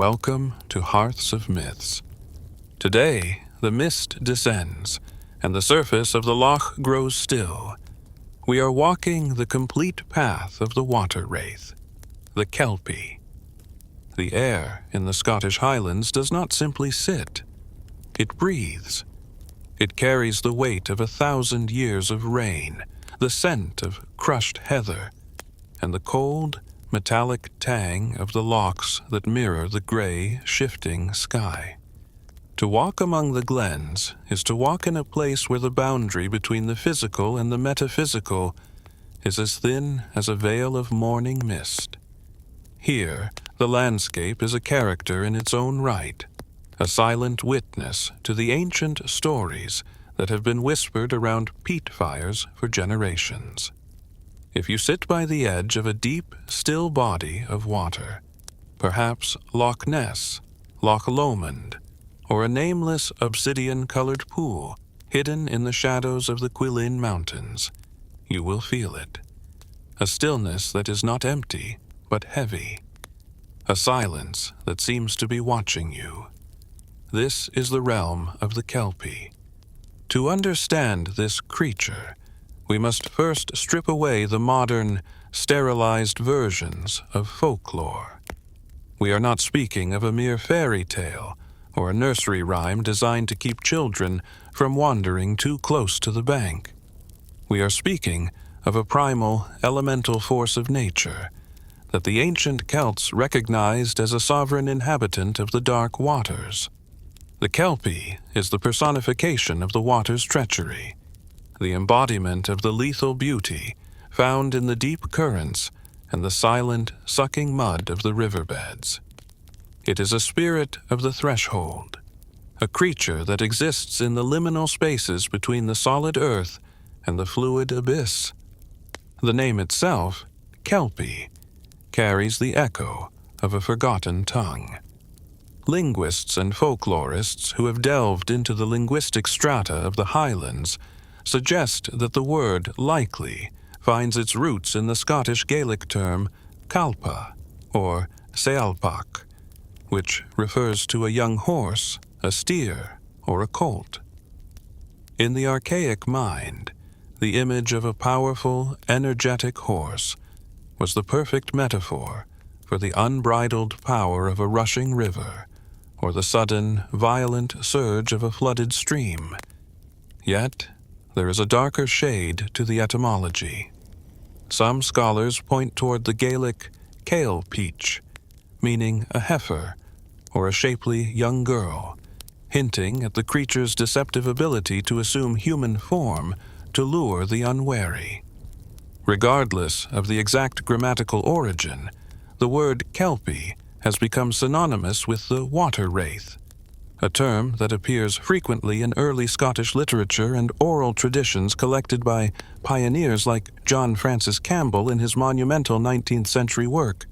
Welcome to Hearths of Myths. Today, the mist descends, and the surface of the loch grows still. We are walking the complete path of the water-wraith, the Kelpie. The air in the Scottish Highlands does not simply sit. It breathes. It carries the weight of 1,000 years of rain, the scent of crushed heather, and the cold, metallic tang of the lochs that mirror the gray, shifting sky. To walk among the glens is to walk in a place where the boundary between the physical and the metaphysical is as thin as a veil of morning mist. Here, the landscape is a character in its own right, a silent witness to the ancient stories that have been whispered around peat fires for generations. If you sit by the edge of a deep, still body of water, perhaps Loch Ness, Loch Lomond, or a nameless obsidian-colored pool hidden in the shadows of the Cuillin Mountains, you will feel it. A stillness that is not empty, but heavy. A silence that seems to be watching you. This is the realm of the Kelpie. To understand this creature, we must first strip away the modern, sterilized versions of folklore. We are not speaking of a mere fairy tale or a nursery rhyme designed to keep children from wandering too close to the bank. We are speaking of a primal, elemental force of nature that the ancient Celts recognized as a sovereign inhabitant of the dark waters. The Kelpie is the personification of the water's treachery, the embodiment of the lethal beauty found in the deep currents and the silent, sucking mud of the riverbeds. It is a spirit of the threshold, a creature that exists in the liminal spaces between the solid earth and the fluid abyss. The name itself, Kelpie, carries the echo of a forgotten tongue. Linguists and folklorists who have delved into the linguistic strata of the Highlands suggest that the word likely finds its roots in the Scottish Gaelic term calpa, or sealpak, which refers to a young horse, a steer, or a colt. In the archaic mind, the image of a powerful, energetic horse was the perfect metaphor for the unbridled power of a rushing river, or the sudden, violent surge of a flooded stream. Yet, there is a darker shade to the etymology. Some scholars point toward the Gaelic Cabyll-Ushtey, meaning a heifer or a shapely young girl, hinting at the creature's deceptive ability to assume human form to lure the unwary. Regardless of the exact grammatical origin, the word Kelpie has become synonymous with the water-wraith, a term that appears frequently in early Scottish literature and oral traditions collected by pioneers like John Francis Campbell in his monumental 19th-century work,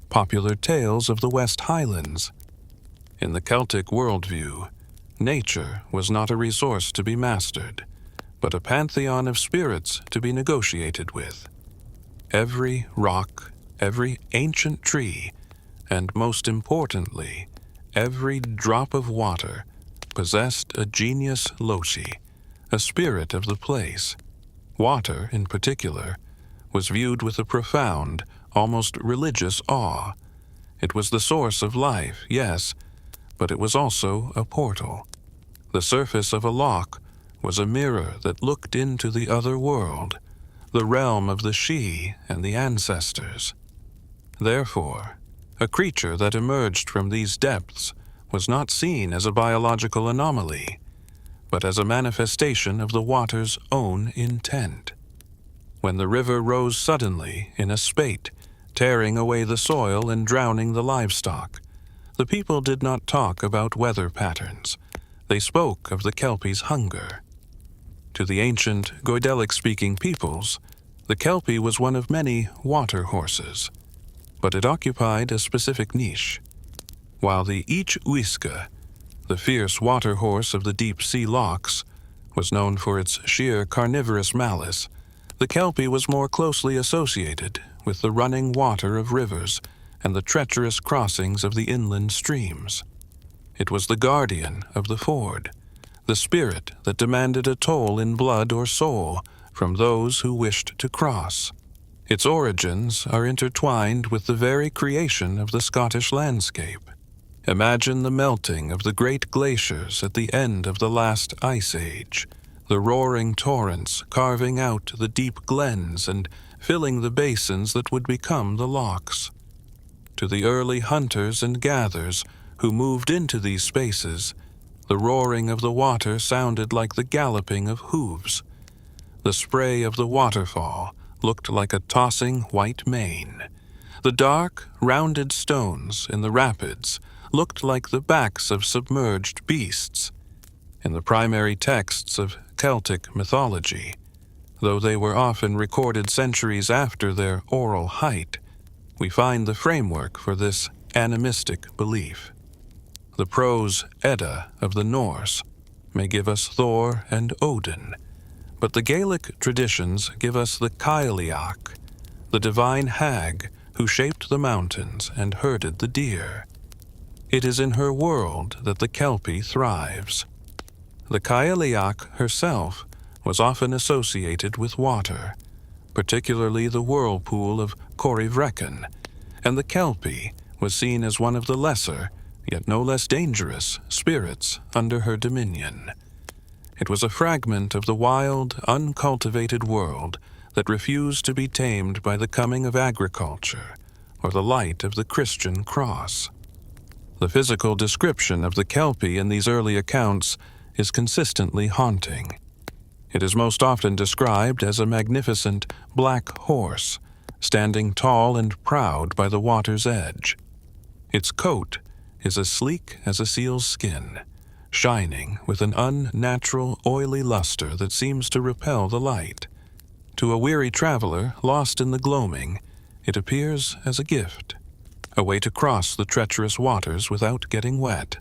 Popular Tales of the West Highlands. In the Celtic worldview, nature was not a resource to be mastered, but a pantheon of spirits to be negotiated with. Every rock, every ancient tree, and most importantly, every drop of water possessed a genius loci, a spirit of the place. Water, in particular, was viewed with a profound, almost religious awe. It was the source of life, yes, but it was also a portal. The surface of a loch was a mirror that looked into the other world, the realm of the Sidhe and the ancestors. Therefore, a creature that emerged from these depths was not seen as a biological anomaly, but as a manifestation of the water's own intent. When the river rose suddenly in a spate, tearing away the soil and drowning the livestock, the people did not talk about weather patterns. They spoke of the Kelpie's hunger. To the ancient Gaelic-speaking peoples, the Kelpie was one of many water horses, but it occupied a specific niche. While the Each-Uisge, the fierce water horse of the deep-sea lochs, was known for its sheer carnivorous malice, the Kelpie was more closely associated with the running water of rivers and the treacherous crossings of the inland streams. It was the guardian of the ford, the spirit that demanded a toll in blood or soul from those who wished to cross. Its origins are intertwined with the very creation of the Scottish landscape. Imagine the melting of the great glaciers at the end of the last ice age, the roaring torrents carving out the deep glens and filling the basins that would become the lochs. To the early hunters and gatherers who moved into these spaces, the roaring of the water sounded like the galloping of hooves. The spray of the waterfall looked like a tossing white mane. The dark, rounded stones in the rapids looked like the backs of submerged beasts. In the primary texts of Celtic mythology, though they were often recorded centuries after their oral height, we find the framework for this animistic belief. The prose Edda of the Norse may give us Thor and Odin, but the Gaelic traditions give us the Cabyll-Ushtey, the divine hag who shaped the mountains and herded the deer. It is in her world that the Kelpie thrives. The Cabyll-Ushtey herself was often associated with water, particularly the whirlpool of Corryvreckan, and the Kelpie was seen as one of the lesser, yet no less dangerous, spirits under her dominion. It was a fragment of the wild, uncultivated world that refused to be tamed by the coming of agriculture or the light of the Christian cross. The physical description of the Kelpie in these early accounts is consistently haunting. It is most often described as a magnificent black horse, standing tall and proud by the water's edge. Its coat is as sleek as a seal's skin, shining with an unnatural, oily luster that seems to repel the light. To a weary traveler lost in the gloaming, it appears as a gift, a way to cross the treacherous waters without getting wet,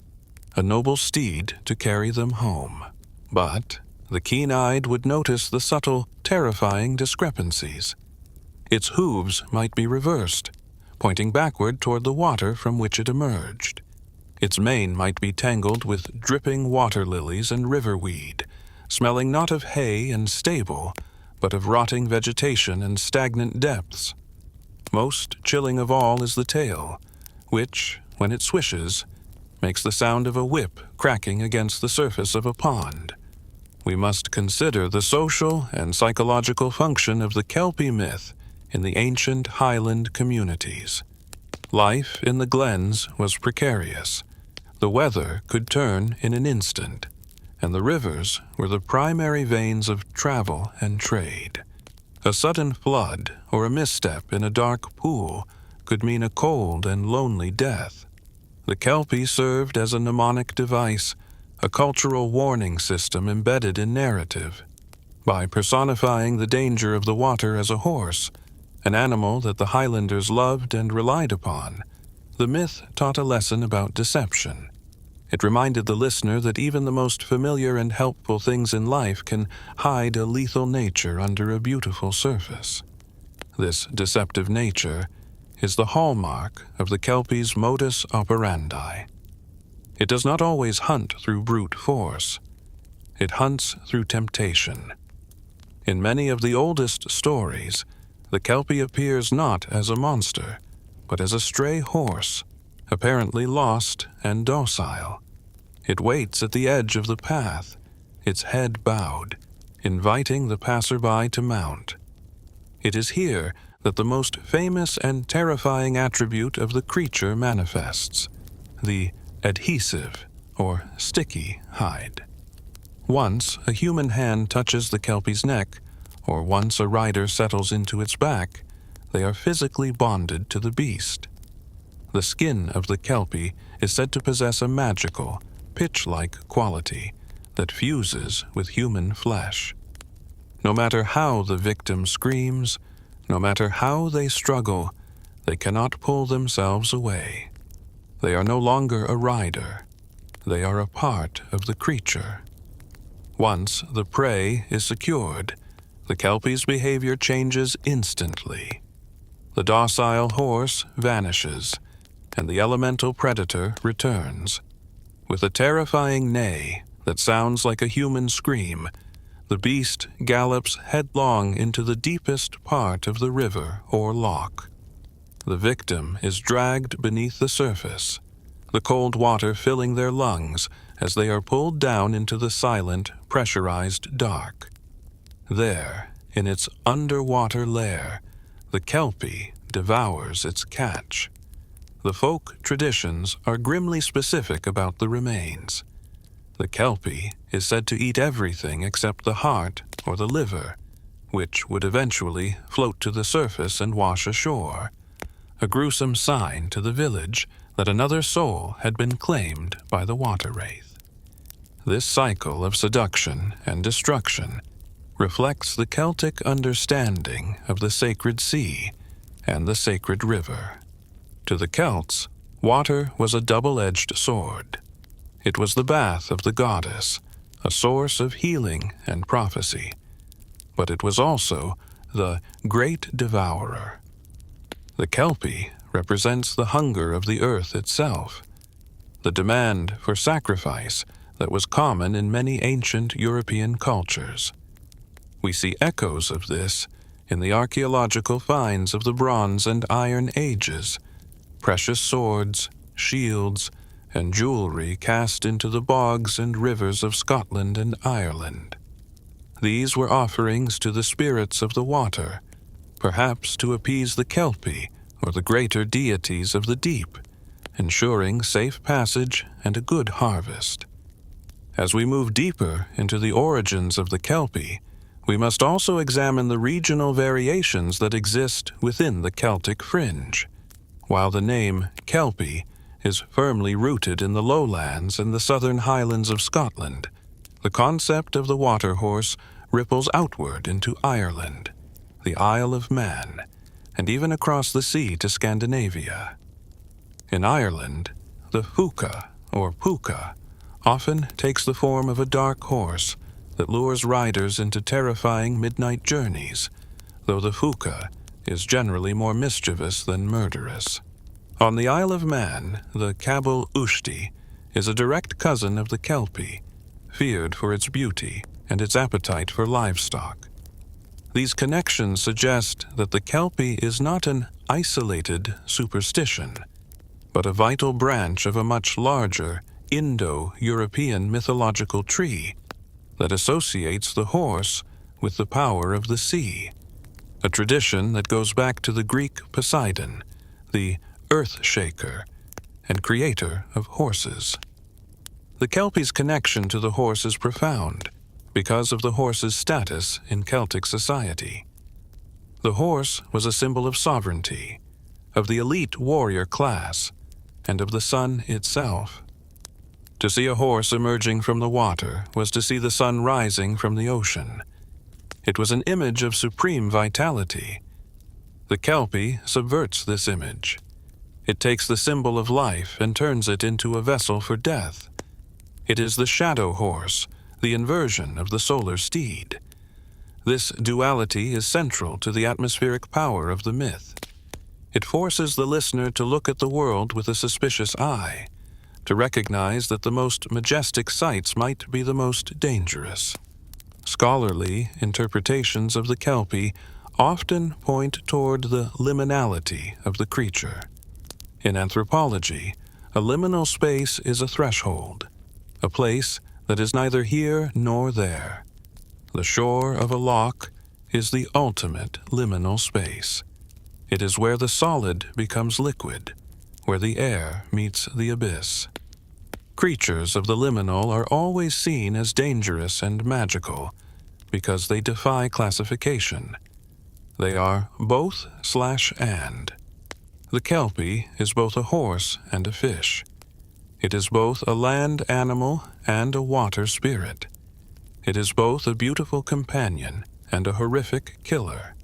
a noble steed to carry them home. But the keen-eyed would notice the subtle, terrifying discrepancies. Its hooves might be reversed, pointing backward toward the water from which it emerged. Its mane might be tangled with dripping water lilies and river weed, smelling not of hay and stable, but of rotting vegetation and stagnant depths. Most chilling of all is the tail, which, when it swishes, makes the sound of a whip cracking against the surface of a pond. We must consider the social and psychological function of the Kelpie myth in the ancient Highland communities. Life in the glens was precarious. The weather could turn in an instant, and the rivers were the primary veins of travel and trade. A sudden flood or a misstep in a dark pool could mean a cold and lonely death. The Kelpie served as a mnemonic device, a cultural warning system embedded in narrative. By personifying the danger of the water as a horse, an animal that the Highlanders loved and relied upon, the myth taught a lesson about deception. It reminded the listener that even the most familiar and helpful things in life can hide a lethal nature under a beautiful surface. This deceptive nature is the hallmark of the Kelpie's modus operandi. It does not always hunt through brute force. It hunts through temptation. In many of the oldest stories, the Kelpie appears not as a monster, but as a stray horse, apparently lost and docile. It waits at the edge of the path, its head bowed, inviting the passerby to mount. It is here that the most famous and terrifying attribute of the creature manifests, the adhesive or sticky hide. Once a human hand touches the Kelpie's neck, or once a rider settles into its back, they are physically bonded to the beast. The skin of the Kelpie is said to possess a magical, pitch-like quality that fuses with human flesh. No matter how the victim screams, no matter how they struggle, they cannot pull themselves away. They are no longer a rider. They are a part of the creature. Once the prey is secured, the Kelpie's behavior changes instantly. The docile horse vanishes, and the elemental predator returns. With a terrifying neigh that sounds like a human scream, the beast gallops headlong into the deepest part of the river or loch. The victim is dragged beneath the surface, the cold water filling their lungs as they are pulled down into the silent, pressurized dark. There, in its underwater lair, the Kelpie devours its catch. The folk traditions are grimly specific about the remains. The Kelpie is said to eat everything except the heart or the liver, which would eventually float to the surface and wash ashore, a gruesome sign to the village that another soul had been claimed by the water-wraith. This cycle of seduction and destruction reflects the Celtic understanding of the sacred sea and the sacred river. To the Celts, water was a double-edged sword. It was the bath of the goddess, a source of healing and prophecy. But it was also the great devourer. The Kelpie represents the hunger of the earth itself, the demand for sacrifice that was common in many ancient European cultures. We see echoes of this in the archaeological finds of the Bronze and Iron Ages, precious swords, shields, and jewelry cast into the bogs and rivers of Scotland and Ireland. These were offerings to the spirits of the water, perhaps to appease the Kelpie or the greater deities of the deep, ensuring safe passage and a good harvest. As we move deeper into the origins of the Kelpie, we must also examine the regional variations that exist within the Celtic fringe. While the name Kelpie is firmly rooted in the lowlands and the southern highlands of Scotland, the concept of the water horse ripples outward into Ireland, the Isle of Man, and even across the sea to Scandinavia. In Ireland, the fuca, or puka, often takes the form of a dark horse that lures riders into terrifying midnight journeys, though the fuca is generally more mischievous than murderous. On the Isle of Man, the Cabyll-Ushtey is a direct cousin of the Kelpie, feared for its beauty and its appetite for livestock. These connections suggest that the Kelpie is not an isolated superstition, but a vital branch of a much larger Indo-European mythological tree that associates the horse with the power of the sea, a tradition that goes back to the Greek Poseidon, the earth shaker and creator of horses. The Kelpie's connection to the horse is profound because of the horse's status in Celtic society. The horse was a symbol of sovereignty, of the elite warrior class, and of the sun itself. To see a horse emerging from the water was to see the sun rising from the ocean. It was an image of supreme vitality. The Kelpie subverts this image. It takes the symbol of life and turns it into a vessel for death. It is the shadow horse, the inversion of the solar steed. This duality is central to the atmospheric power of the myth. It forces the listener to look at the world with a suspicious eye, to recognize that the most majestic sights might be the most dangerous. Scholarly interpretations of the Kelpie often point toward the liminality of the creature. In anthropology, a liminal space is a threshold, a place that is neither here nor there. The shore of a loch is the ultimate liminal space. It is where the solid becomes liquid, where the air meets the abyss. Creatures of the liminal are always seen as dangerous and magical because they defy classification. They are both/and. The Kelpie is both a horse and a fish. It is both a land animal and a water spirit. It is both a beautiful companion and a horrific killer.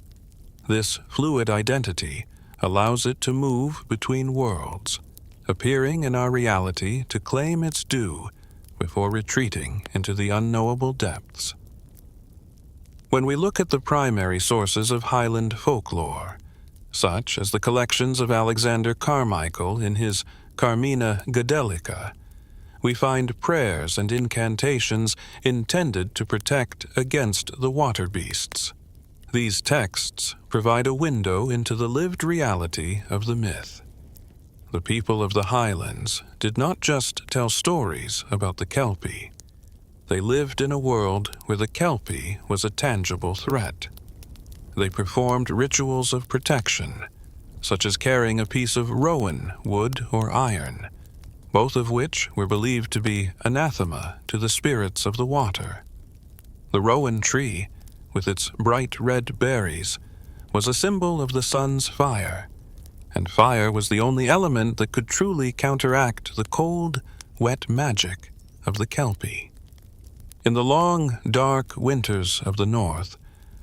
This fluid identity allows it to move between worlds, appearing in our reality to claim its due before retreating into the unknowable depths. When we look at the primary sources of Highland folklore, such as the collections of Alexander Carmichael in his Carmina Gadelica, we find prayers and incantations intended to protect against the water beasts. These texts provide a window into the lived reality of the myth. The people of the Highlands did not just tell stories about the Kelpie. They lived in a world where the Kelpie was a tangible threat. They performed rituals of protection, such as carrying a piece of rowan, wood, or iron, both of which were believed to be anathema to the spirits of the water. The rowan tree, with its bright red berries, was a symbol of the sun's fire, and fire was the only element that could truly counteract the cold, wet magic of the Kelpie. In the long, dark winters of the north,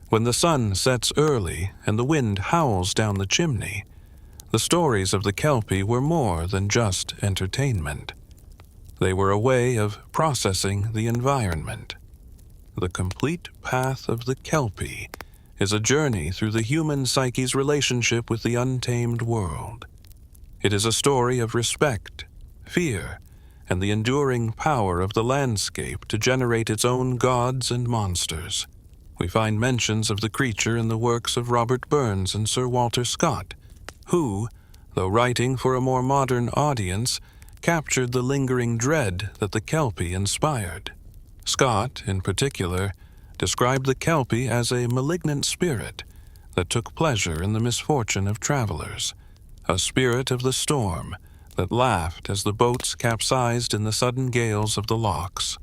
when the sun sets early and the wind howls down the chimney, the stories of the Kelpie were more than just entertainment. They were a way of processing the environment. The complete path of the Kelpie is a journey through the human psyche's relationship with the untamed world. It is a story of respect, fear, and the enduring power of the landscape to generate its own gods and monsters. We find mentions of the creature in the works of Robert Burns and Sir Walter Scott, who, though writing for a more modern audience, captured the lingering dread that the Kelpie inspired. Scott, in particular, described the Kelpie as a malignant spirit that took pleasure in the misfortune of travelers, a spirit of the storm that laughed as the boats capsized in the sudden gales of the lochs.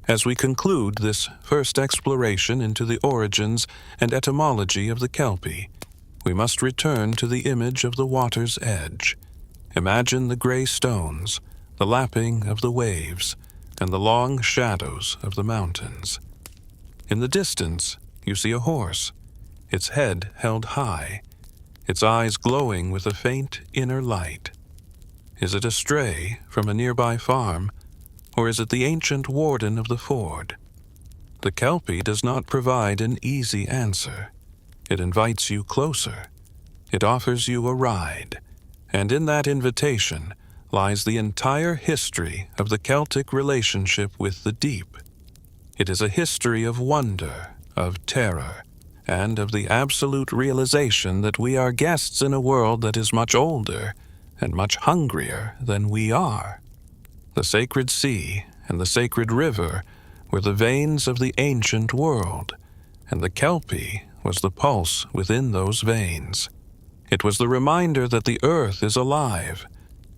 As we conclude this first exploration into the origins and etymology of the Kelpie, we must return to the image of the water's edge. Imagine the gray stones, the lapping of the waves, and the long shadows of the mountains. In the distance, you see a horse, its head held high, its eyes glowing with a faint inner light. Is it a stray from a nearby farm, or is it the ancient warden of the ford? The Kelpie does not provide an easy answer. It invites you closer. It offers you a ride, and in that invitation lies the entire history of the Celtic relationship with the deep. It is a history of wonder, of terror, and of the absolute realization that we are guests in a world that is much older and much hungrier than we are. The sacred sea and the sacred river were the veins of the ancient world, and the Kelpie was the pulse within those veins. It was the reminder that the earth is alive,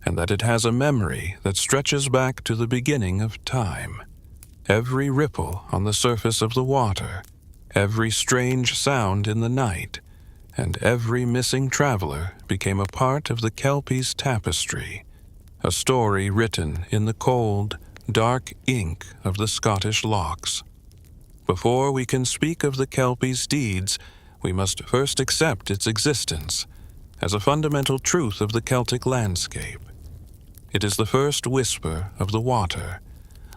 and that it has a memory that stretches back to the beginning of time. Every ripple on the surface of the water, every strange sound in the night, and every missing traveler became a part of the Kelpie's tapestry, a story written in the cold, dark ink of the Scottish lochs. Before we can speak of the Kelpie's deeds, we must first accept its existence as a fundamental truth of the Celtic landscape. It is the first whisper of the water,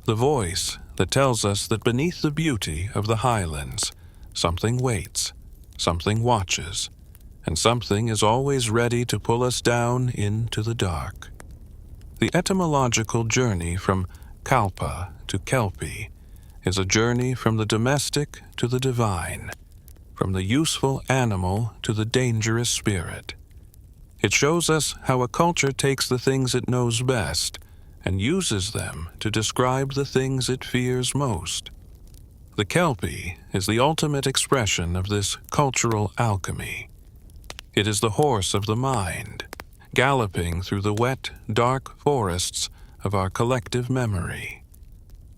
the voice that tells us that beneath the beauty of the Highlands, something waits, something watches, and something is always ready to pull us down into the dark. The etymological journey from Kalpa to Kelpie is a journey from the domestic to the divine, from the useful animal to the dangerous spirit. It shows us how a culture takes the things it knows best and uses them to describe the things it fears most. The Kelpie is the ultimate expression of this cultural alchemy. It is the horse of the mind, galloping through the wet, dark forests of our collective memory.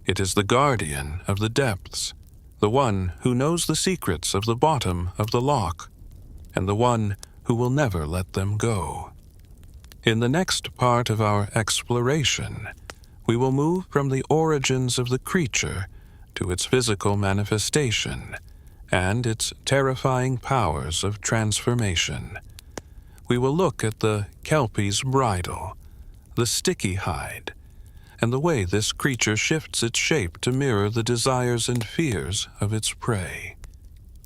It is the guardian of the depths, the one who knows the secrets of the bottom of the loch, and the one who will never let them go. In the next part of our exploration, we will move from the origins of the creature to its physical manifestation and its terrifying powers of transformation. We will look at the Kelpie's bridle, the sticky hide, and the way this creature shifts its shape to mirror the desires and fears of its prey.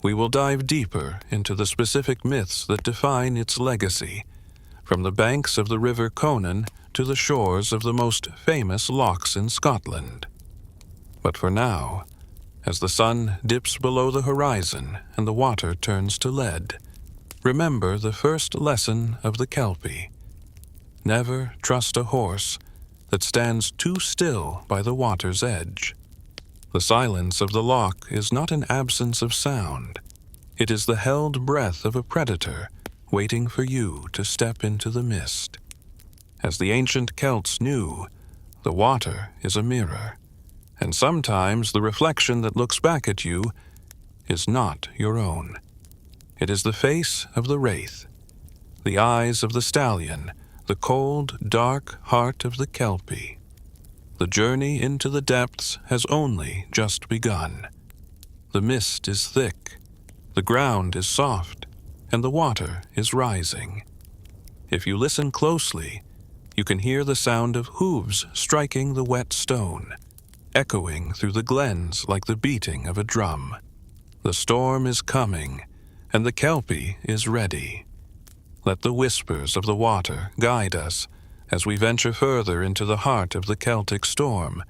we will dive deeper into the specific myths that define its legacy, from the banks of the River Conon to the shores of the most famous lochs in Scotland. But for now, as the sun dips below the horizon and the water turns to lead, remember the first lesson of the Kelpie. Never trust a horse that stands too still by the water's edge. The silence of the loch is not an absence of sound. It is the held breath of a predator waiting for you to step into the mist. As the ancient Celts knew, the water is a mirror, and sometimes the reflection that looks back at you is not your own. It is the face of the wraith, the eyes of the stallion, the cold, dark heart of the Kelpie. The journey into the depths has only just begun. The mist is thick, the ground is soft, and the water is rising. If you listen closely, you can hear the sound of hooves striking the wet stone, echoing through the glens like the beating of a drum. The storm is coming, and the Kelpie is ready. Let the whispers of the water guide us as we venture further into the heart of the Celtic storm,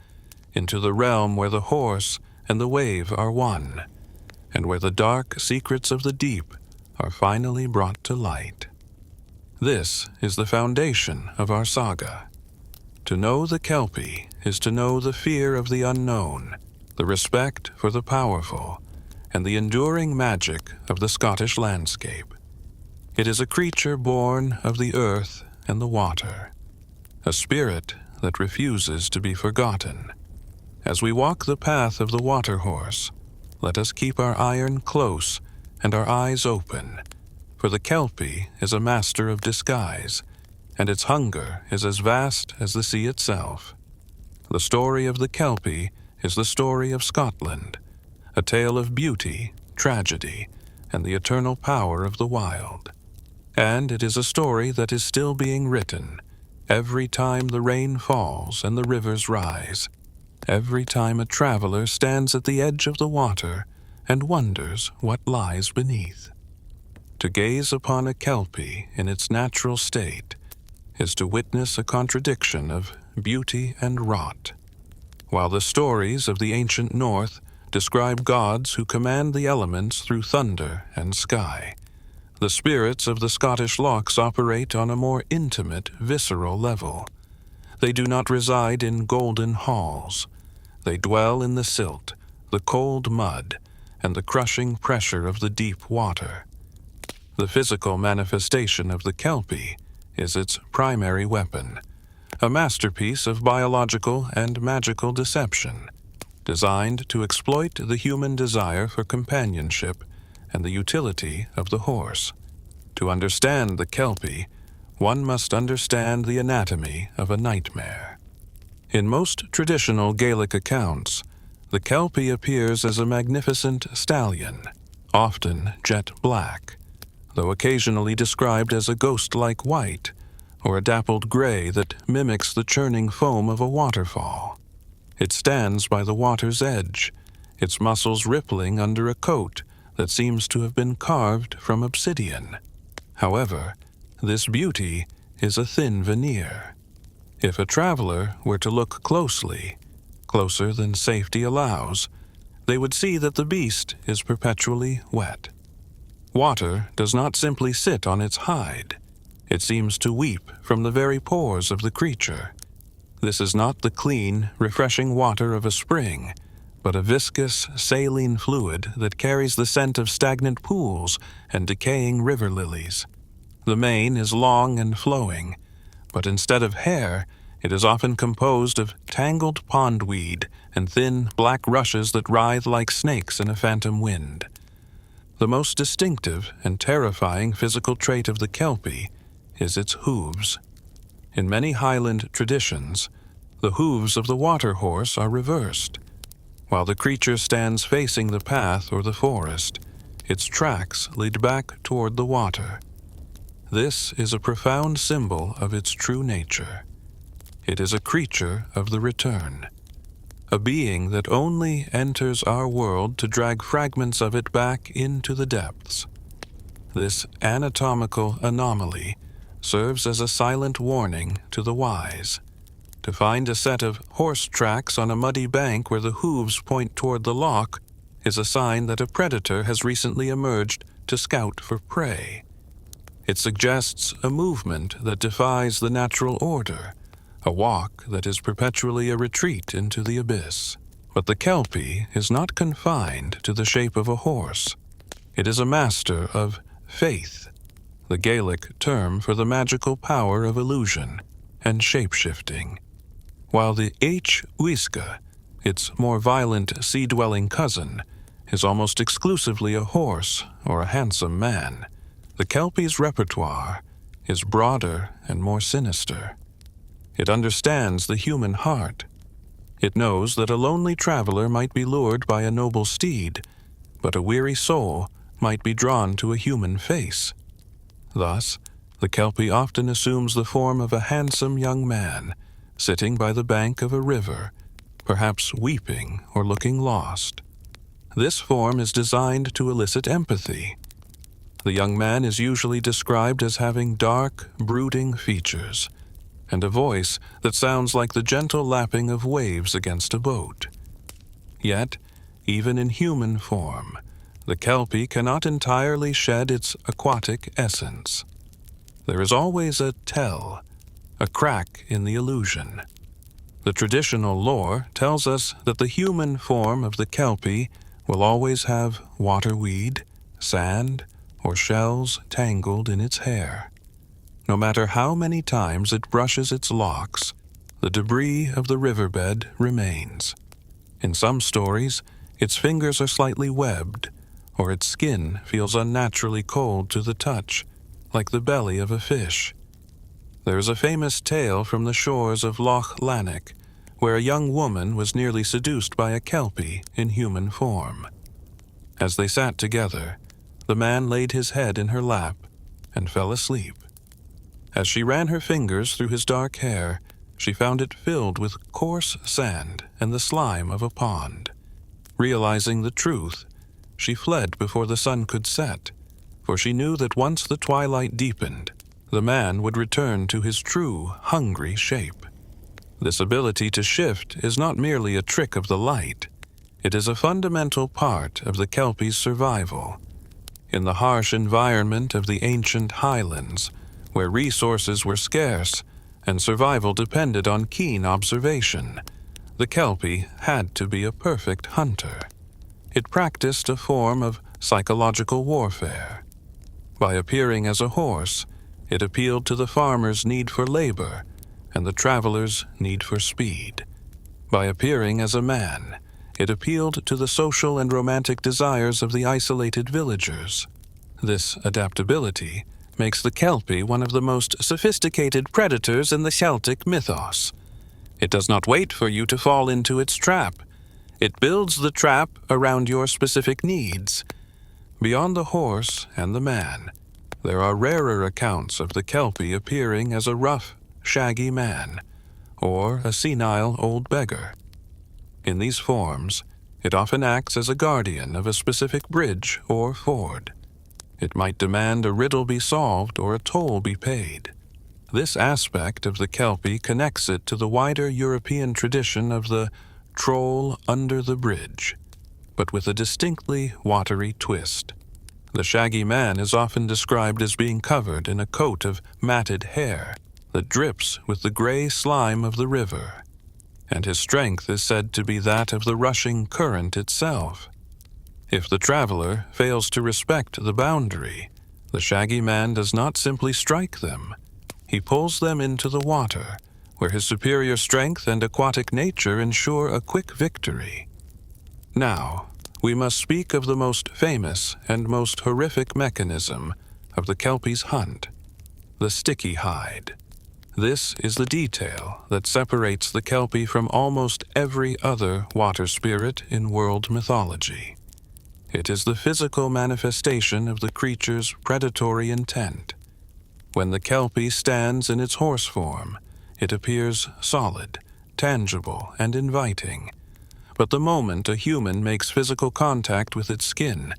into the realm where the horse and the wave are one, and where the dark secrets of the deep are finally brought to light. This is the foundation of our saga. To know the Kelpie is to know the fear of the unknown, the respect for the powerful, and the enduring magic of the Scottish landscape. It is a creature born of the earth and the water, a spirit that refuses to be forgotten. As we walk the path of the water horse, let us keep our iron close and our eyes open, for the Kelpie is a master of disguise, and its hunger is as vast as the sea itself. The story of the Kelpie is the story of Scotland, a tale of beauty, tragedy, and the eternal power of the wild. And it is a story that is still being written, every time the rain falls and the rivers rise, every time a traveler stands at the edge of the water and wonders what lies beneath. To gaze upon a Kelpie in its natural state is to witness a contradiction of beauty and rot. While the stories of the ancient North describe gods who command the elements through thunder and sky, the spirits of the Scottish lochs operate on a more intimate, visceral level. They do not reside in golden halls. They dwell in the silt, the cold mud, and the crushing pressure of the deep water. The physical manifestation of the Kelpie is its primary weapon, a masterpiece of biological and magical deception, designed to exploit the human desire for companionship and the utility of the horse. To understand the Kelpie, one must understand the anatomy of a nightmare. In most traditional Gaelic accounts, the Kelpie appears as a magnificent stallion, often jet black, though occasionally described as a ghost-like white or a dappled gray that mimics the churning foam of a waterfall. It stands by the water's edge, its muscles rippling under a coat that seems to have been carved from obsidian. However, this beauty is a thin veneer. If a traveler were to look closely, closer than safety allows, they would see that the beast is perpetually wet. Water does not simply sit on its hide. It seems to weep from the very pores of the creature. This is not the clean, refreshing water of a spring, but a viscous, saline fluid that carries the scent of stagnant pools and decaying river lilies. The mane is long and flowing, but instead of hair, it is often composed of tangled pondweed and thin, black rushes that writhe like snakes in a phantom wind. The most distinctive and terrifying physical trait of the Kelpie is its hooves. In many Highland traditions, the hooves of the water horse are reversed. While the creature stands facing the path or the forest, its tracks lead back toward the water. This is a profound symbol of its true nature. It is a creature of the return, a being that only enters our world to drag fragments of it back into the depths. This anatomical anomaly serves as a silent warning to the wise. To find a set of horse tracks on a muddy bank where the hooves point toward the loch is a sign that a predator has recently emerged to scout for prey. It suggests a movement that defies the natural order, a walk that is perpetually a retreat into the abyss. But the Kelpie is not confined to the shape of a horse. It is a master of faith, the Gaelic term for the magical power of illusion and shapeshifting. While the Each-Uisge, its more violent sea-dwelling cousin, is almost exclusively a horse or a handsome man, the Kelpie's repertoire is broader and more sinister. It understands the human heart. It knows that a lonely traveler might be lured by a noble steed, but a weary soul might be drawn to a human face. Thus, the Kelpie often assumes the form of a handsome young man, sitting by the bank of a river, perhaps weeping or looking lost. This form is designed to elicit empathy. The young man is usually described as having dark, brooding features, and a voice that sounds like the gentle lapping of waves against a boat. Yet, even in human form, the Kelpie cannot entirely shed its aquatic essence. There is always a tell, a crack in the illusion. The traditional lore tells us that the human form of the Kelpie will always have waterweed, sand, or shells tangled in its hair. No matter how many times it brushes its locks, the debris of the riverbed remains. In some stories, its fingers are slightly webbed, or its skin feels unnaturally cold to the touch, like the belly of a fish. There is a famous tale from the shores of Loch Ness, where a young woman was nearly seduced by a Kelpie in human form. As they sat together, the man laid his head in her lap and fell asleep. As she ran her fingers through his dark hair, she found it filled with coarse sand and the slime of a pond. Realizing the truth, she fled before the sun could set, for she knew that once the twilight deepened, the man would return to his true, hungry shape. This ability to shift is not merely a trick of the light. It is a fundamental part of the Kelpie's survival. In the harsh environment of the ancient Highlands, where resources were scarce and survival depended on keen observation, the Kelpie had to be a perfect hunter. It practiced a form of psychological warfare. By appearing as a horse, it appealed to the farmer's need for labor and the traveler's need for speed. By appearing as a man, it appealed to the social and romantic desires of the isolated villagers. This adaptability makes the Kelpie one of the most sophisticated predators in the Celtic mythos. It does not wait for you to fall into its trap. It builds the trap around your specific needs. Beyond the horse and the man, there are rarer accounts of the Kelpie appearing as a rough, shaggy man, or a senile old beggar. In these forms, it often acts as a guardian of a specific bridge or ford. It might demand a riddle be solved or a toll be paid. This aspect of the Kelpie connects it to the wider European tradition of the troll under the bridge, but with a distinctly watery twist. The shaggy man is often described as being covered in a coat of matted hair that drips with the gray slime of the river, and his strength is said to be that of the rushing current itself. If the traveler fails to respect the boundary, the shaggy man does not simply strike them. He pulls them into the water, where his superior strength and aquatic nature ensure a quick victory. Now, we must speak of the most famous and most horrific mechanism of the Kelpie's hunt, the sticky hide. This is the detail that separates the Kelpie from almost every other water spirit in world mythology. It is the physical manifestation of the creature's predatory intent. When the Kelpie stands in its horse form, it appears solid, tangible, and inviting, but the moment a human makes physical contact with its skin,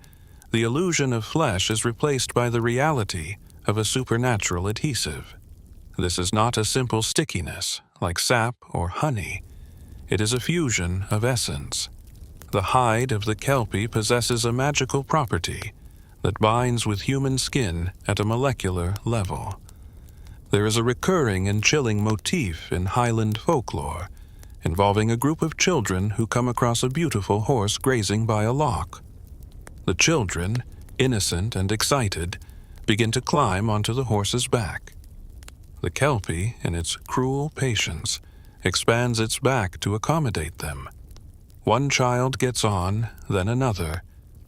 the illusion of flesh is replaced by the reality of a supernatural adhesive. This is not a simple stickiness, like sap or honey. It is a fusion of essence. The hide of the Kelpie possesses a magical property that binds with human skin at a molecular level. There is a recurring and chilling motif in Highland folklore, involving a group of children who come across a beautiful horse grazing by a loch. The children, innocent and excited, begin to climb onto the horse's back. The Kelpie, in its cruel patience, expands its back to accommodate them. One child gets on, then another,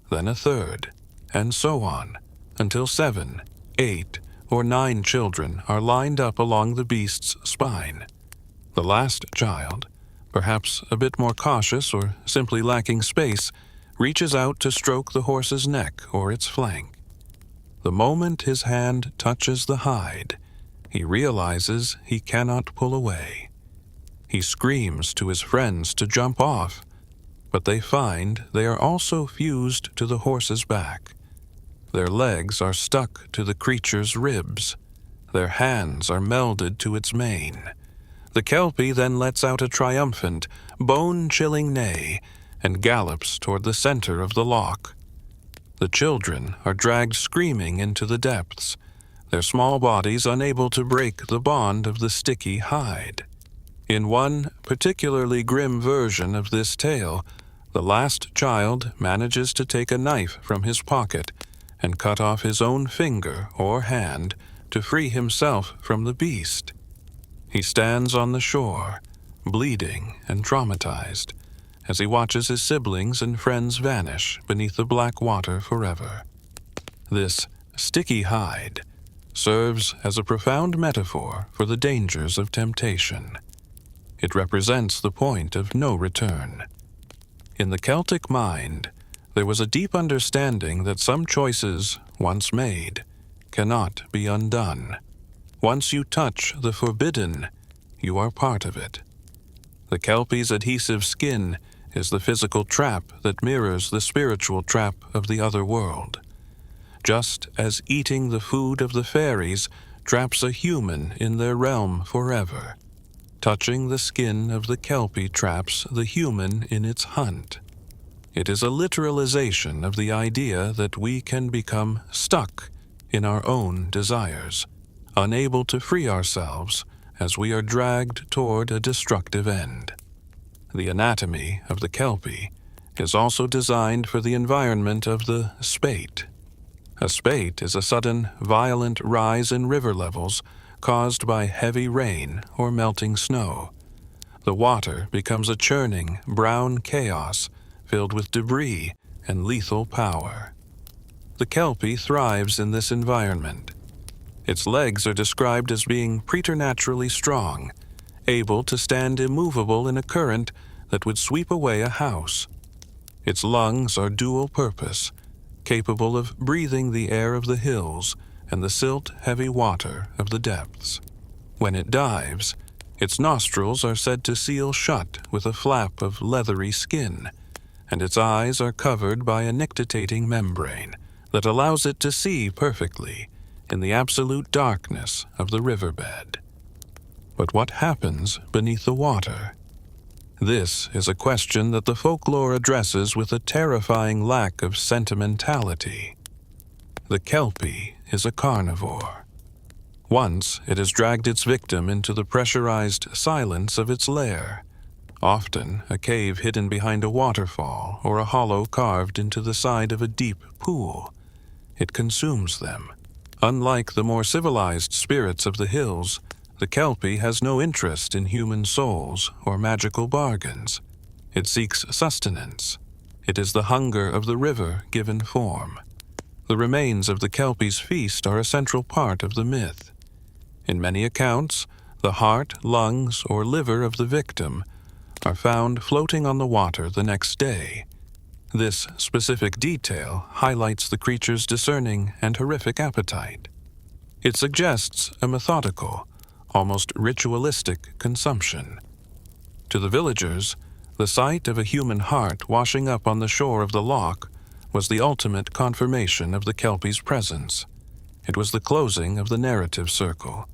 then a third, and so on, until 7, 8, or 9 children are lined up along the beast's spine. The last child, perhaps a bit more cautious or simply lacking space, reaches out to stroke the horse's neck or its flank. The moment his hand touches the hide, he realizes he cannot pull away. He screams to his friends to jump off, but they find they are also fused to the horse's back. Their legs are stuck to the creature's ribs. Their hands are melded to its mane. The Kelpie then lets out a triumphant, bone-chilling neigh and gallops toward the center of the loch. The children are dragged screaming into the depths, their small bodies unable to break the bond of the sticky hide. In one particularly grim version of this tale, the last child manages to take a knife from his pocket and cut off his own finger or hand to free himself from the beast. He stands on the shore, bleeding and traumatized, as he watches his siblings and friends vanish beneath the black water forever. This sticky hide serves as a profound metaphor for the dangers of temptation. It represents the point of no return. In the Celtic mind, there was a deep understanding that some choices, once made, cannot be undone. Once you touch the forbidden, you are part of it. The Kelpie's adhesive skin is the physical trap that mirrors the spiritual trap of the other world. Just as eating the food of the fairies traps a human in their realm forever, touching the skin of the Kelpie traps the human in its hunt. It is a literalization of the idea that we can become stuck in our own desires, unable to free ourselves as we are dragged toward a destructive end. The anatomy of the Kelpie is also designed for the environment of the spate. A spate is a sudden, violent rise in river levels caused by heavy rain or melting snow. The water becomes a churning, brown chaos filled with debris and lethal power. The Kelpie thrives in this environment. Its legs are described as being preternaturally strong, able to stand immovable in a current that would sweep away a house. Its lungs are dual purpose, capable of breathing the air of the hills and the silt-heavy water of the depths. When it dives, its nostrils are said to seal shut with a flap of leathery skin, and its eyes are covered by a nictitating membrane that allows it to see perfectly in the absolute darkness of the riverbed. But what happens beneath the water? This is a question that the folklore addresses with a terrifying lack of sentimentality. The Kelpie is a carnivore. Once it has dragged its victim into the pressurized silence of its lair, often a cave hidden behind a waterfall or a hollow carved into the side of a deep pool. It consumes them. Unlike the more civilized spirits of the hills, the Kelpie has no interest in human souls or magical bargains. It seeks sustenance. It is the hunger of the river given form. The remains of the Kelpie's feast are a central part of the myth. In many accounts, the heart, lungs, or liver of the victim are found floating on the water the next day. This specific detail highlights the creature's discerning and horrific appetite. It suggests a methodical, almost ritualistic consumption. To the villagers, The sight of a human heart washing up on the shore of the loch was the ultimate confirmation of the Kelpie's presence. It was the closing of the narrative circle,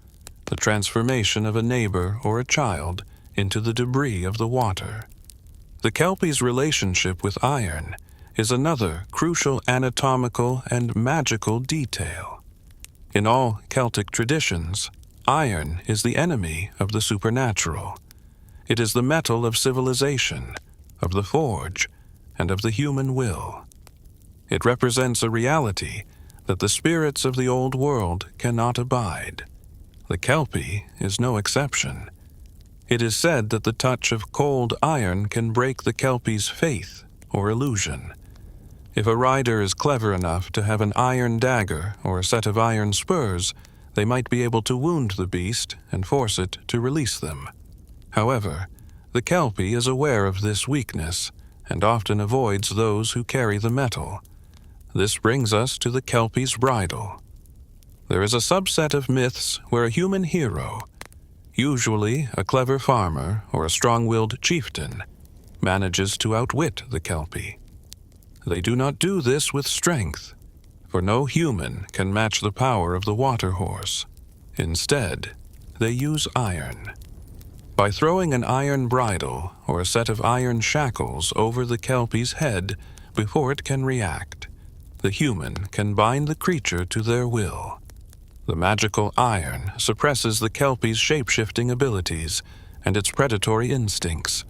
the transformation of a neighbor or a child into the debris of the water. The Kelpie's relationship with iron is another crucial anatomical and magical detail. In all Celtic traditions, iron is the enemy of the supernatural. It is the metal of civilization, of the forge, and of the human will. It represents a reality that the spirits of the old world cannot abide. The Kelpie is no exception. It is said that the touch of cold iron can break the Kelpie's faith or illusion. If a rider is clever enough to have an iron dagger or a set of iron spurs, they might be able to wound the beast and force it to release them. However, the Kelpie is aware of this weakness and often avoids those who carry the metal. This brings us to the Kelpie's bridle. There is a subset of myths where a human hero, usually a clever farmer or a strong-willed chieftain, manages to outwit the Kelpie. They do not do this with strength, for no human can match the power of the water horse. Instead, they use iron. By throwing an iron bridle or a set of iron shackles over the Kelpie's head before it can react, the human can bind the creature to their will. The magical iron suppresses the Kelpie's shape-shifting abilities and its predatory instincts.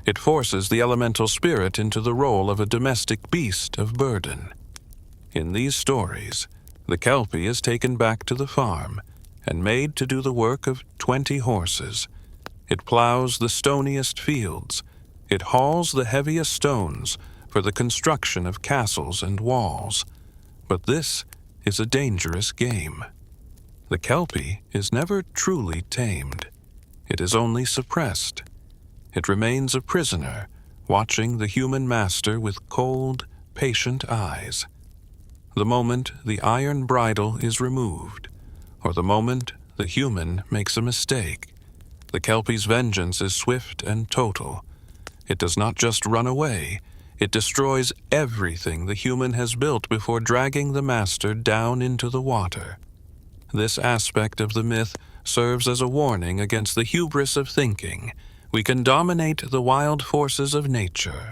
It forces the elemental spirit into the role of a domestic beast of burden. In these stories, the Kelpie is taken back to the farm and made to do the work of 20 horses. It plows the stoniest fields. It hauls the heaviest stones for the construction of castles and walls. But this is a dangerous game. The Kelpie is never truly tamed. It is only suppressed. It remains a prisoner, watching the human master with cold, patient eyes. The moment the iron bridle is removed, or the moment the human makes a mistake, the Kelpie's vengeance is swift and total. It does not just run away, it destroys everything the human has built before dragging the master down into the water. This aspect of the myth serves as a warning against the hubris of thinking we can dominate the wild forces of nature.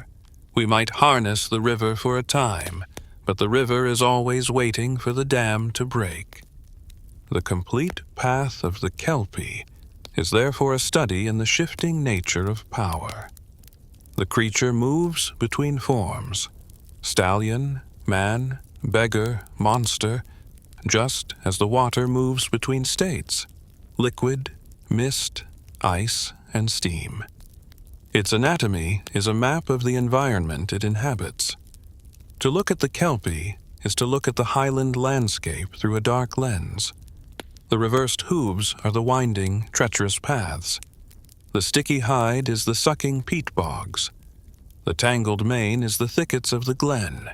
We might harness the river for a time, but the river is always waiting for the dam to break. The complete path of the Kelpie is therefore a study in the shifting nature of power. The creature moves between forms: stallion, man, beggar, monster, just as the water moves between states: liquid, mist, ice, and steam. Its anatomy is a map of the environment it inhabits. To look at the Kelpie is to look at the highland landscape through a dark lens. The reversed hooves are the winding, treacherous paths. The sticky hide is the sucking peat bogs. The tangled mane is the thickets of the glen,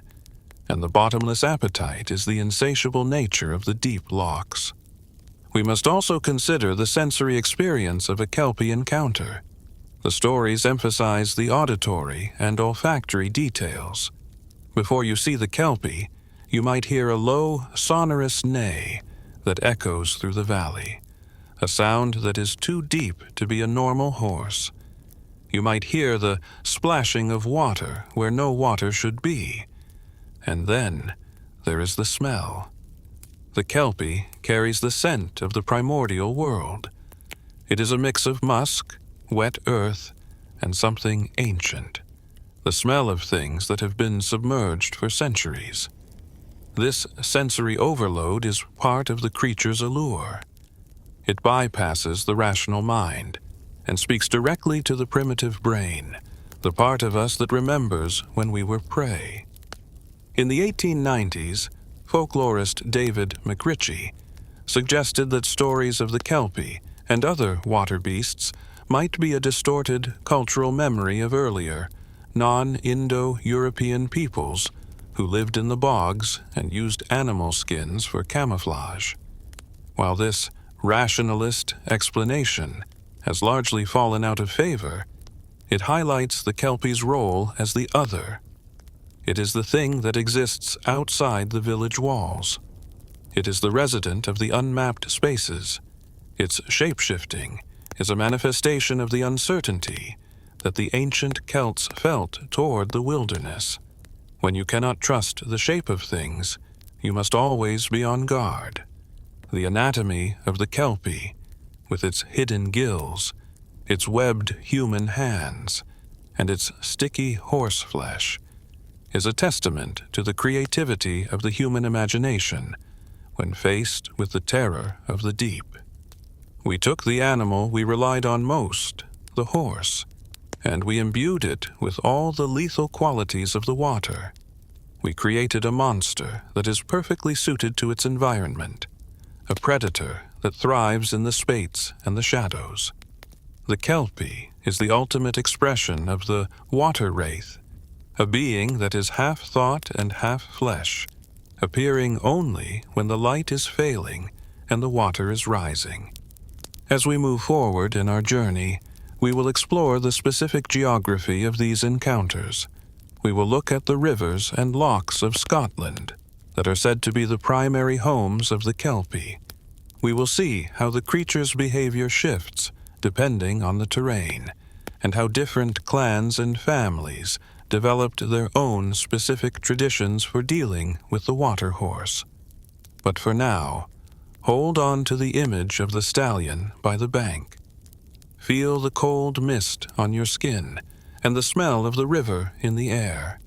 and the bottomless appetite is the insatiable nature of the deep lochs. We must also consider the sensory experience of a Kelpie encounter. The stories emphasize the auditory and olfactory details. Before you see the Kelpie, you might hear a low, sonorous neigh that echoes through the valley, a sound that is too deep to be a normal horse. You might hear the splashing of water where no water should be. And then there is the smell. The Kelpie carries the scent of the primordial world. It is a mix of musk, wet earth, and something ancient, the smell of things that have been submerged for centuries. This sensory overload is part of the creature's allure. It bypasses the rational mind and speaks directly to the primitive brain, the part of us that remembers when we were prey. In the 1890s, folklorist David McRitchie suggested that stories of the Kelpie and other water beasts might be a distorted cultural memory of earlier, non-Indo-European peoples who lived in the bogs and used animal skins for camouflage. While this rationalist explanation has largely fallen out of favor, It highlights the Kelpie's role as the other. It is the thing that exists outside the village walls. It is the resident of the unmapped spaces. Its shapeshifting is a manifestation of the uncertainty that the ancient Celts felt toward the wilderness. When you cannot trust the shape of things, you must always be on guard. The anatomy of the Kelpie, with its hidden gills, its webbed human hands, and its sticky horse flesh, is a testament to the creativity of the human imagination when faced with the terror of the deep. We took the animal we relied on most, the horse, and we imbued it with all the lethal qualities of the water. We created a monster that is perfectly suited to its environment, a predator that thrives in the spates and the shadows. The Kelpie is the ultimate expression of the water-wraith, a being that is half thought and half flesh, appearing only when the light is failing and the water is rising. As we move forward in our journey, we will explore the specific geography of these encounters. We will look at the rivers and lochs of Scotland that are said to be the primary homes of the Kelpie. We will see how the creature's behavior shifts depending on the terrain, and how different clans and families developed their own specific traditions for dealing with the water horse. But for now, hold on to the image of the stallion by the bank. Feel the cold mist on your skin and the smell of the river in the air.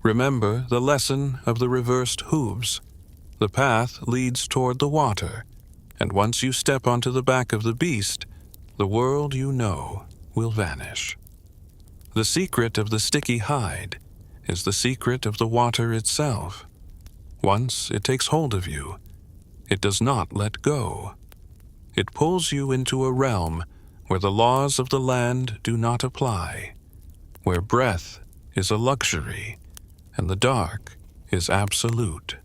Remember the lesson of the reversed hooves. The path leads toward the water, and once you step onto the back of the beast, the world you know will vanish. The secret of the sticky hide is the secret of the water itself. Once it takes hold of you, it does not let go. It pulls you into a realm where the laws of the land do not apply, where breath is a luxury and the dark is absolute.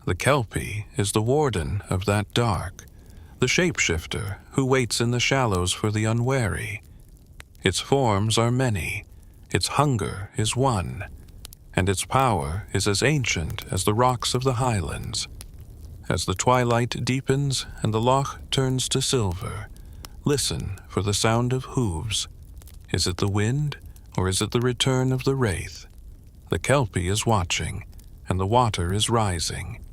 The Kelpie is the warden of that dark, the shapeshifter who waits in the shallows for the unwary. Its forms are many, its hunger is one, and its power is as ancient as the rocks of the Highlands. As the twilight deepens and the loch turns to silver, listen for the sound of hooves. Is it the wind, or is it the return of the wraith? The Kelpie is watching, and the water is rising.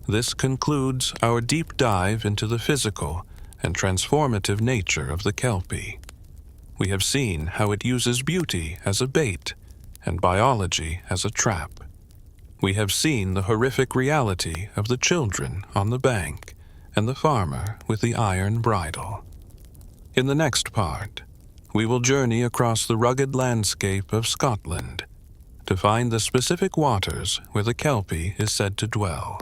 This concludes our deep dive into the physical and transformative nature of the Kelpie. We have seen how it uses beauty as a bait and biology as a trap. We have seen the horrific reality of the children on the bank and the farmer with the iron bridle. In the next part, we will journey across the rugged landscape of Scotland to find the specific waters where the Kelpie is said to dwell.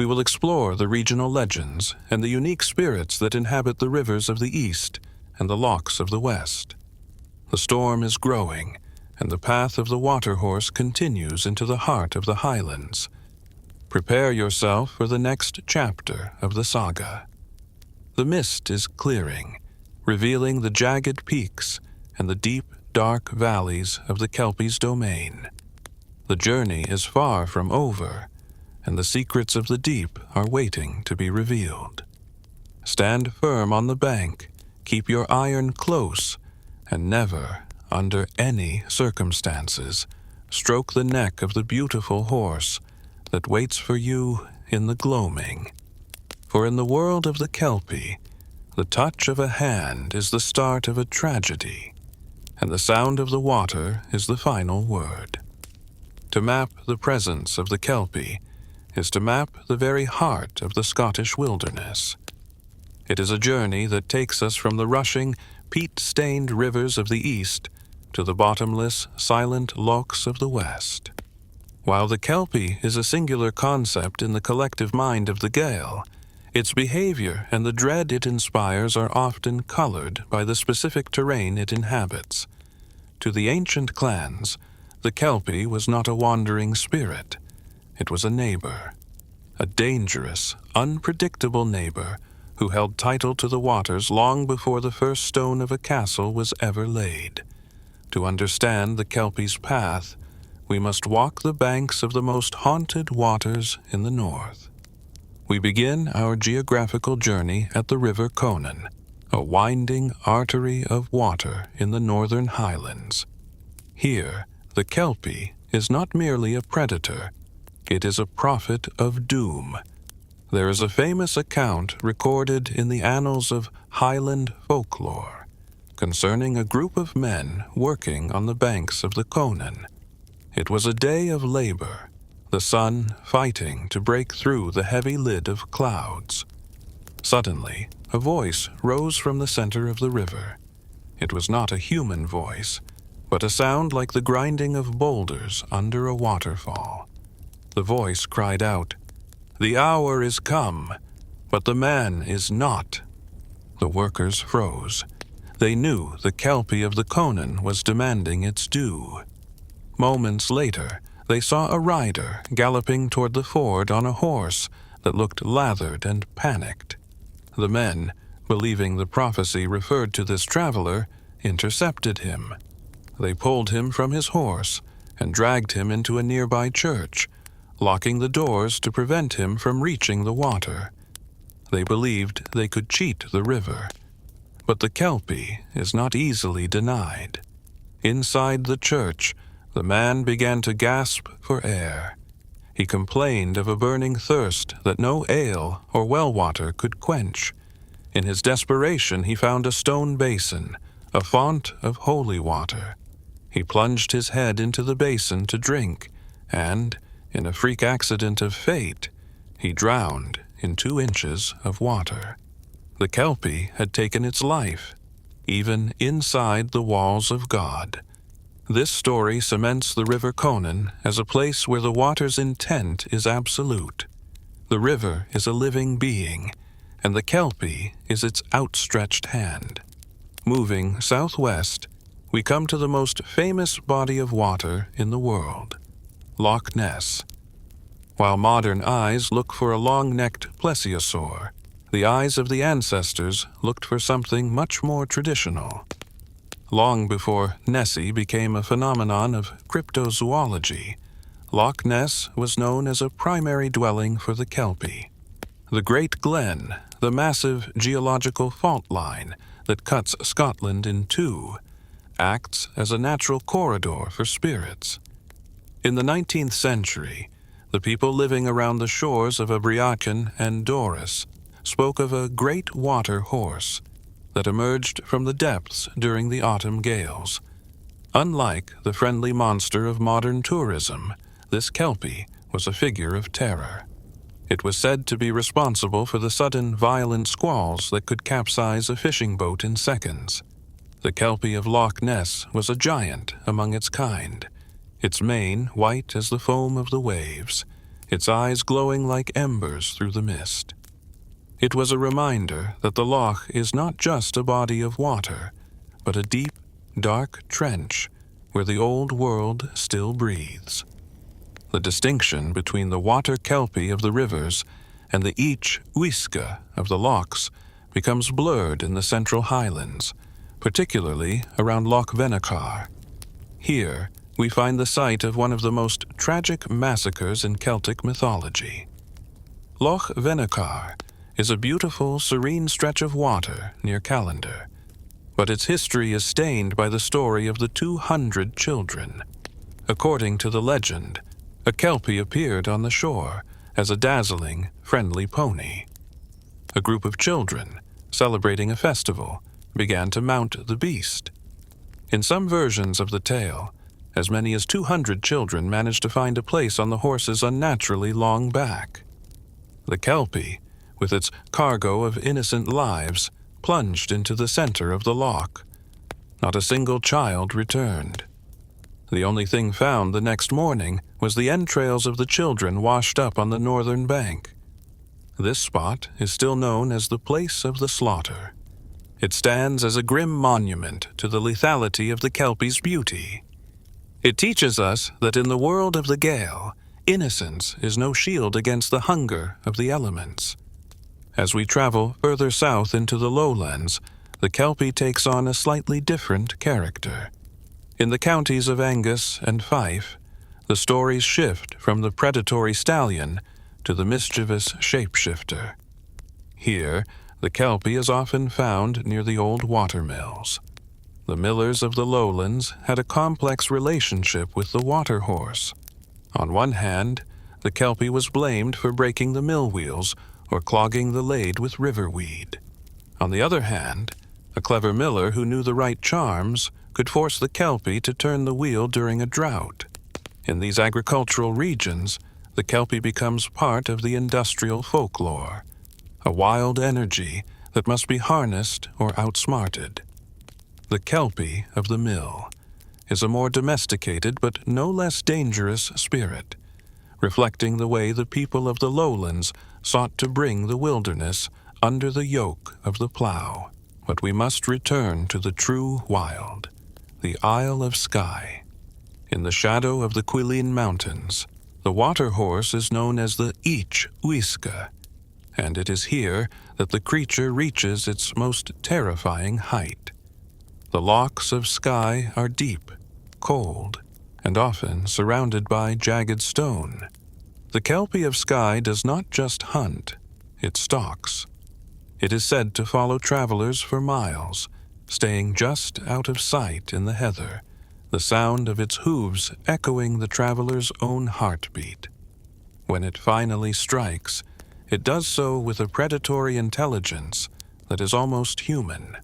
We will explore the regional legends and the unique spirits that inhabit the rivers of the east and the lochs of the west. The storm is growing, and the path of the water horse continues into the heart of the Highlands. Prepare yourself for the next chapter of the saga. The mist is clearing, revealing the jagged peaks and the deep, dark valleys of the Kelpie's domain. The journey is far from over, and the secrets of the deep are waiting to be revealed. Stand firm on the bank, keep your iron close, and never, under any circumstances, stroke the neck of the beautiful horse that waits for you in the gloaming. For in the world of the Kelpie, the touch of a hand is the start of a tragedy, and the sound of the water is the final word. To map the presence of the Kelpie is to map the very heart of the Scottish wilderness. It is a journey that takes us from the rushing, peat-stained rivers of the east to the bottomless, silent lochs of the west. While the Kelpie is a singular concept in the collective mind of the Gael, its behavior and the dread it inspires are often colored by the specific terrain it inhabits. To the ancient clans, the Kelpie was not a wandering spirit. It was a neighbor, a dangerous, unpredictable neighbor who held title to the waters long before the first stone of a castle was ever laid. To understand the Kelpie's path, we must walk the banks of the most haunted waters in the north. We begin our geographical journey at the River Conon, a winding artery of water in the northern highlands. Here, the Kelpie is not merely a predator, it is a prophet of doom. There is a famous account recorded in the annals of Highland folklore concerning a group of men working on the banks of the Conon. It was a day of labor, the sun fighting to break through the heavy lid of clouds. Suddenly, a voice rose from the center of the river. It was not a human voice, but a sound like the grinding of boulders under a waterfall. The voice cried out, "The hour is come, but the man is not." The workers froze. They knew the Kelpie of the Conon was demanding its due. Moments later, they saw a rider galloping toward the ford on a horse that looked lathered and panicked. The men, believing the prophecy referred to this traveler, intercepted him. They pulled him from his horse and dragged him into a nearby church, locking the doors to prevent him from reaching the water. They believed they could cheat the river. But the Kelpie is not easily denied. Inside the church, the man began to gasp for air. He complained of a burning thirst that no ale or well water could quench. In his desperation, he found a stone basin, a font of holy water. He plunged his head into the basin to drink, and, in a freak accident of fate, he drowned in 2 inches of water. The Kelpie had taken its life, even inside the walls of God. This story cements the River Conon as a place where the water's intent is absolute. The river is a living being, and the Kelpie is its outstretched hand. Moving southwest, we come to the most famous body of water in the world, Loch Ness. While modern eyes look for a long-necked plesiosaur, the eyes of the ancestors looked for something much more traditional. Long before Nessie became a phenomenon of cryptozoology, Loch Ness was known as a primary dwelling for the Kelpie. The Great Glen, the massive geological fault line that cuts Scotland in two, acts as a natural corridor for spirits. In the 19th century, the people living around the shores of Abriachan and Doris spoke of a great water horse that emerged from the depths during the autumn gales. Unlike the friendly monster of modern tourism, this Kelpie was a figure of terror. It was said to be responsible for the sudden violent squalls that could capsize a fishing boat in seconds. The Kelpie of Loch Ness was a giant among its kind, its mane white as the foam of the waves, its eyes glowing like embers through the mist. It was a reminder that the loch is not just a body of water, but a deep, dark trench where the old world still breathes. The distinction between the water Kelpie of the rivers and the Each-Uisge of the lochs becomes blurred in the central highlands, particularly around Loch Venachar. Here, we find the site of one of the most tragic massacres in Celtic mythology. Loch Venachar is a beautiful, serene stretch of water near Callander, but its history is stained by the story of the 200 children. According to the legend, a Kelpie appeared on the shore as a dazzling, friendly pony. A group of children, celebrating a festival, began to mount the beast. In some versions of the tale, as many as 200 children managed to find a place on the horse's unnaturally long back. The Kelpie, with its cargo of innocent lives, plunged into the center of the loch. Not a single child returned. The only thing found the next morning was the entrails of the children washed up on the northern bank. This spot is still known as the Place of the Slaughter. It stands as a grim monument to the lethality of the Kelpie's beauty. It teaches us that in the world of the Gael, innocence is no shield against the hunger of the elements. As we travel further south into the lowlands, the Kelpie takes on a slightly different character. In the counties of Angus and Fife, the stories shift from the predatory stallion to the mischievous shapeshifter. Here, the Kelpie is often found near the old watermills. The millers of the lowlands had a complex relationship with the water horse. On one hand, the Kelpie was blamed for breaking the mill wheels or clogging the lade with riverweed. On the other hand, a clever miller who knew the right charms could force the Kelpie to turn the wheel during a drought. In these agricultural regions, the Kelpie becomes part of the industrial folklore, a wild energy that must be harnessed or outsmarted. The Kelpie of the mill is a more domesticated but no less dangerous spirit, reflecting the way the people of the lowlands sought to bring the wilderness under the yoke of the plow. But we must return to the true wild, the Isle of Skye. In the shadow of the Cuillin Mountains, the water horse is known as the Each-Uisge, and it is here that the creature reaches its most terrifying height. The lochs of Skye are deep, cold, and often surrounded by jagged stone. The Kelpie of Skye does not just hunt, it stalks. It is said to follow travelers for miles, staying just out of sight in the heather, the sound of its hooves echoing the traveler's own heartbeat. When it finally strikes, it does so with a predatory intelligence that is almost human.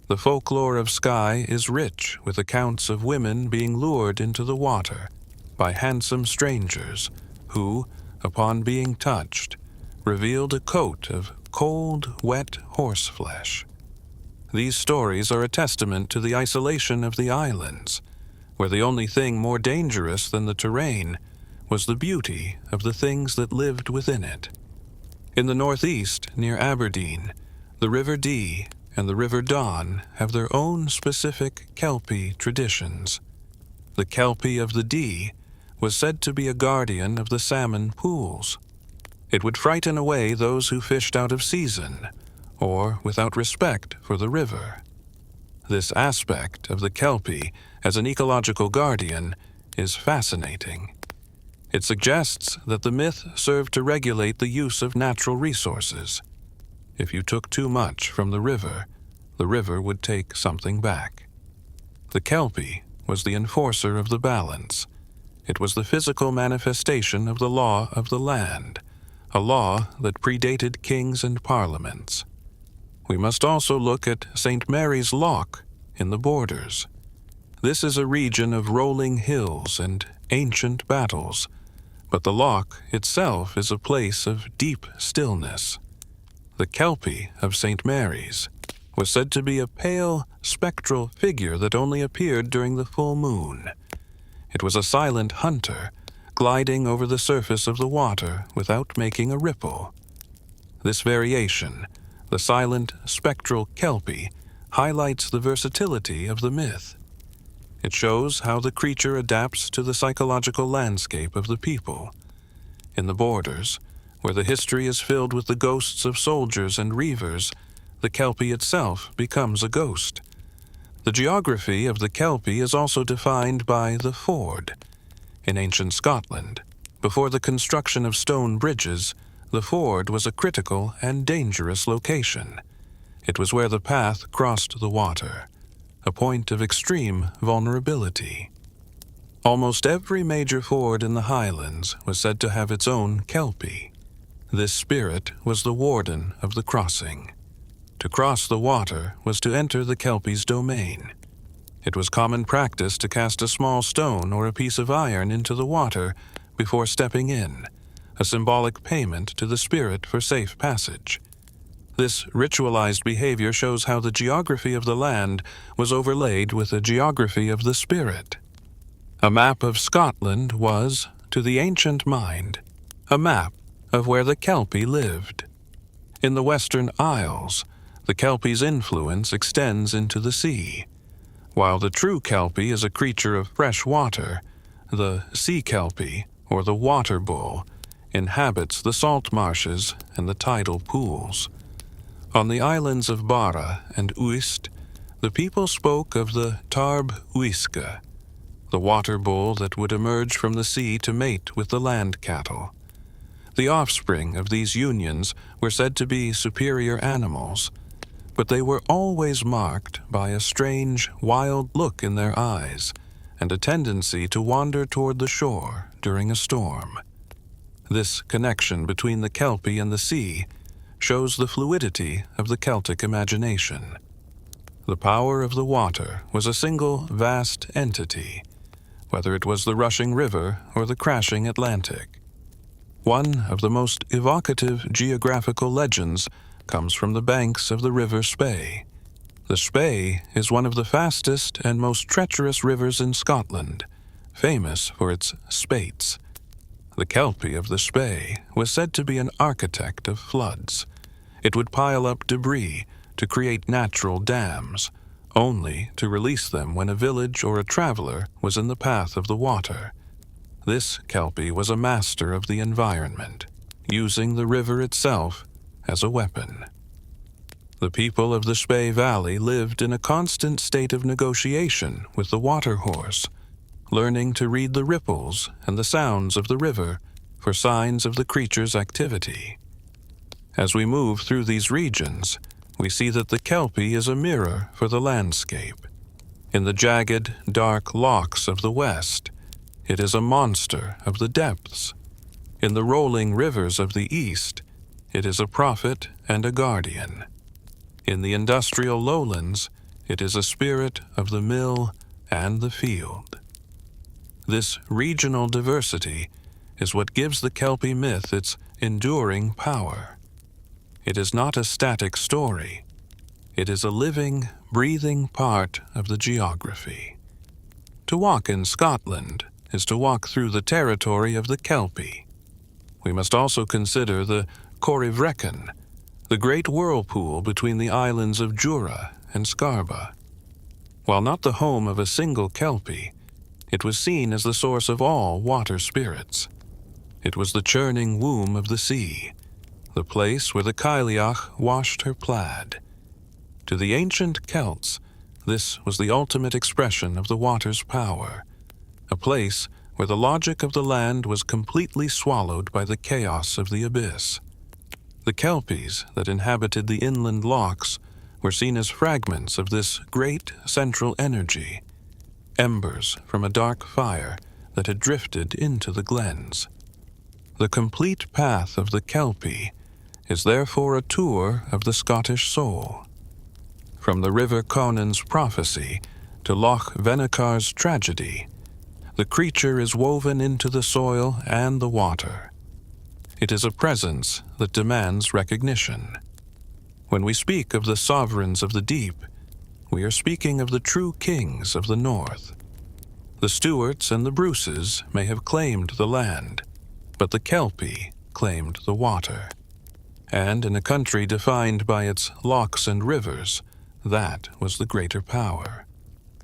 The folklore of Skye is rich with accounts of women being lured into the water by handsome strangers who, upon being touched, revealed a coat of cold, wet horseflesh. These stories are a testament to the isolation of the islands, where the only thing more dangerous than the terrain was the beauty of the things that lived within it. In the northeast, near Aberdeen, the River Dee and the River Don have their own specific Kelpie traditions. The Kelpie of the Dee was said to be a guardian of the salmon pools. It would frighten away those who fished out of season, or without respect for the river. This aspect of the Kelpie as an ecological guardian is fascinating. It suggests that the myth served to regulate the use of natural resources. If you took too much from the river would take something back. The Kelpie was the enforcer of the balance. It was the physical manifestation of the law of the land, a law that predated kings and parliaments. We must also look at St. Mary's Loch in the Borders. This is a region of rolling hills and ancient battles, but the loch itself is a place of deep stillness. The Kelpie of St. Mary's was said to be a pale, spectral figure that only appeared during the full moon. It was a silent hunter, gliding over the surface of the water without making a ripple. This variation, the silent, spectral Kelpie, highlights the versatility of the myth. It shows how the creature adapts to the psychological landscape of the people. In the Borders, where the history is filled with the ghosts of soldiers and reavers, the Kelpie itself becomes a ghost. The geography of the Kelpie is also defined by the ford. In ancient Scotland, before the construction of stone bridges, the ford was a critical and dangerous location. It was where the path crossed the water, a point of extreme vulnerability. Almost every major ford in the Highlands was said to have its own Kelpie. This spirit was the warden of the crossing. To cross the water was to enter the Kelpie's domain. It was common practice to cast a small stone or a piece of iron into the water before stepping in, a symbolic payment to the spirit for safe passage. This ritualized behavior shows how the geography of the land was overlaid with the geography of the spirit. A map of Scotland was, to the ancient mind, a map of where the Kelpie lived. In the Western Isles, the Kelpie's influence extends into the sea. While the true Kelpie is a creature of fresh water, the sea Kelpie, or the water bull, inhabits the salt marshes and the tidal pools. On the islands of Barra and Uist, the people spoke of the Cabyll-Ushtey, the water bull that would emerge from the sea to mate with the land cattle. The offspring of these unions were said to be superior animals, but they were always marked by a strange, wild look in their eyes and a tendency to wander toward the shore during a storm. This connection between the Kelpie and the sea shows the fluidity of the Celtic imagination. The power of the water was a single vast entity, whether it was the rushing river or the crashing Atlantic. One of the most evocative geographical legends comes from the banks of the River Spey. The Spey is one of the fastest and most treacherous rivers in Scotland, famous for its spates. The Kelpie of the Spey was said to be an architect of floods. It would pile up debris to create natural dams, only to release them when a village or a traveler was in the path of the water. This Kelpie was a master of the environment, using the river itself as a weapon. The people of the Spey Valley lived in a constant state of negotiation with the water horse, learning to read the ripples and the sounds of the river for signs of the creature's activity. As we move through these regions, we see that the Kelpie is a mirror for the landscape. In the jagged, dark lochs of the west, it is a monster of the depths. In the rolling rivers of the east, it is a prophet and a guardian. In the industrial lowlands, it is a spirit of the mill and the field. This regional diversity is what gives the Kelpie myth its enduring power. It is not a static story. It is a living, breathing part of the geography. To walk in Scotland is to walk through the territory of the Kelpie. We must also consider the Corryvreckan, the great whirlpool between the islands of Jura and Scarba. While not the home of a single Kelpie, it was seen as the source of all water spirits. It was the churning womb of the sea, the place where the Cailleach washed her plaid. To the ancient Celts, this was the ultimate expression of the water's power, a place where the logic of the land was completely swallowed by the chaos of the abyss. The Kelpies that inhabited the inland lochs were seen as fragments of this great central energy, embers from a dark fire that had drifted into the glens. The complete path of the Kelpie is therefore a tour of the Scottish soul. From the River Conon's prophecy to Loch Venacar's tragedy, the creature is woven into the soil and the water. It is a presence that demands recognition. When we speak of the sovereigns of the deep, we are speaking of the true kings of the north. The Stuarts and the Bruces may have claimed the land, but the Kelpie claimed the water. And in a country defined by its lochs and rivers, that was the greater power.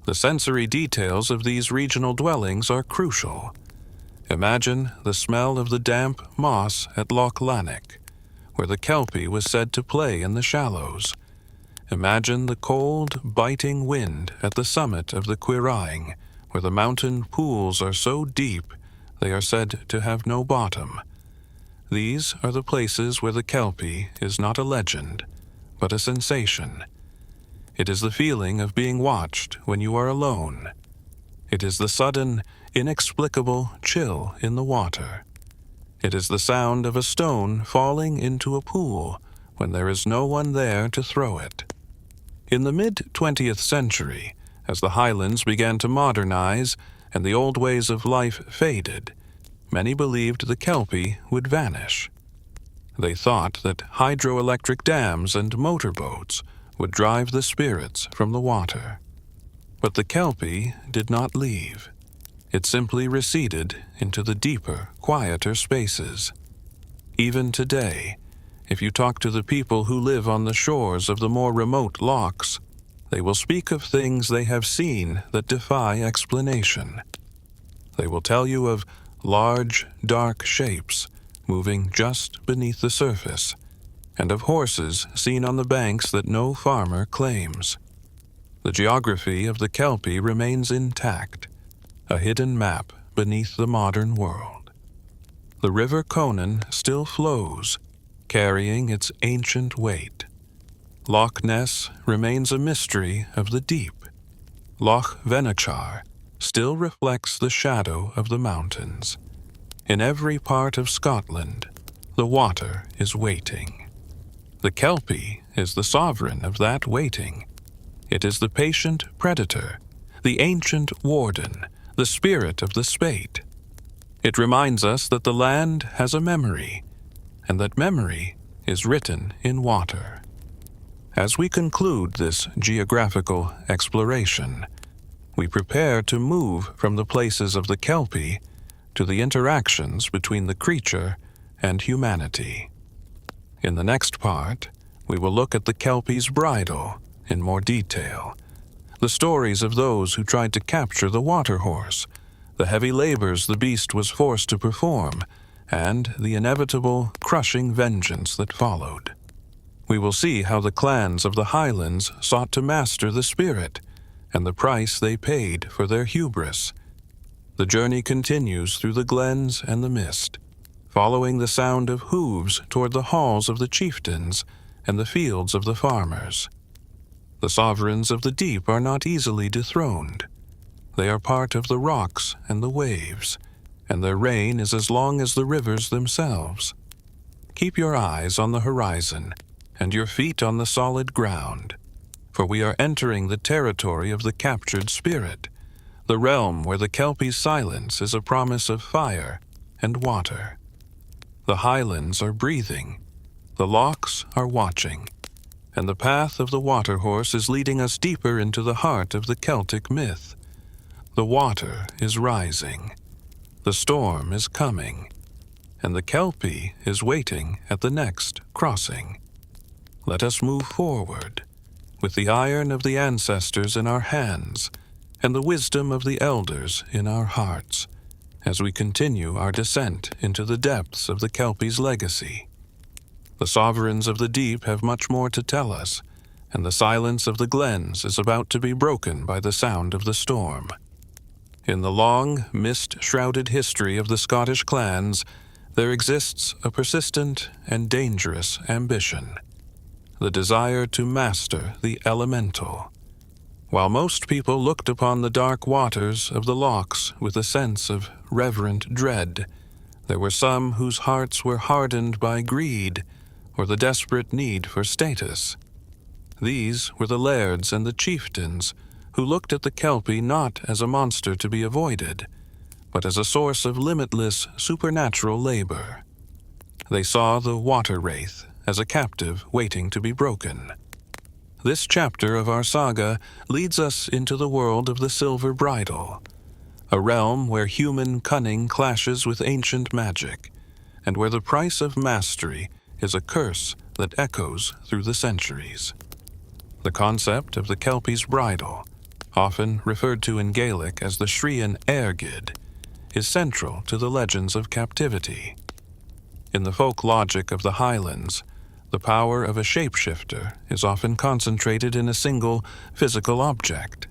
The sensory details of these regional dwellings are crucial. Imagine the smell of the damp moss at Loch Lannick, where the Kelpie was said to play in the shallows. Imagine the cold, biting wind at the summit of the Quiraing, where the mountain pools are so deep they are said to have no bottom. These are the places where the Kelpie is not a legend, but a sensation. It is the feeling of being watched when you are alone. It is the sudden, inexplicable chill in the water. It is the sound of a stone falling into a pool when there is no one there to throw it. In the mid-20th century, as the Highlands began to modernize and the old ways of life faded, many believed the Kelpie would vanish. They thought that hydroelectric dams and motorboats would drive the spirits from the water. But the Kelpie did not leave. It simply receded into the deeper, quieter spaces. Even today, if you talk to the people who live on the shores of the more remote lochs, they will speak of things they have seen that defy explanation. They will tell you of large, dark shapes moving just beneath the surface, and of horses seen on the banks that no farmer claims. The geography of the Kelpie remains intact, a hidden map beneath the modern world. The River Conon still flows, carrying its ancient weight. Loch Ness remains a mystery of the deep. Loch Venachar still reflects the shadow of the mountains. In every part of Scotland, the water is waiting. The Kelpie is the sovereign of that waiting. It is the patient predator, the ancient warden, the spirit of the spate. It reminds us that the land has a memory, and that memory is written in water. As we conclude this geographical exploration, we prepare to move from the places of the Kelpie to the interactions between the creature and humanity. In the next part, we will look at the Kelpie's bridle in more detail, the stories of those who tried to capture the water horse, the heavy labors the beast was forced to perform, and the inevitable, crushing vengeance that followed. We will see how the clans of the Highlands sought to master the spirit, and the price they paid for their hubris. The journey continues through the glens and the mist, following the sound of hooves toward the halls of the chieftains and the fields of the farmers. The sovereigns of the deep are not easily dethroned. They are part of the rocks and the waves, and their reign is as long as the rivers themselves. Keep your eyes on the horizon and your feet on the solid ground, for we are entering the territory of the captured spirit, the realm where the Kelpie's silence is a promise of fire and water. The highlands are breathing, the lochs are watching, and the path of the water horse is leading us deeper into the heart of the Celtic myth. The water is rising, the storm is coming, and the Kelpie is waiting at the next crossing. Let us move forward, with the iron of the ancestors in our hands and the wisdom of the elders in our hearts, as we continue our descent into the depths of the Kelpie's legacy. The sovereigns of the deep have much more to tell us, and the silence of the glens is about to be broken by the sound of the storm. In the long, mist-shrouded history of the Scottish clans, there exists a persistent and dangerous ambition: the desire to master the elemental. While most people looked upon the dark waters of the lochs with a sense of reverent dread, there were some whose hearts were hardened by greed or the desperate need for status. These were the lairds and the chieftains who looked at the Kelpie not as a monster to be avoided, but as a source of limitless supernatural labor. They saw the water-wraith as a captive waiting to be broken. This chapter of our saga leads us into the world of the Silver Bridle, a realm where human cunning clashes with ancient magic, and where the price of mastery is a curse that echoes through the centuries. The concept of the Kelpie's bridle, often referred to in Gaelic as the Shrian Airgid, is central to the legends of captivity. In the folk logic of the Highlands, the power of a shapeshifter is often concentrated in a single physical object.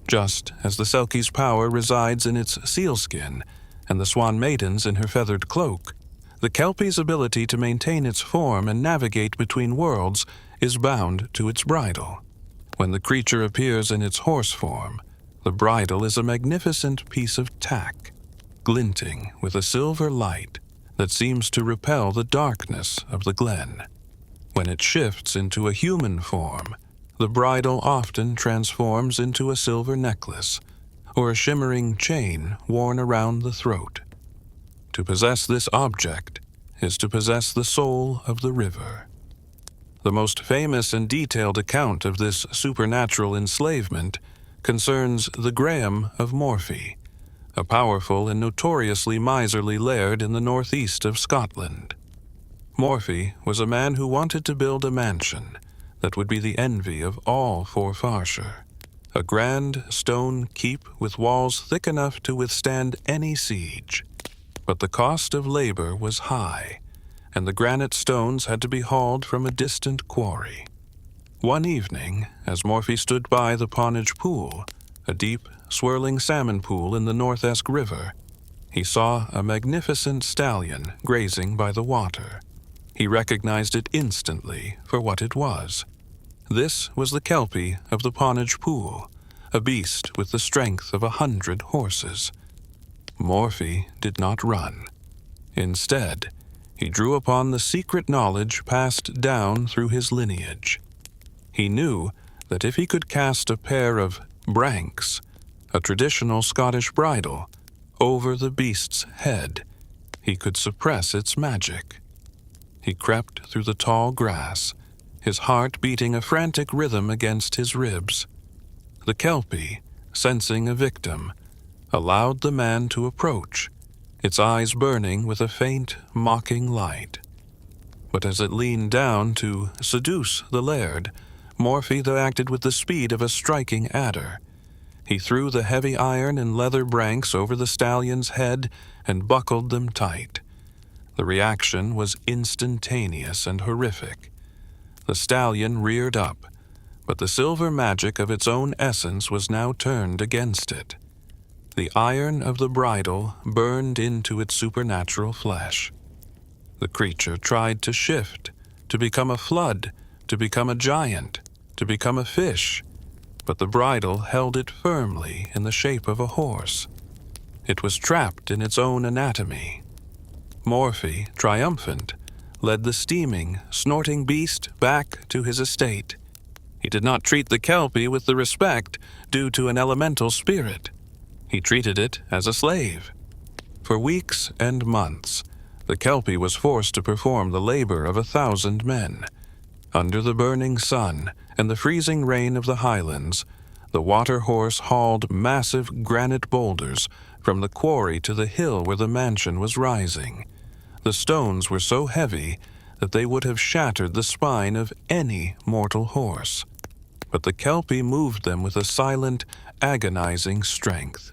Just as the Selkie's power resides in its sealskin and the Swan Maiden's in her feathered cloak, the Kelpie's ability to maintain its form and navigate between worlds is bound to its bridle. When the creature appears in its horse form, the bridle is a magnificent piece of tack, glinting with a silver light that seems to repel the darkness of the glen. When it shifts into a human form, the bridle often transforms into a silver necklace or a shimmering chain worn around the throat. To possess this object is to possess the soul of the river. The most famous and detailed account of this supernatural enslavement concerns the Graham of Morphy, a powerful and notoriously miserly laird in the northeast of Scotland. Morphy was a man who wanted to build a mansion that would be the envy of all Forfarshire, a grand stone keep with walls thick enough to withstand any siege. But the cost of labor was high, and the granite stones had to be hauled from a distant quarry. One evening, as Morphy stood by the Ponage Pool, a deep, swirling salmon pool in the North-Esk River, he saw a magnificent stallion grazing by the water. He recognized it instantly for what it was. This was the Kelpie of the Ponage Pool, a beast with the strength of 100 horses. Morphy did not run. Instead, he drew upon the secret knowledge passed down through his lineage. He knew that if he could cast a pair of branks, a traditional Scottish bridle, over the beast's head, he could suppress its magic. He crept through the tall grass, his heart beating a frantic rhythm against his ribs. The Kelpie, sensing a victim, allowed the man to approach, its eyes burning with a faint, mocking light. But as it leaned down to seduce the laird, Morphy acted with the speed of a striking adder. He threw the heavy iron and leather branks over the stallion's head and buckled them tight. The reaction was instantaneous and horrific. The stallion reared up, but the silver magic of its own essence was now turned against it. The iron of the bridle burned into its supernatural flesh. The creature tried to shift, to become a flood, to become a giant, to become a fish, but the bridle held it firmly in the shape of a horse. It was trapped in its own anatomy. Morphy, triumphant, led the steaming, snorting beast back to his estate. He did not treat the Kelpie with the respect due to an elemental spirit. He treated it as a slave. For weeks and months, the Kelpie was forced to perform the labor of 1,000 men. Under the burning sun and the freezing rain of the Highlands, the water horse hauled massive granite boulders from the quarry to the hill where the mansion was rising. The stones were so heavy that they would have shattered the spine of any mortal horse. But the Kelpie moved them with a silent, agonizing strength.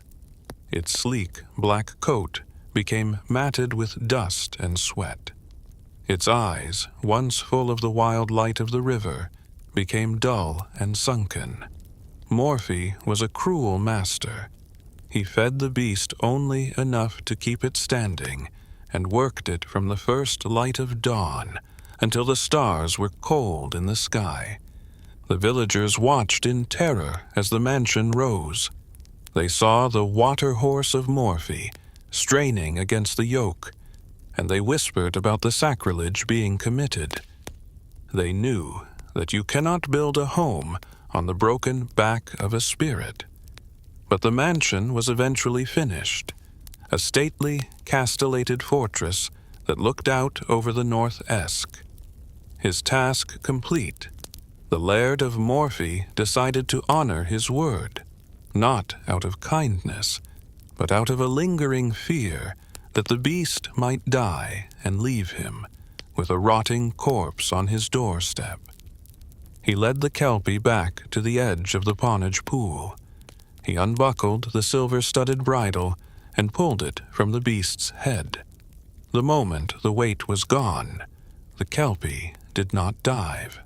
Its sleek, black coat became matted with dust and sweat. Its eyes, once full of the wild light of the river, became dull and sunken. Morphy was a cruel master. He fed the beast only enough to keep it standing, and worked it from the first light of dawn until the stars were cold in the sky. The villagers watched in terror as the mansion rose. They saw the water horse of Morphy straining against the yoke, and they whispered about the sacrilege being committed. They knew that you cannot build a home on the broken back of a spirit. But the mansion was eventually finished, a stately, castellated fortress that looked out over the North-Esk. His task complete, the Laird of Morphy decided to honor his word, not out of kindness, but out of a lingering fear that the beast might die and leave him with a rotting corpse on his doorstep. He led the Kelpie back to the edge of the Ponage Pool. He unbuckled the silver-studded bridle and pulled it from the beast's head. The moment the weight was gone, the Kelpie did not dive.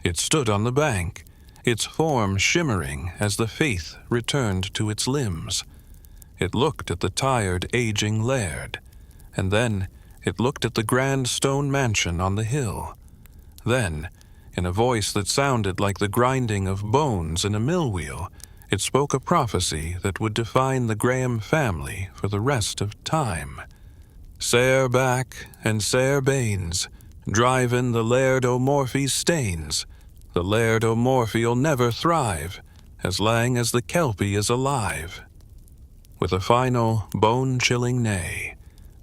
It stood on the bank, its form shimmering as the faith returned to its limbs. It looked at the tired, aging laird, and then it looked at the grand stone mansion on the hill. Then, in a voice that sounded like the grinding of bones in a mill wheel, it spoke a prophecy that would define the Graham family for the rest of time. Sair back and sair banes, drivin' the Laird o' Morphy's stains. The Laird o' Morphy'll never thrive as lang as the Kelpie is alive. With a final, bone-chilling neigh,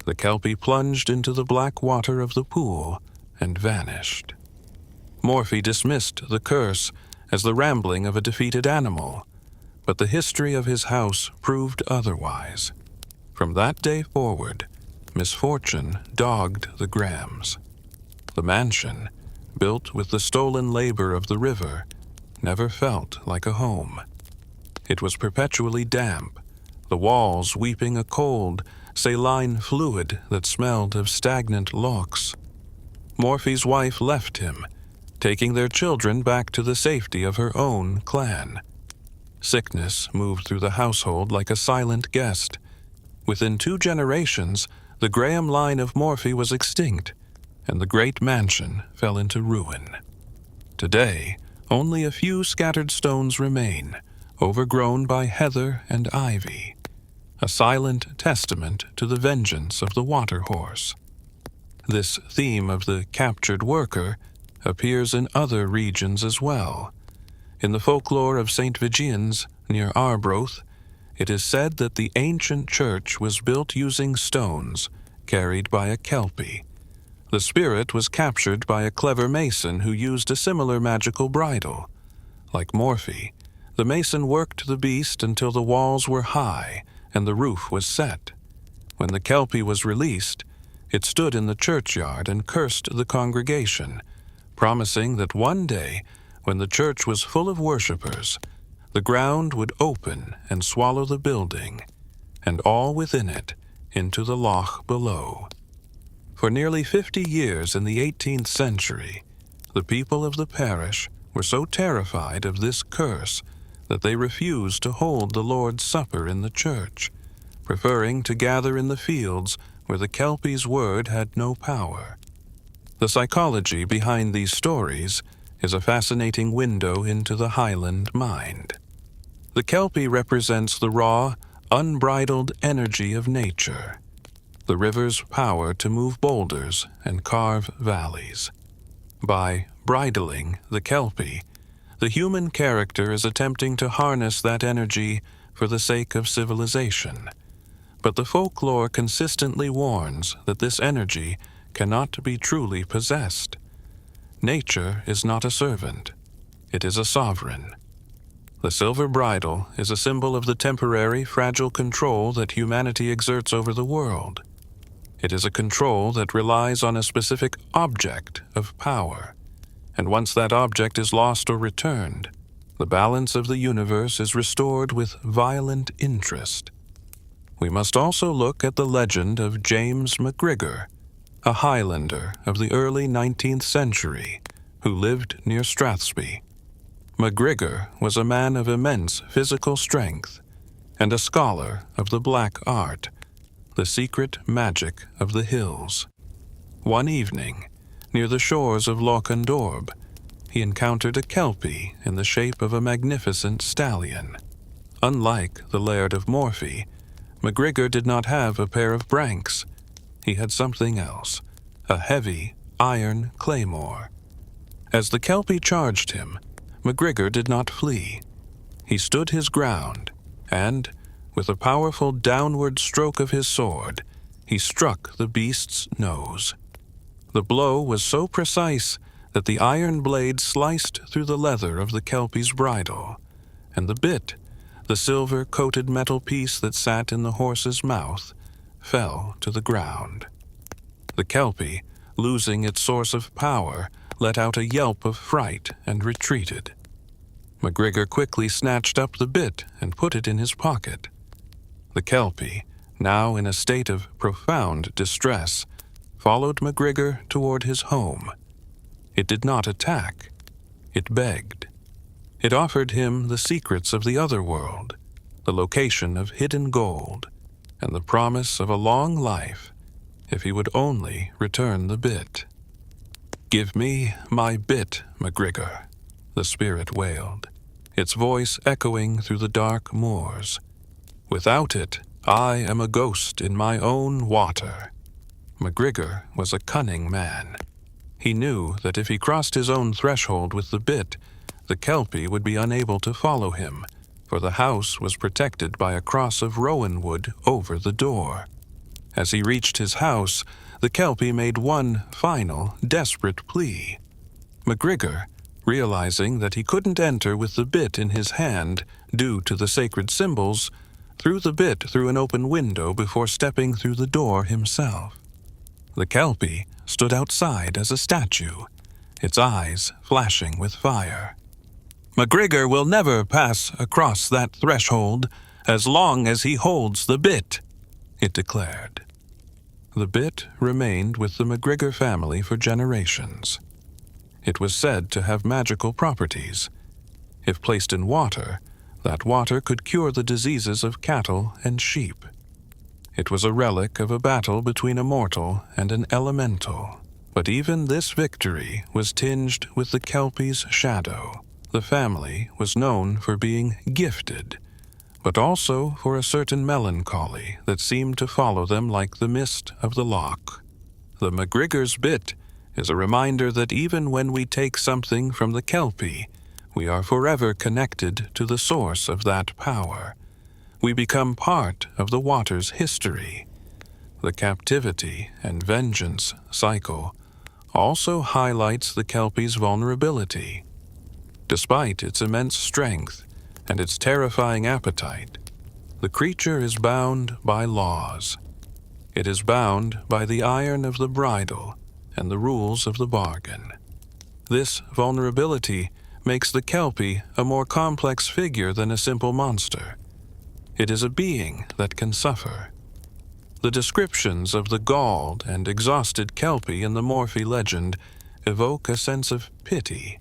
the Kelpie plunged into the black water of the pool and vanished. Morphy dismissed the curse as the rambling of a defeated animal, but the history of his house proved otherwise. From that day forward, misfortune dogged the Grahams. The mansion, built with the stolen labor of the river, never felt like a home. It was perpetually damp, the walls weeping a cold, saline fluid that smelled of stagnant lochs. Morphy's wife left him, taking their children back to the safety of her own clan. Sickness moved through the household like a silent guest. Within 2 generations, the Graham line of Morphy was extinct, and the great mansion fell into ruin. Today, only a few scattered stones remain, overgrown by heather and ivy, a silent testament to the vengeance of the water horse. This theme of the captured worker appears in other regions as well. In the folklore of St. Vigians, near Arbroath, it is said that the ancient church was built using stones carried by a Kelpie. The spirit was captured by a clever mason who used a similar magical bridle. Like Morphy, the mason worked the beast until the walls were high and the roof was set. When the Kelpie was released, it stood in the churchyard and cursed the congregation, promising that one day, when the church was full of worshippers, the ground would open and swallow the building, and all within it, into the loch below. For nearly 50 years in the 18th century, the people of the parish were so terrified of this curse that they refused to hold the Lord's Supper in the church, preferring to gather in the fields where the Kelpie's word had no power. The psychology behind these stories is a fascinating window into the Highland mind. The Kelpie represents the raw, unbridled energy of nature, the river's power to move boulders and carve valleys. By bridling the Kelpie, the human character is attempting to harness that energy for the sake of civilization. But the folklore consistently warns that this energy cannot be truly possessed. Nature is not a servant. It is a sovereign. The Silver Bridle is a symbol of the temporary, fragile control that humanity exerts over the world. It is a control that relies on a specific object of power, and once that object is lost or returned, the balance of the universe is restored with violent interest. We must also look at the legend of James MacGregor, a Highlander of the early 19th century who lived near Strathspey. MacGregor was a man of immense physical strength and a scholar of the black art, the secret magic of the hills. One evening, near the shores of Loch Ness, he encountered a Kelpie in the shape of a magnificent stallion. Unlike the Laird of Morphy, MacGregor did not have a pair of branks. He had something else, a heavy iron claymore. As the Kelpie charged him, MacGregor did not flee. He stood his ground, and, with a powerful downward stroke of his sword, he struck the beast's nose. The blow was so precise that the iron blade sliced through the leather of the Kelpie's bridle, and the bit, the silver-coated metal piece that sat in the horse's mouth, fell to the ground. The Kelpie, losing its source of power, let out a yelp of fright and retreated. MacGregor quickly snatched up the bit and put it in his pocket. The Kelpie, now in a state of profound distress, followed MacGregor toward his home. It did not attack. It begged. It offered him the secrets of the other world, the location of hidden gold, and the promise of a long life if he would only return the bit. "Give me my bit, MacGregor," the spirit wailed, its voice echoing through the dark moors. "Without it, I am a ghost in my own water." MacGregor was a cunning man. He knew that if he crossed his own threshold with the bit, the Kelpie would be unable to follow him, for the house was protected by a cross of rowan wood over the door. As he reached his house, the Kelpie made one final, desperate plea. MacGregor, realizing that he couldn't enter with the bit in his hand due to the sacred symbols, threw the bit through an open window before stepping through the door himself. The Kelpie stood outside as a statue, its eyes flashing with fire. "MacGregor will never pass across that threshold as long as he holds the bit," it declared. The bit remained with the MacGregor family for generations. It was said to have magical properties. If placed in water, that water could cure the diseases of cattle and sheep. It was a relic of a battle between a mortal and an elemental. But even this victory was tinged with the Kelpie's shadow. The family was known for being gifted, but also for a certain melancholy that seemed to follow them like the mist of the loch. The MacGregor's bit is a reminder that even when we take something from the Kelpie, we are forever connected to the source of that power. We become part of the water's history. The captivity and vengeance cycle also highlights the Kelpie's vulnerability. Despite its immense strength and its terrifying appetite, the creature is bound by laws. It is bound by the iron of the bridle and the rules of the bargain. This vulnerability makes the Kelpie a more complex figure than a simple monster. It is a being that can suffer. The descriptions of the galled and exhausted Kelpie in the Morphy legend evoke a sense of pity,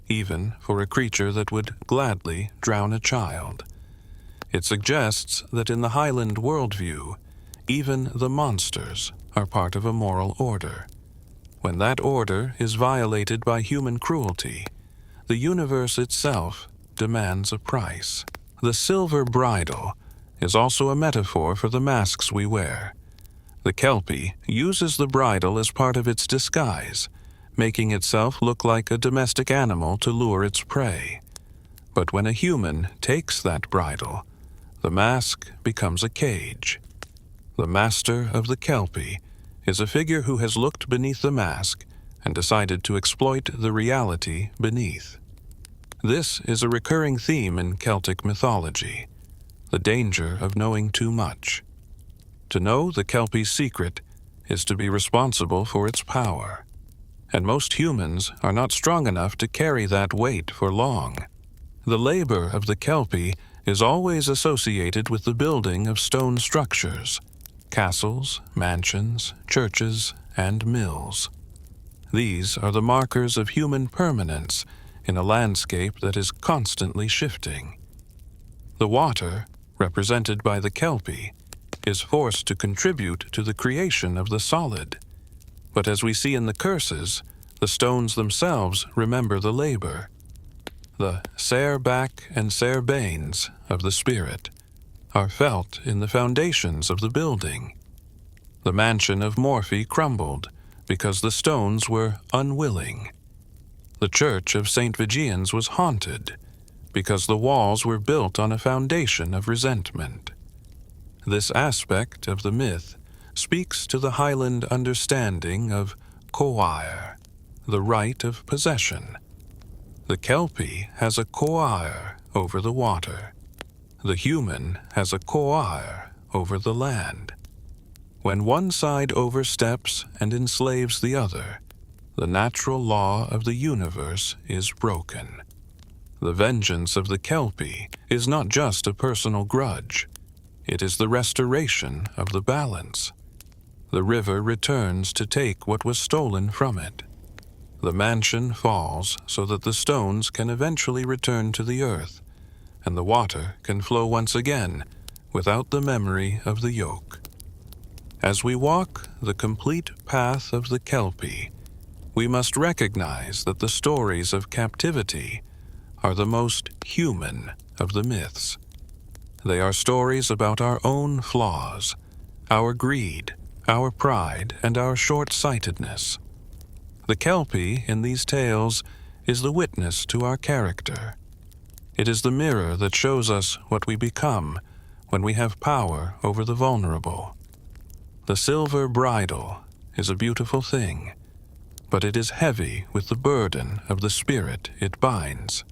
even for a creature that would gladly drown a child. It suggests that in the Highland worldview, even the monsters are part of a moral order. When that order is violated by human cruelty, the universe itself demands a price. The Silver Bridle is also a metaphor for the masks we wear. The Kelpie uses the bridle as part of its disguise, making itself look like a domestic animal to lure its prey. But when a human takes that bridle, the mask becomes a cage. The master of the Kelpie is a figure who has looked beneath the mask and decided to exploit the reality beneath. This is a recurring theme in Celtic mythology, the danger of knowing too much. To know the Kelpie's secret is to be responsible for its power, and most humans are not strong enough to carry that weight for long. The labor of the Kelpie is always associated with the building of stone structures, castles, mansions, churches, and mills. These are the markers of human permanence in a landscape that is constantly shifting. The water, represented by the Kelpie, is forced to contribute to the creation of the solid. But as we see in the curses, the stones themselves remember the labor. The sair back and sair banes of the spirit are felt in the foundations of the building. The mansion of Morphy crumbled because the stones were unwilling. The church of St. Vigians was haunted because the walls were built on a foundation of resentment. This aspect of the myth speaks to the Highland understanding of coire, the right of possession. The Kelpie has a coire over the water. The human has a coire over the land. When one side oversteps and enslaves the other, the natural law of the universe is broken. The vengeance of the Kelpie is not just a personal grudge. It is the restoration of the balance. The river returns to take what was stolen from it. The mansion falls so that the stones can eventually return to the earth, and the water can flow once again without the memory of the yoke. As we walk the complete path of the Kelpie, we must recognize that the stories of captivity are the most human of the myths. They are stories about our own flaws, our greed, our pride, and our short-sightedness. The Kelpie in these tales is the witness to our character. It is the mirror that shows us what we become when we have power over the vulnerable. The Silver Bridle is a beautiful thing, but it is heavy with the burden of the spirit it binds.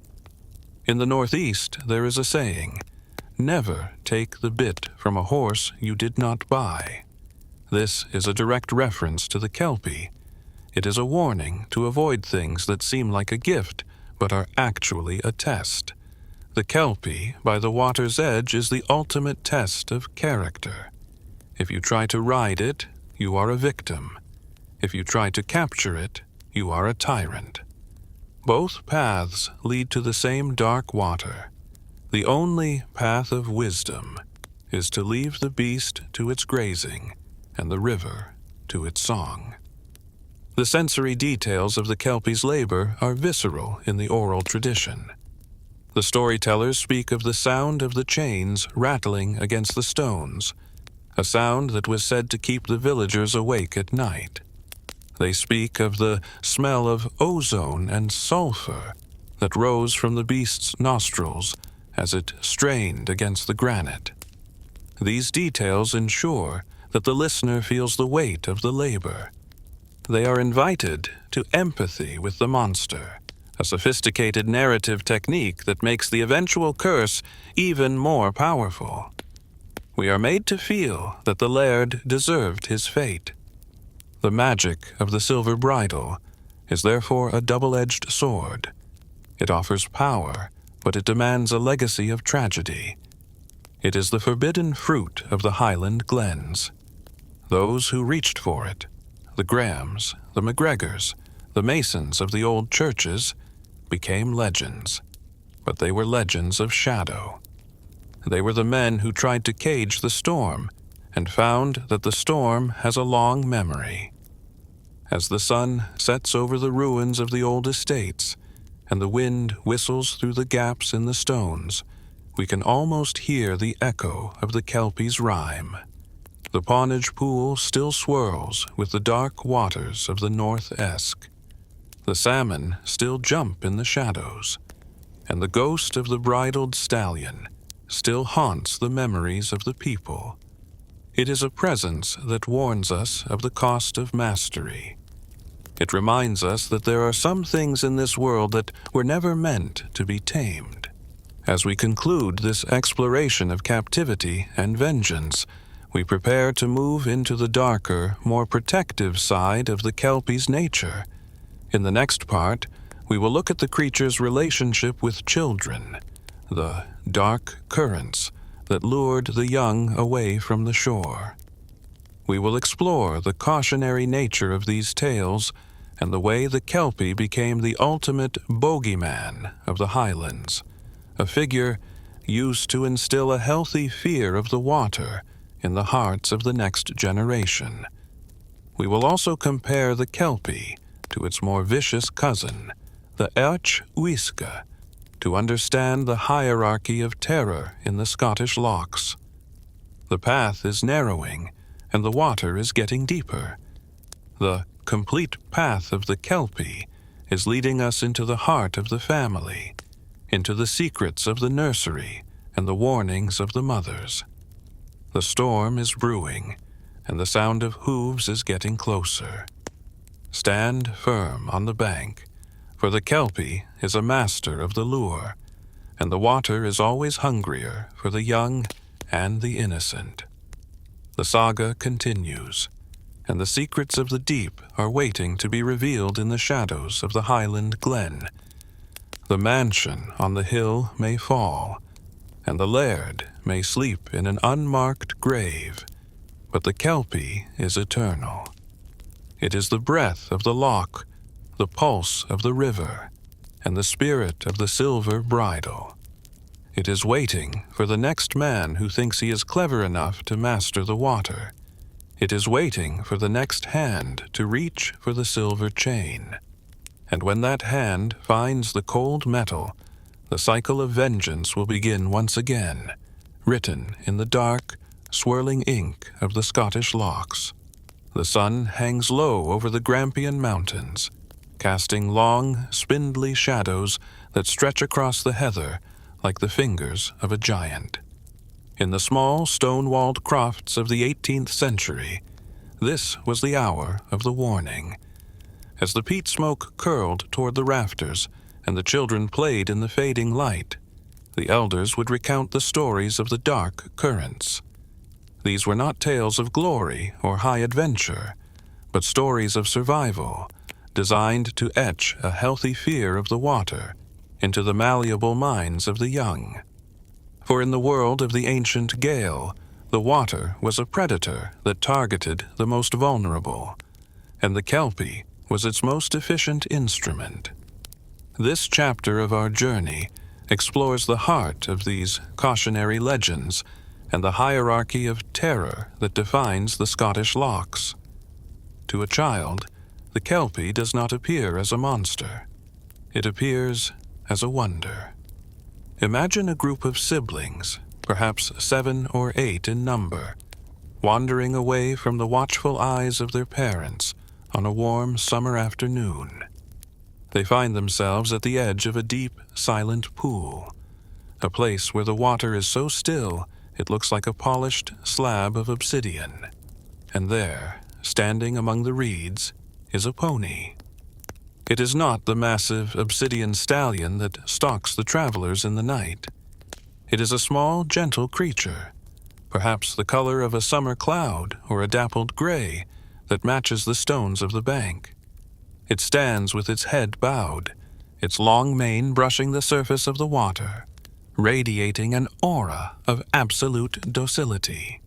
In the Northeast, there is a saying, "Never take the bit from a horse you did not buy." This is a direct reference to the Kelpie. It is a warning to avoid things that seem like a gift, but are actually a test. The Kelpie by the water's edge is the ultimate test of character. If you try to ride it, you are a victim. If you try to capture it, you are a tyrant. Both paths lead to the same dark water. The only path of wisdom is to leave the beast to its grazing and the river to its song. The sensory details of the Kelpie's labor are visceral in the oral tradition. The storytellers speak of the sound of the chains rattling against the stones, a sound that was said to keep the villagers awake at night. They speak of the smell of ozone and sulfur that rose from the beast's nostrils as it strained against the granite. These details ensure that the listener feels the weight of the labor. They are invited to empathy with the monster, a sophisticated narrative technique that makes the eventual curse even more powerful. We are made to feel that the laird deserved his fate. The magic of the Silver Bridle is therefore a double-edged sword. It offers power, but it demands a legacy of tragedy. It is the forbidden fruit of the Highland glens. Those who reached for it, the Grahams, the MacGregors, the Masons of the old churches, became legends. But they were legends of shadow. They were the men who tried to cage the storm and found that the storm has a long memory. As the sun sets over the ruins of the old estates and the wind whistles through the gaps in the stones, we can almost hear the echo of the Kelpie's rhyme. The Pawnage Pool still swirls with the dark waters of the North Esk. The salmon still jump in the shadows, and the ghost of the bridled stallion still haunts the memories of the people. It is a presence that warns us of the cost of mastery. It reminds us that there are some things in this world that were never meant to be tamed. As we conclude this exploration of captivity and vengeance, we prepare to move into the darker, more protective side of the Kelpie's nature. In the next part, we will look at the creature's relationship with children, the dark currents that lured the young away from the shore. We will explore the cautionary nature of these tales and the way the Kelpie became the ultimate bogeyman of the Highlands, a figure used to instill a healthy fear of the water in the hearts of the next generation. We will also compare the Kelpie to its more vicious cousin, the Each-Uisge, to understand the hierarchy of terror in the Scottish lochs. The path is narrowing, and the water is getting deeper. The complete path of the Kelpie is leading us into the heart of the family, into the secrets of the nursery and the warnings of the mothers. The storm is brewing, and the sound of hooves is getting closer. Stand firm on the bank, for the Kelpie is a master of the lure, and the water is always hungrier for the young and the innocent. The saga continues, and the secrets of the deep are waiting to be revealed in the shadows of the Highland glen. The mansion on the hill may fall, and the laird may sleep in an unmarked grave, but the Kelpie is eternal. It is the breath of the loch, the pulse of the river, and the spirit of the Silver Bridle. It is waiting for the next man who thinks he is clever enough to master the water. It is waiting for the next hand to reach for the silver chain. And when that hand finds the cold metal, the cycle of vengeance will begin once again, written in the dark, swirling ink of the Scottish lochs. The sun hangs low over the Grampian Mountains, casting long, spindly shadows that stretch across the heather like the fingers of a giant. In the small stone-walled crofts of the 18th century, this was the hour of the warning. As the peat smoke curled toward the rafters and the children played in the fading light, the elders would recount the stories of the dark currents. These were not tales of glory or high adventure, but stories of survival, designed to etch a healthy fear of the water into the malleable minds of the young. For in the world of the ancient Gael, the water was a predator that targeted the most vulnerable, and the Kelpie was its most efficient instrument. This chapter of our journey explores the heart of these cautionary legends and the hierarchy of terror that defines the Scottish lochs. To a child, the Kelpie does not appear as a monster. It appears as a wonder. Imagine a group of siblings, perhaps 7 or 8 in number, wandering away from the watchful eyes of their parents on a warm summer afternoon. They find themselves at the edge of a deep, silent pool, a place where the water is so still it looks like a polished slab of obsidian. And there, standing among the reeds, is a pony. It is not the massive obsidian stallion that stalks the travelers in the night. It is a small, gentle creature, perhaps the color of a summer cloud or a dappled gray that matches the stones of the bank. It stands with its head bowed, its long mane brushing the surface of the water, radiating an aura of absolute docility.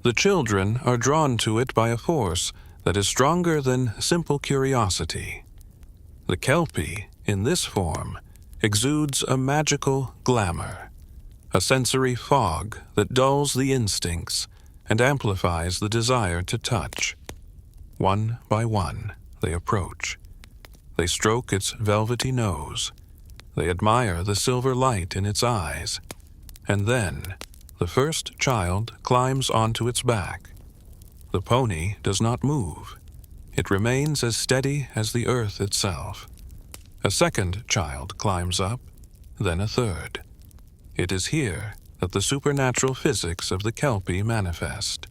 The children are drawn to it by a force that is stronger than simple curiosity. The Kelpie, in this form, exudes a magical glamour, a sensory fog that dulls the instincts and amplifies the desire to touch. One by one, they approach. They stroke its velvety nose. They admire the silver light in its eyes. And then, the first child climbs onto its back. The pony does not move. It remains as steady as the earth itself. A second child climbs up, then a third. It is here that the supernatural physics of the Kelpie manifest.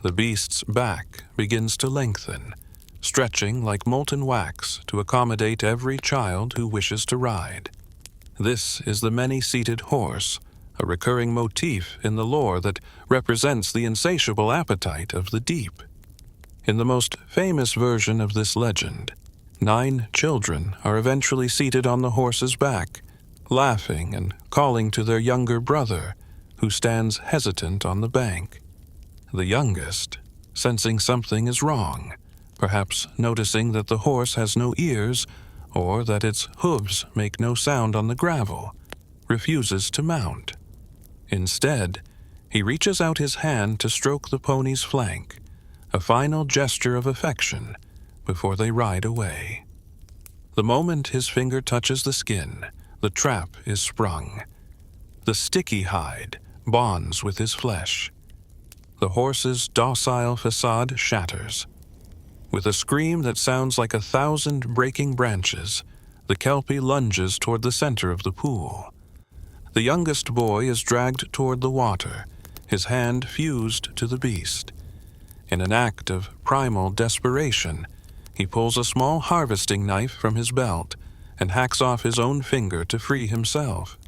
The beast's back begins to lengthen, stretching like molten wax to accommodate every child who wishes to ride. This is the many-seated horse, a recurring motif in the lore that represents the insatiable appetite of the deep. In the most famous version of this legend, 9 children are eventually seated on the horse's back, laughing and calling to their younger brother, who stands hesitant on the bank. The youngest, sensing something is wrong, perhaps noticing that the horse has no ears or that its hooves make no sound on the gravel, refuses to mount. Instead, he reaches out his hand to stroke the pony's flank, a final gesture of affection before they ride away. The moment his finger touches the skin, the trap is sprung. The sticky hide bonds with his flesh. The horse's docile facade shatters. With a scream that sounds like 1,000 breaking branches, the Kelpie lunges toward the center of the pool. The youngest boy is dragged toward the water, his hand fused to the beast. In an act of primal desperation, he pulls a small harvesting knife from his belt and hacks off his own finger to free himself.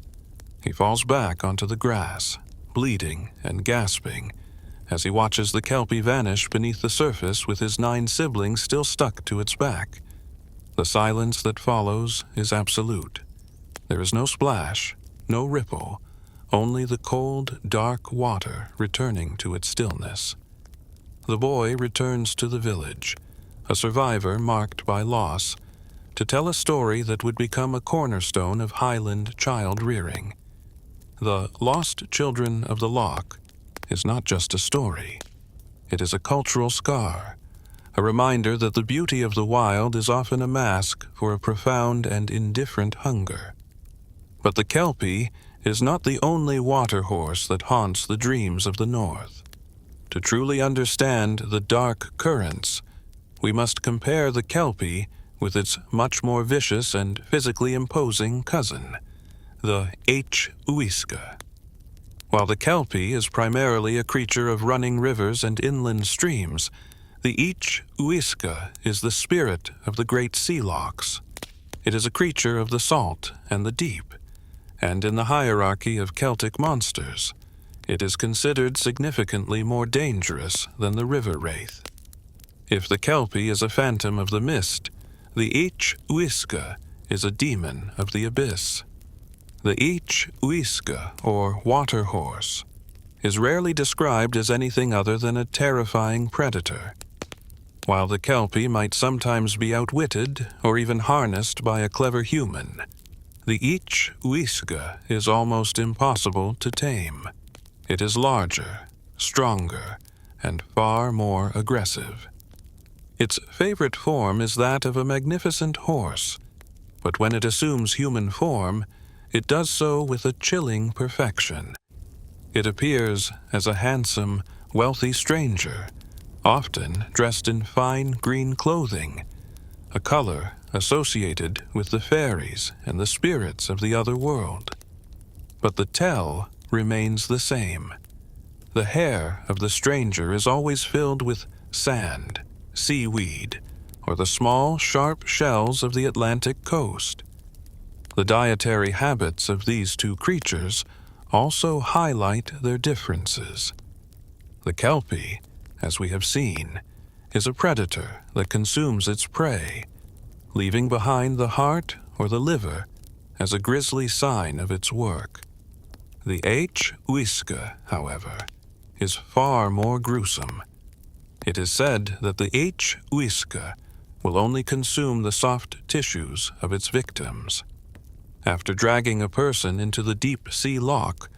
He falls back onto the grass, bleeding and gasping, as he watches the Kelpie vanish beneath the surface with his 9 siblings still stuck to its back. The silence that follows is absolute. There is no splash, no ripple, only the cold, dark water returning to its stillness. The boy returns to the village, a survivor marked by loss, to tell a story that would become a cornerstone of Highland child-rearing. The Lost Children of the Loch is not just a story. It is a cultural scar, a reminder that the beauty of the wild is often a mask for a profound and indifferent hunger. But the Kelpie is not the only water horse that haunts the dreams of the North. To truly understand the dark currents, we must compare the Kelpie with its much more vicious and physically imposing cousin, the Each-Uisge. While the Kelpie is primarily a creature of running rivers and inland streams, the Each-Uisge is the spirit of the great sea lochs. It is a creature of the salt and the deep, and in the hierarchy of Celtic monsters, it is considered significantly more dangerous than the river-wraith. If the Kelpie is a phantom of the mist, the Each-Uisge is a demon of the abyss. The Each-Uisge, or water horse, is rarely described as anything other than a terrifying predator. While the Kelpie might sometimes be outwitted or even harnessed by a clever human, the Each-Uisge is almost impossible to tame. It is larger, stronger, and far more aggressive. Its favorite form is that of a magnificent horse, but when it assumes human form, it does so with a chilling perfection. It appears as a handsome, wealthy stranger, often dressed in fine green clothing, a color associated with the fairies and the spirits of the other world. But the tell remains the same. The hair of the stranger is always filled with sand, seaweed, or the small, sharp shells of the Atlantic coast. The dietary habits of these two creatures also highlight their differences. The Kelpie, as we have seen, is a predator that consumes its prey, leaving behind the heart or the liver as a grisly sign of its work. The Each-Uisge, however, is far more gruesome. It is said that the Each-Uisge will only consume the soft tissues of its victims. After dragging a person into the deep-sea loch,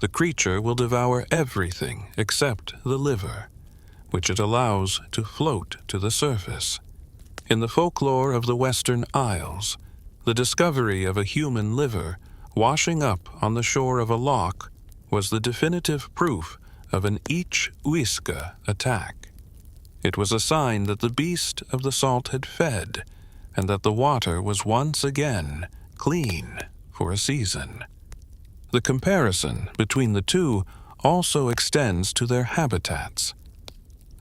the creature will devour everything except the liver, which it allows to float to the surface. In the folklore of the Western Isles, the discovery of a human liver washing up on the shore of a loch was the definitive proof of an Each-Uisge attack. It was a sign that the beast of the salt had fed, and that the water was once again clean for a season. The comparison between the two also extends to their habitats.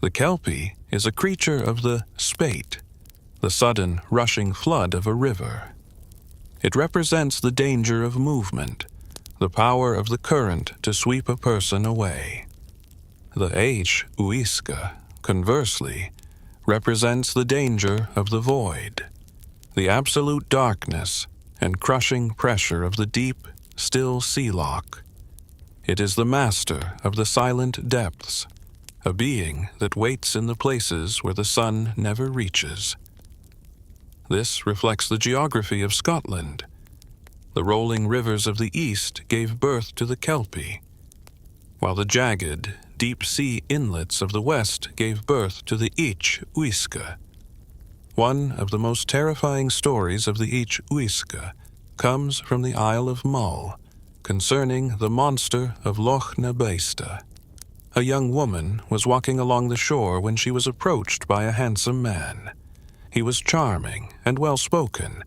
The Kelpie is a creature of the spate, the sudden rushing flood of a river. It represents the danger of movement, the power of the current to sweep a person away. The Each-Uisge, conversely, represents the danger of the void, the absolute darkness and crushing pressure of the deep, still sea loch. It is the master of the silent depths, a being that waits in the places where the sun never reaches. This reflects the geography of Scotland. The rolling rivers of the east gave birth to the Kelpie, while the jagged, deep-sea inlets of the west gave birth to the Each-Uisge. One of the most terrifying stories of the Each-Uisge comes from the Isle of Mull, concerning the monster of Loch Ness. A young woman was walking along the shore when she was approached by a handsome man. He was charming and well-spoken,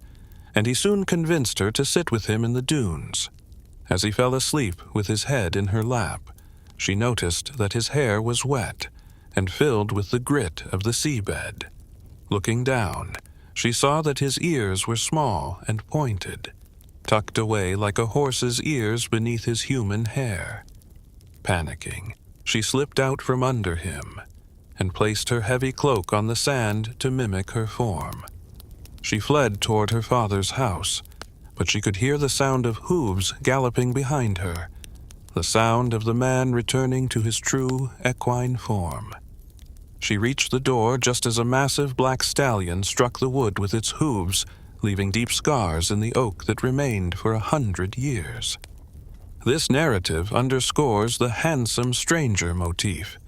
and he soon convinced her to sit with him in the dunes. As he fell asleep with his head in her lap, she noticed that his hair was wet and filled with the grit of the seabed. Looking down, she saw that his ears were small and pointed, tucked away like a horse's ears beneath his human hair. Panicking, she slipped out from under him and placed her heavy cloak on the sand to mimic her form. She fled toward her father's house, but she could hear the sound of hooves galloping behind her, the sound of the man returning to his true equine form. She reached the door just as a massive black stallion struck the wood with its hooves, leaving deep scars in the oak that remained for 100 years. This narrative underscores the handsome stranger motif,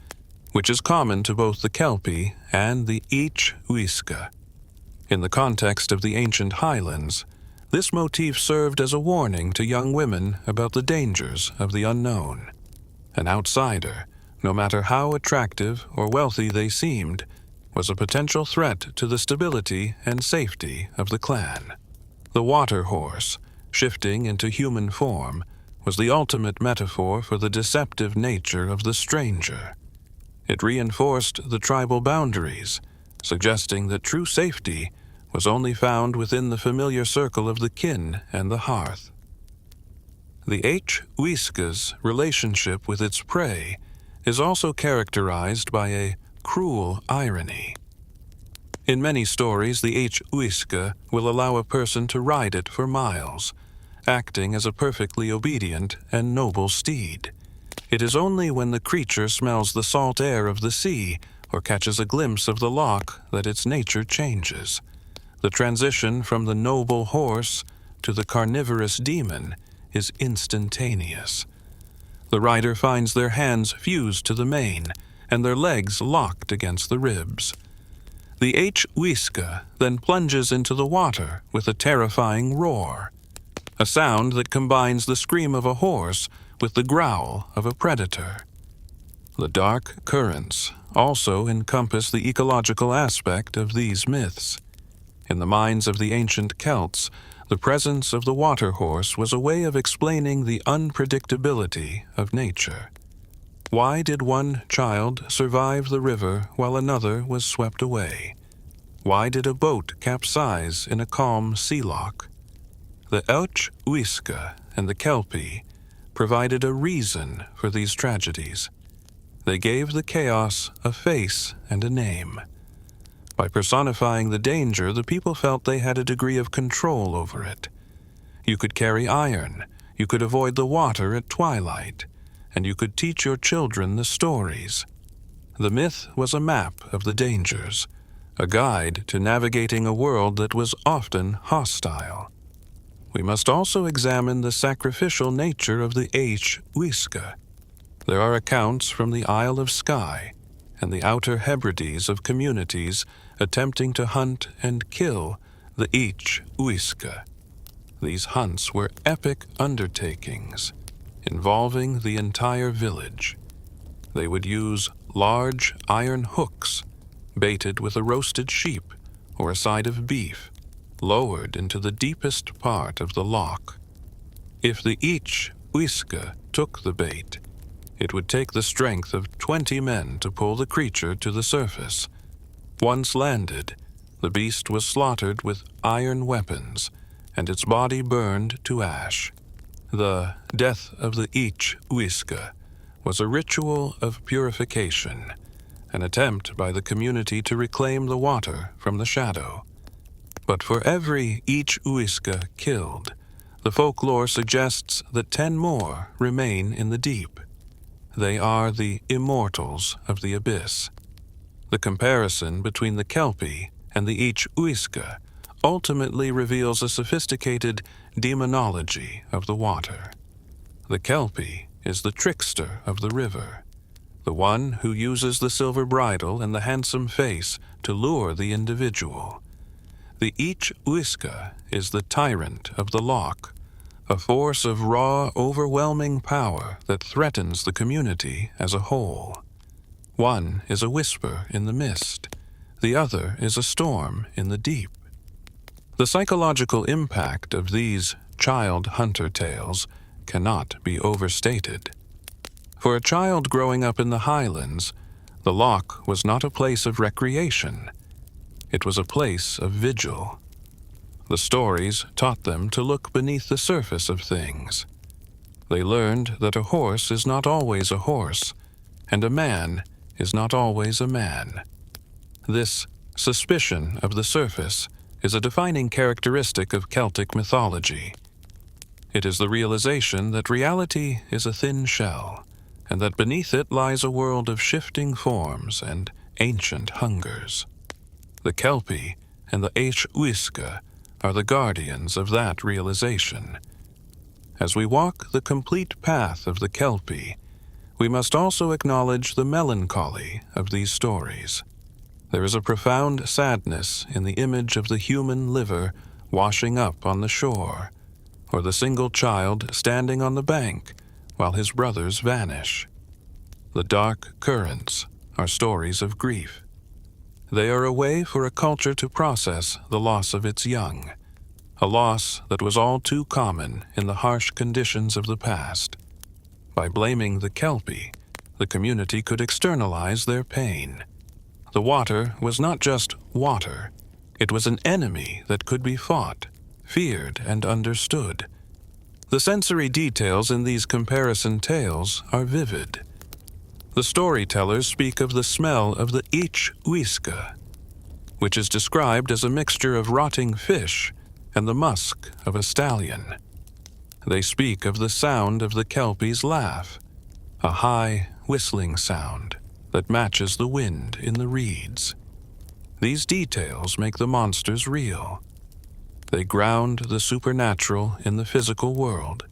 which is common to both the Kelpie and the Each-Uisge. In the context of the ancient Highlands, this motif served as a warning to young women about the dangers of the unknown. An outsider, no matter how attractive or wealthy they seemed, was a potential threat to the stability and safety of the clan. The water horse, shifting into human form, was the ultimate metaphor for the deceptive nature of the stranger. It reinforced the tribal boundaries, suggesting that true safety was only found within the familiar circle of the kin and the hearth. The Each-Uisge's relationship with its prey is also characterized by a cruel irony. In many stories, the Each-Uisge will allow a person to ride it for miles, acting as a perfectly obedient and noble steed. It is only when the creature smells the salt air of the sea or catches a glimpse of the loch that its nature changes. The transition from the noble horse to the carnivorous demon is instantaneous. The rider finds their hands fused to the mane and their legs locked against the ribs. The Each-Uisge then plunges into the water with a terrifying roar, a sound that combines the scream of a horse with the growl of a predator. The dark currents also encompass the ecological aspect of these myths. In the minds of the ancient Celts, the presence of the water horse was a way of explaining the unpredictability of nature. Why did one child survive the river while another was swept away? Why did a boat capsize in a calm sea loch? The Each-Uisge and the Kelpie provided a reason for these tragedies. They gave the chaos a face and a name. By personifying the danger, the people felt they had a degree of control over it. You could carry iron, you could avoid the water at twilight, and you could teach your children the stories. The myth was a map of the dangers, a guide to navigating a world that was often hostile. We must also examine the sacrificial nature of the Each-Uisge. There are accounts from the Isle of Skye and the Outer Hebrides of communities attempting to hunt and kill the Each-Uisge. These hunts were epic undertakings, involving the entire village. They would use large iron hooks, baited with a roasted sheep or a side of beef, lowered into the deepest part of the loch. If the Each-Uisge took the bait, it would take the strength of 20 men to pull the creature to the surface. Once landed, the beast was slaughtered with iron weapons, and its body burned to ash. The death of the Each-Uisge was a ritual of purification, an attempt by the community to reclaim the water from the shadow. But for every Each-Uisge killed, the folklore suggests that 10 more remain in the deep. They are the immortals of the abyss. The comparison between the Kelpie and the Each-Uisge ultimately reveals a sophisticated demonology of the water. The Kelpie is the trickster of the river, the one who uses the silver bridle and the handsome face to lure the individual. The Each-Uisge is the tyrant of the loch, a force of raw, overwhelming power that threatens the community as a whole. One is a whisper in the mist, the other is a storm in the deep. The psychological impact of these child hunter tales cannot be overstated. For a child growing up in the Highlands, the loch was not a place of recreation. It was a place of vigil. The stories taught them to look beneath the surface of things. They learned that a horse is not always a horse, and a man is not always a man. This suspicion of the surface is a defining characteristic of Celtic mythology. It is the realization that reality is a thin shell, and that beneath it lies a world of shifting forms and ancient hungers. The Kelpie and the Each-Uisge are the guardians of that realization. As we walk the complete path of the Kelpie, we must also acknowledge the melancholy of these stories. There is a profound sadness in the image of the human liver washing up on the shore, or the single child standing on the bank while his brothers vanish. The dark currents are stories of grief. They are a way for a culture to process the loss of its young, a loss that was all too common in the harsh conditions of the past. By blaming the Kelpie, the community could externalize their pain. The water was not just water, it was an enemy that could be fought, feared, and understood. The sensory details in these comparison tales are vivid. The storytellers speak of the smell of the Each-Uisge, which is described as a mixture of rotting fish and the musk of a stallion. They speak of the sound of the Kelpie's laugh, a high, whistling sound that matches the wind in the reeds. These details make the monsters real. They ground the supernatural in the physical world,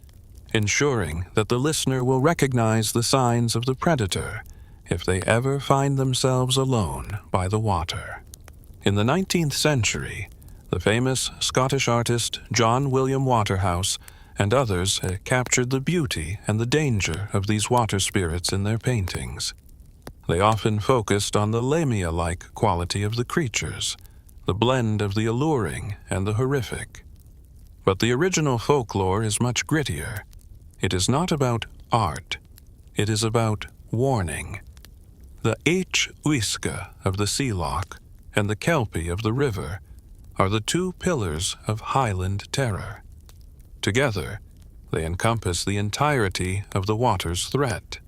ensuring that the listener will recognize the signs of the predator if they ever find themselves alone by the water. In the 19th century, the famous Scottish artist John William Waterhouse and others captured the beauty and the danger of these water spirits in their paintings. They often focused on the Lamia-like quality of the creatures, the blend of the alluring and the horrific. But the original folklore is much grittier. It is not about art. It is about warning. The Each-Uisge of the sea loch and the Kelpie of the river are the two pillars of Highland terror. Together, they encompass the entirety of the water's threat.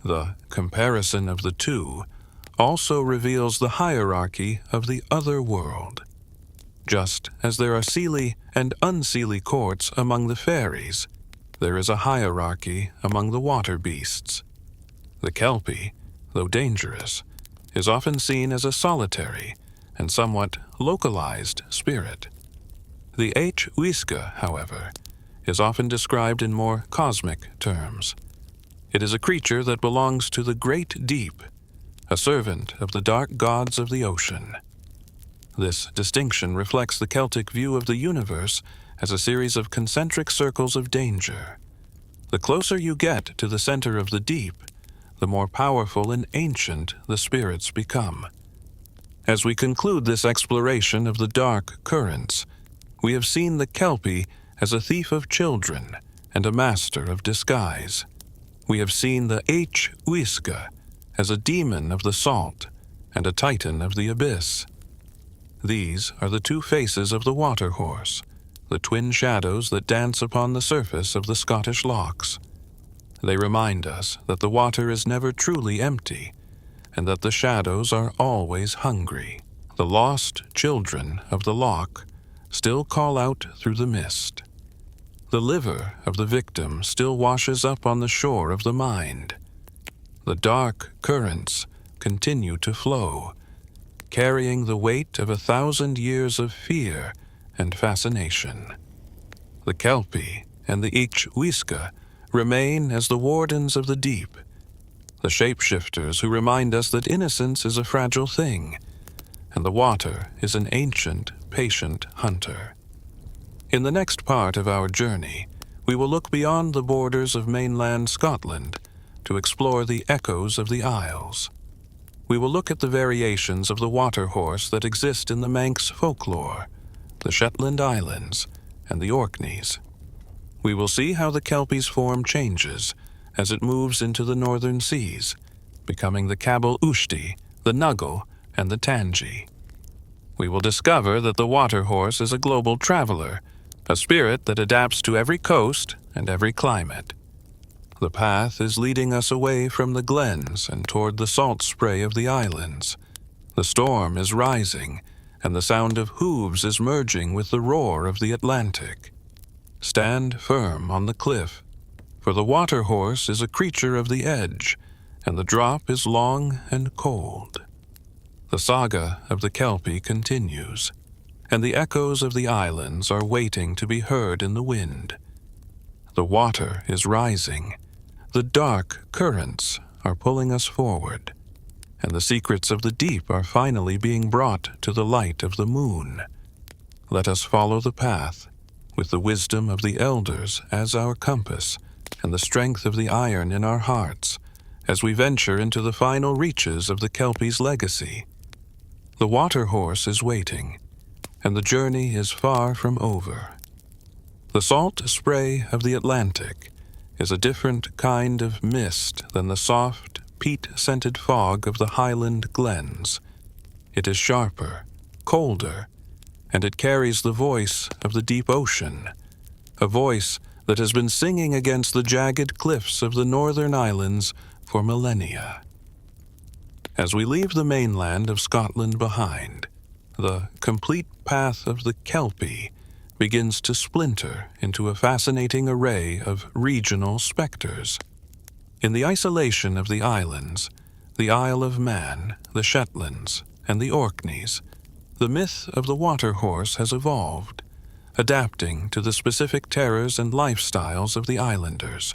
The comparison of the two also reveals the hierarchy of the other world. Just as there are seelie and unseelie courts among the fairies, there is a hierarchy among the water beasts. The Kelpie, though dangerous, is often seen as a solitary and somewhat localized spirit. The Each-Uisge, however, is often described in more cosmic terms. It is a creature that belongs to the great deep, a servant of the dark gods of the ocean. This distinction reflects the Celtic view of the universe as a series of concentric circles of danger. The closer you get to the center of the deep, the more powerful and ancient the spirits become. As we conclude this exploration of the dark currents, we have seen the Kelpie as a thief of children and a master of disguise. We have seen the Each-Uisge as a demon of the salt and a titan of the abyss. These are the two faces of the water horse, the twin shadows that dance upon the surface of the Scottish lochs. They remind us that the water is never truly empty, and that the shadows are always hungry. The lost children of the loch still call out through the mist. The liver of the victim still washes up on the shore of the mind. The dark currents continue to flow, carrying the weight of 1,000 years of fear and fascination. The Kelpie and the Each-Uisge remain as the wardens of the deep, the shapeshifters who remind us that innocence is a fragile thing, and the water is an ancient, patient hunter. In the next part of our journey, we will look beyond the borders of mainland Scotland to explore the echoes of the Isles. We will look at the variations of the water horse that exist in the Manx folklore, the Shetland Islands, and the Orkneys. We will see how the Kelpie's form changes as it moves into the northern seas, becoming the Cabyll-Ushtey, the Nuggle, and the Tangie. We will discover that the water horse is a global traveler, a spirit that adapts to every coast and every climate. The path is leading us away from the glens and toward the salt spray of the islands. The storm is rising, and the sound of hooves is merging with the roar of the Atlantic. Stand firm on the cliff, for the water horse is a creature of the edge, and the drop is long and cold. The saga of the Kelpie continues, and the echoes of the islands are waiting to be heard in the wind. The water is rising. The dark currents are pulling us forward, and the secrets of the deep are finally being brought to the light of the moon. Let us follow the path, with the wisdom of the elders as our compass, and the strength of the iron in our hearts, as we venture into the final reaches of the Kelpie's legacy. The water horse is waiting, and the journey is far from over. The salt spray of the Atlantic is a different kind of mist than the soft, peat-scented fog of the Highland glens. It is sharper, colder, and it carries the voice of the deep ocean, a voice that has been singing against the jagged cliffs of the northern islands for millennia. As we leave the mainland of Scotland behind, the complete path of the Kelpie begins to splinter into a fascinating array of regional specters. In the isolation of the islands, the Isle of Man, the Shetlands, and the Orkneys, the myth of the water horse has evolved, adapting to the specific terrors and lifestyles of the islanders.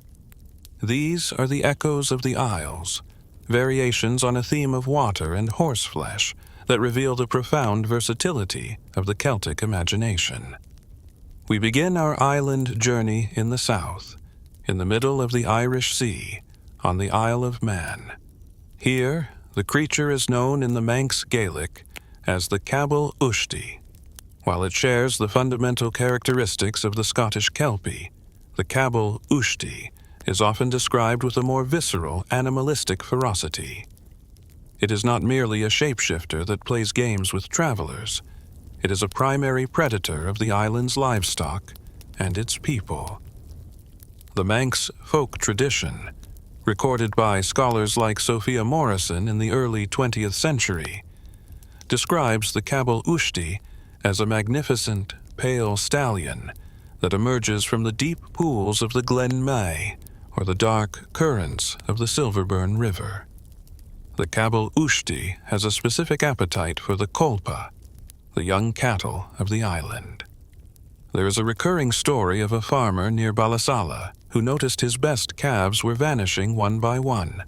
These are the echoes of the Isles, variations on a theme of water and horseflesh that reveal the profound versatility of the Celtic imagination. We begin our island journey in the south, in the middle of the Irish Sea, on the Isle of Man. Here, the creature is known in the Manx Gaelic as the Cabyll-Ushtey. While it shares the fundamental characteristics of the Scottish Kelpie, the Cabyll-Ushtey is often described with a more visceral, animalistic ferocity. It is not merely a shapeshifter that plays games with travelers. It is a primary predator of the island's livestock and its people. The Manx folk tradition, recorded by scholars like Sophia Morrison in the early 20th century, describes the Cabyll-Ushtey as a magnificent, pale stallion that emerges from the deep pools of the Glen May, or the dark currents of the Silverburn River. The Cabyll-Ushtey has a specific appetite for the colpa, the young cattle of the island. There is a recurring story of a farmer near Ballasalla who noticed his best calves were vanishing one by one.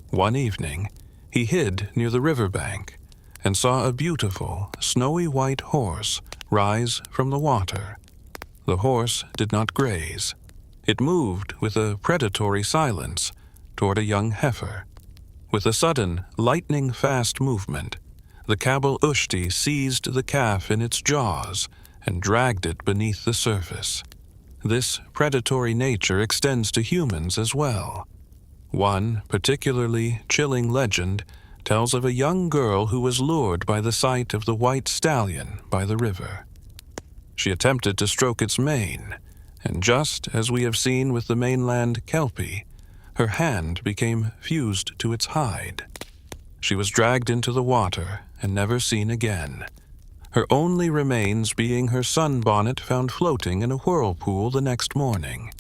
One evening, he hid near the riverbank and saw a beautiful, snowy white horse rise from the water. The horse did not graze. It moved with a predatory silence toward a young heifer. With a sudden, lightning-fast movement, the Cabyll-Ushtey seized the calf in its jaws and dragged it beneath the surface. This predatory nature extends to humans as well. One particularly chilling legend tells of a young girl who was lured by the sight of the white stallion by the river. She attempted to stroke its mane, and just as we have seen with the mainland Kelpie, her hand became fused to its hide. She was dragged into the water and never seen again, her only remains being her sunbonnet found floating in a whirlpool the next morning.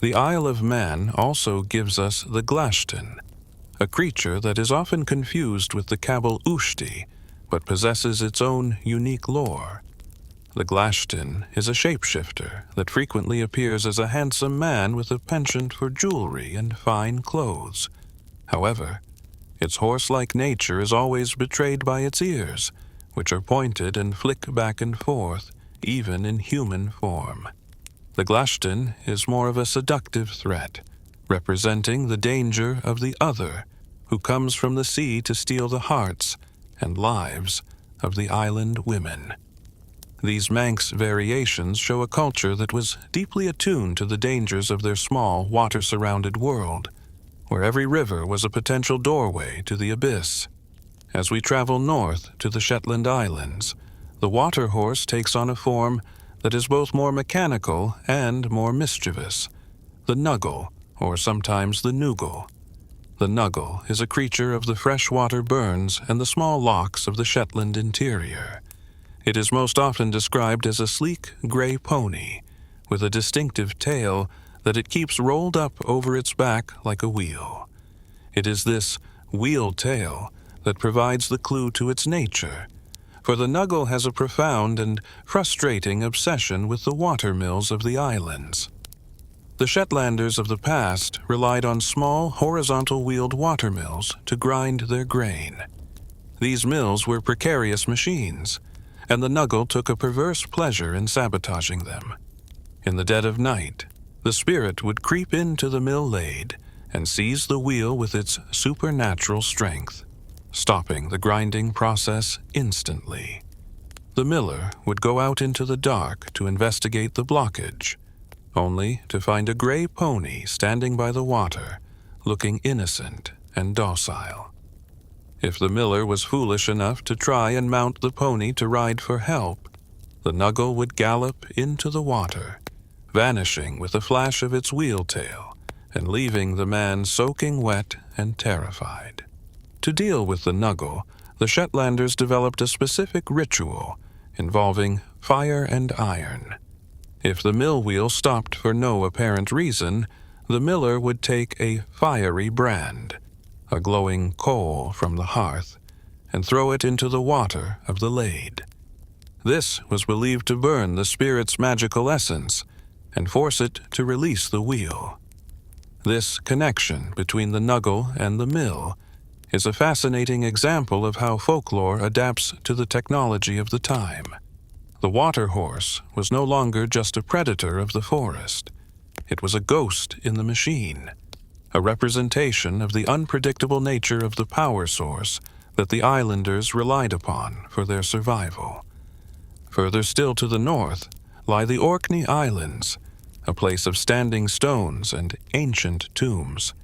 The Isle of Man also gives us the Glashtan, a creature that is often confused with the Cabyll-Ushtey, but possesses its own unique lore. The Glashtan is a shapeshifter that frequently appears as a handsome man with a penchant for jewelry and fine clothes. However, its horse-like nature is always betrayed by its ears, which are pointed and flick back and forth, even in human form. The Glashtan is more of a seductive threat, representing the danger of the other, who comes from the sea to steal the hearts and lives of the island women. These Manx variations show a culture that was deeply attuned to the dangers of their small, water-surrounded world, where every river was a potential doorway to the abyss. As we travel north to the Shetland Islands, the water horse takes on a form that is both more mechanical and more mischievous, the Nuggle, or sometimes the Nuggle. The Nuggle is a creature of the freshwater burns and the small lochs of the Shetland interior. It is most often described as a sleek gray pony, with a distinctive tail that it keeps rolled up over its back like a wheel. It is this wheel tail that provides the clue to its nature, for the Nuggle has a profound and frustrating obsession with the watermills of the islands. The Shetlanders of the past relied on small, horizontal-wheeled watermills to grind their grain. These mills were precarious machines, and the Nuggle took a perverse pleasure in sabotaging them. In the dead of night, the spirit would creep into the mill lathe and seize the wheel with its supernatural strength, stopping the grinding process instantly. The miller would go out into the dark to investigate the blockage, only to find a gray pony standing by the water, looking innocent and docile. If the miller was foolish enough to try and mount the pony to ride for help, the Nuggle would gallop into the water, vanishing with a flash of its wheel tail and leaving the man soaking wet and terrified. To deal with the Nuggle, the Shetlanders developed a specific ritual involving fire and iron. If the mill wheel stopped for no apparent reason, the miller would take a fiery brand, a glowing coal from the hearth, and throw it into the water of the lade. This was believed to burn the spirit's magical essence and force it to release the wheel. This connection between the Nuggle and the mill is a fascinating example of how folklore adapts to the technology of the time. The water horse was no longer just a predator of the forest. It was a ghost in the machine, a representation of the unpredictable nature of the power source that the islanders relied upon for their survival. Further still to the north lie the Orkney Islands, a place of standing stones and ancient tombs.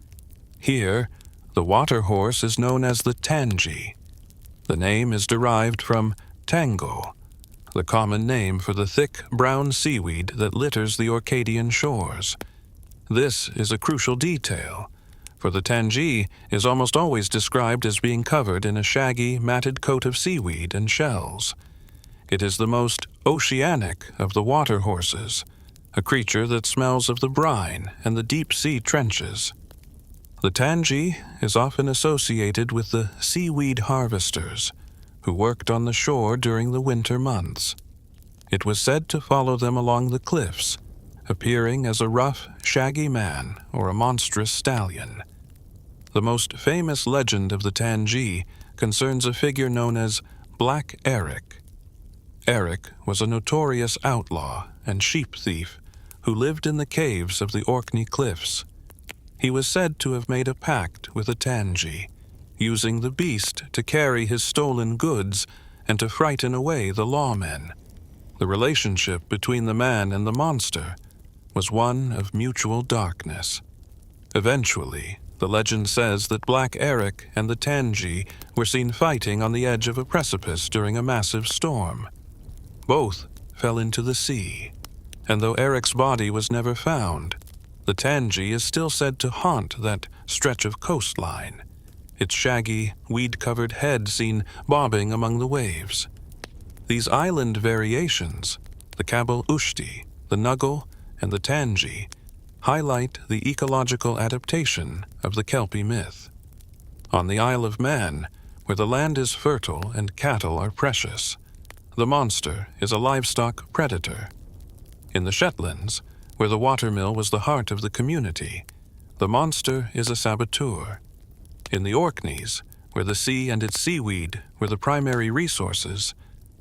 Here, the water horse is known as the Tangie. The name is derived from tango, the common name for the thick brown seaweed that litters the Orcadian shores. This is a crucial detail, for the Tangie is almost always described as being covered in a shaggy, matted coat of seaweed and shells. It is the most oceanic of the water horses, a creature that smells of the brine and the deep-sea trenches. The Tangie is often associated with the seaweed harvesters, who worked on the shore during the winter months. It was said to follow them along the cliffs, appearing as a rough, shaggy man or a monstrous stallion. The most famous legend of the Tangie concerns a figure known as Black Eric. Eric was a notorious outlaw and sheep thief who lived in the caves of the Orkney cliffs. He was said to have made a pact with a Tangie, using the beast to carry his stolen goods and to frighten away the lawmen. The relationship between the man and the monster was one of mutual darkness. Eventually, the legend says that Black Eric and the Tangie were seen fighting on the edge of a precipice during a massive storm. Both fell into the sea, and though Eric's body was never found, the Tangie is still said to haunt that stretch of coastline, its shaggy, weed-covered head seen bobbing among the waves. These island variations, the Cabyll-Ushtey, the Nuggle, and the Tangie, highlight the ecological adaptation of the Kelpie myth. On the Isle of Man, where the land is fertile and cattle are precious, the monster is a livestock predator. In the Shetlands, where the watermill was the heart of the community, the monster is a saboteur. In the Orkneys, where the sea and its seaweed were the primary resources,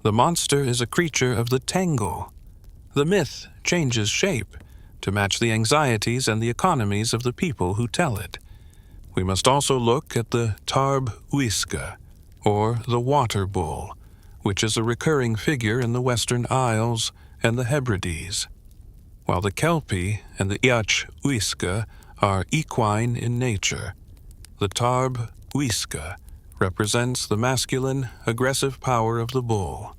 the monster is a creature of the Tangle. The myth changes shape to match the anxieties and the economies of the people who tell it. We must also look at the Each-Uisge, or the water bull, which is a recurring figure in the Western Isles and the Hebrides. While the Kelpie and the Each-Uisge are equine in nature, the Eich-Uisge represents the masculine, aggressive power of the bull.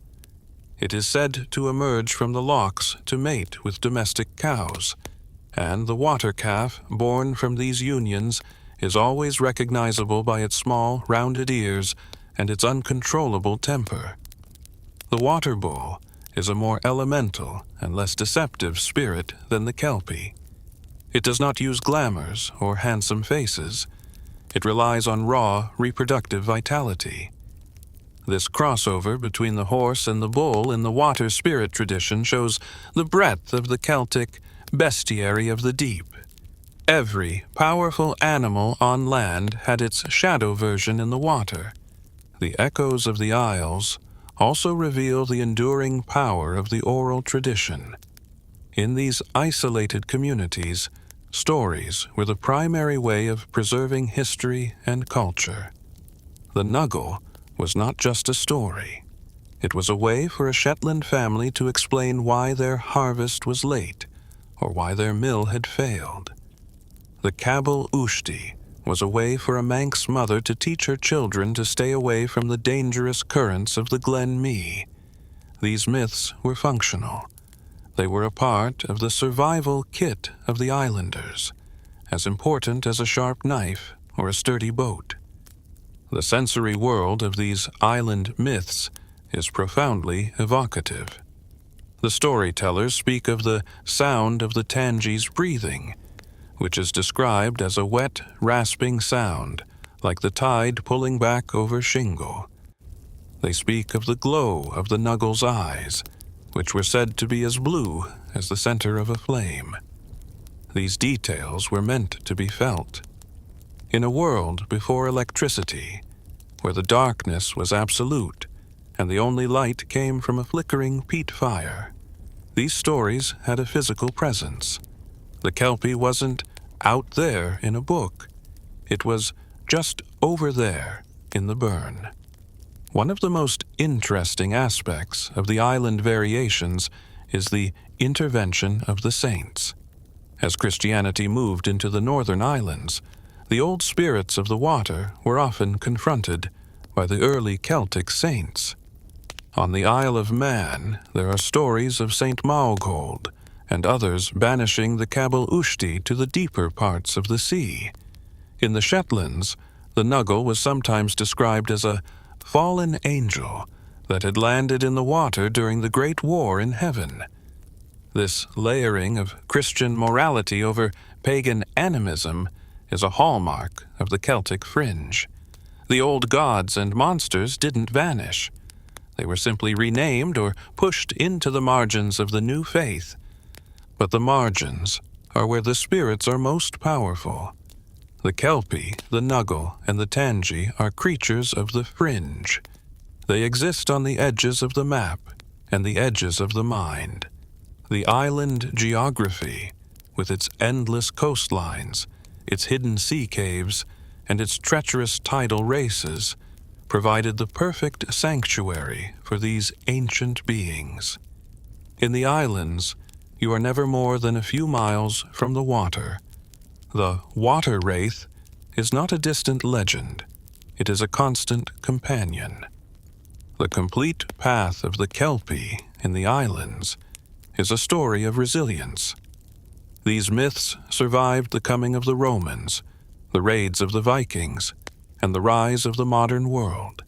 It is said to emerge from the lochs to mate with domestic cows, and the water calf born from these unions is always recognizable by its small, rounded ears and its uncontrollable temper. The water bull is a more elemental and less deceptive spirit than the Kelpie. It does not use glamours or handsome faces. It relies on raw, reproductive vitality. This crossover between the horse and the bull in the water spirit tradition shows the breadth of the Celtic bestiary of the deep. Every powerful animal on land had its shadow version in the water. The echoes of the Isles also reveal the enduring power of the oral tradition. In these isolated communities, stories were the primary way of preserving history and culture. The Nuggle was not just a story. It was a way for a Shetland family to explain why their harvest was late or why their mill had failed. The Cabyll-Ushtey was a way for a Manx mother to teach her children to stay away from the dangerous currents of the Glen Mee. These myths were functional. They were a part of the survival kit of the islanders, as important as a sharp knife or a sturdy boat. The sensory world of these island myths is profoundly evocative. The storytellers speak of the sound of the Tangie's breathing, which is described as a wet, rasping sound, like the tide pulling back over shingle. They speak of the glow of the Nuggle's eyes, which were said to be as blue as the center of a flame. These details were meant to be felt. In a world before electricity, where the darkness was absolute and the only light came from a flickering peat fire, these stories had a physical presence. The Kelpie wasn't out there in a book. It was just over there in the burn. One of the most interesting aspects of the island variations is the intervention of the saints. As Christianity moved into the northern islands, the old spirits of the water were often confronted by the early Celtic saints. On the Isle of Man, there are stories of Saint Maughold and others banishing the Cabyll-Ushtey to the deeper parts of the sea. In the Shetlands, the Nuggle was sometimes described as a fallen angel that had landed in the water during the Great War in heaven. This layering of Christian morality over pagan animism is a hallmark of the Celtic fringe. The old gods and monsters didn't vanish. They were simply renamed or pushed into the margins of the new faith. But the margins are where the spirits are most powerful. The Kelpie, the Nuggle, and the Tangie are creatures of the fringe. They exist on the edges of the map and the edges of the mind. The island geography, with its endless coastlines, its hidden sea caves, and its treacherous tidal races, provided the perfect sanctuary for these ancient beings. In the islands, you are never more than a few miles from the water. The water-wraith is not a distant legend. It is a constant companion. The complete path of the Kelpie in the islands is a story of resilience. These myths survived the coming of the Romans, the raids of the Vikings, and the rise of the modern world.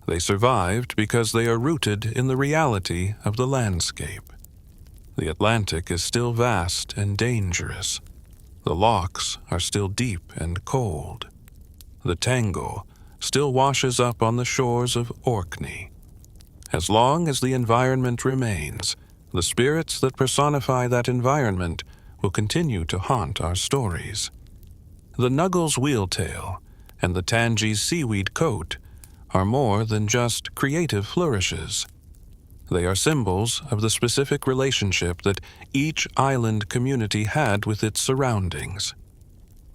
They survived because they are rooted in the reality of the landscape. The Atlantic is still vast and dangerous. The lochs are still deep and cold. The Tangle still washes up on the shores of Orkney. As long as the environment remains, the spirits that personify that environment will continue to haunt our stories. The Nuggle's wheeltail and the Tangie's seaweed coat are more than just creative flourishes. They are symbols of the specific relationship that each island community had with its surroundings.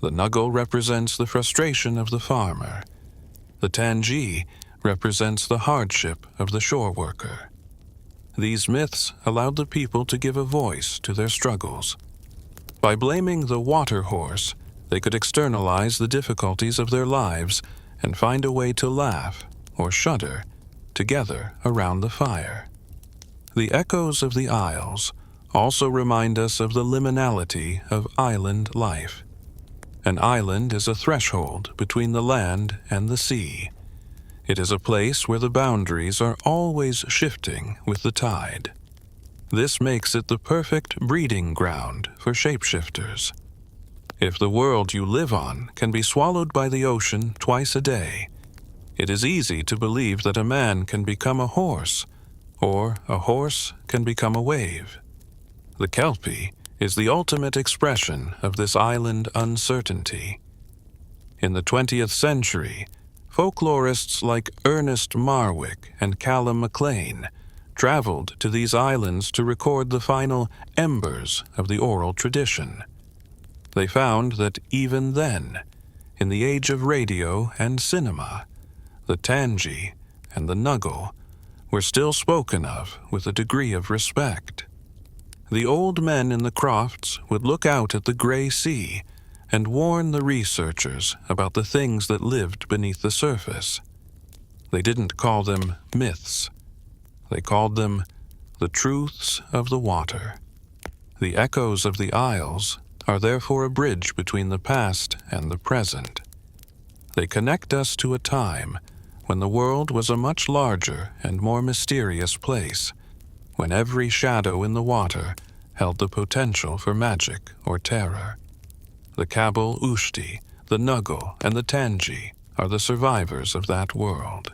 The Nuggle represents the frustration of the farmer. The Tangie represents the hardship of the shore worker. These myths allowed the people to give a voice to their struggles. By blaming the water horse, they could externalize the difficulties of their lives and find a way to laugh or shudder together around the fire. The echoes of the Isles also remind us of the liminality of island life. An island is a threshold between the land and the sea. It is a place where the boundaries are always shifting with the tide. This makes it the perfect breeding ground for shapeshifters. If the world you live on can be swallowed by the ocean twice a day, it is easy to believe that a man can become a horse, or a horse can become a wave. The Kelpie is the ultimate expression of this island uncertainty. In the 20th century, folklorists like Ernest Marwick and Callum MacLean traveled to these islands to record the final embers of the oral tradition. They found that even then, in the age of radio and cinema, the Tangie and the Nuggle were still spoken of with a degree of respect. The old men in the crofts would look out at the gray sea and warn the researchers about the things that lived beneath the surface. They didn't call them myths. They called them the truths of the water. The echoes of the Isles are therefore a bridge between the past and the present. They connect us to a time when the world was a much larger and more mysterious place, when every shadow in the water held the potential for magic or terror. The Cabyll-Ushtey, the Nuggle, and the Tangie are the survivors of that world.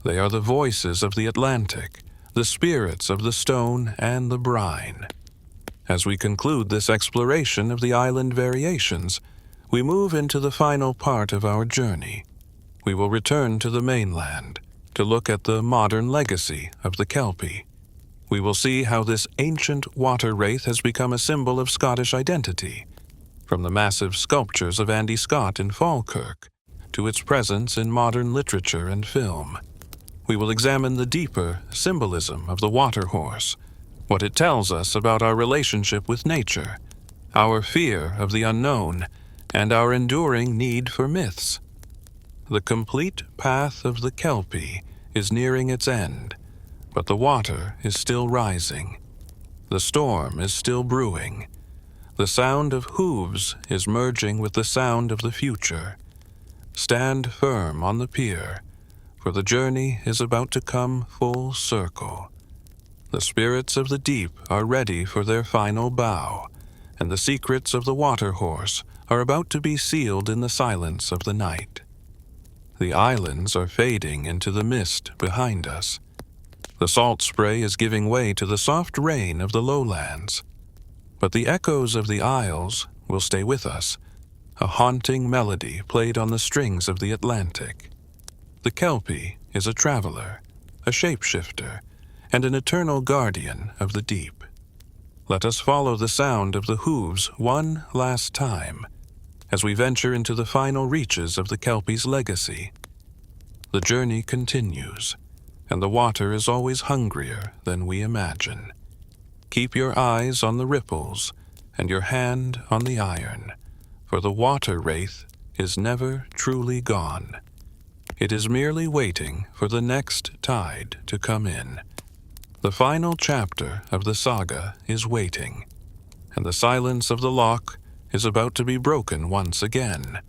They are the voices of the Atlantic, the spirits of the stone and the brine. As we conclude this exploration of the island variations, we move into the final part of our journey. We will return to the mainland to look at the modern legacy of the Kelpie. We will see how this ancient water-wraith has become a symbol of Scottish identity, from the massive sculptures of Andy Scott in Falkirk to its presence in modern literature and film. We will examine the deeper symbolism of the water horse, what it tells us about our relationship with nature, our fear of the unknown, and our enduring need for myths. The complete path of the Kelpie is nearing its end, but the water is still rising. The storm is still brewing. The sound of hooves is merging with the sound of the future. Stand firm on the pier, for the journey is about to come full circle. The spirits of the deep are ready for their final bow, and the secrets of the water horse are about to be sealed in the silence of the night. The islands are fading into the mist behind us. The salt spray is giving way to the soft rain of the lowlands. But the echoes of the isles will stay with us, a haunting melody played on the strings of the Atlantic. The Kelpie is a traveler, a shapeshifter, and an eternal guardian of the deep. Let us follow the sound of the hooves one last time as we venture into the final reaches of the Kelpie's legacy. The journey continues, and the water is always hungrier than we imagine. Keep your eyes on the ripples and your hand on the iron, for the water-wraith is never truly gone. It is merely waiting for the next tide to come in. The final chapter of the saga is waiting, and the silence of the loch is about to be broken once again.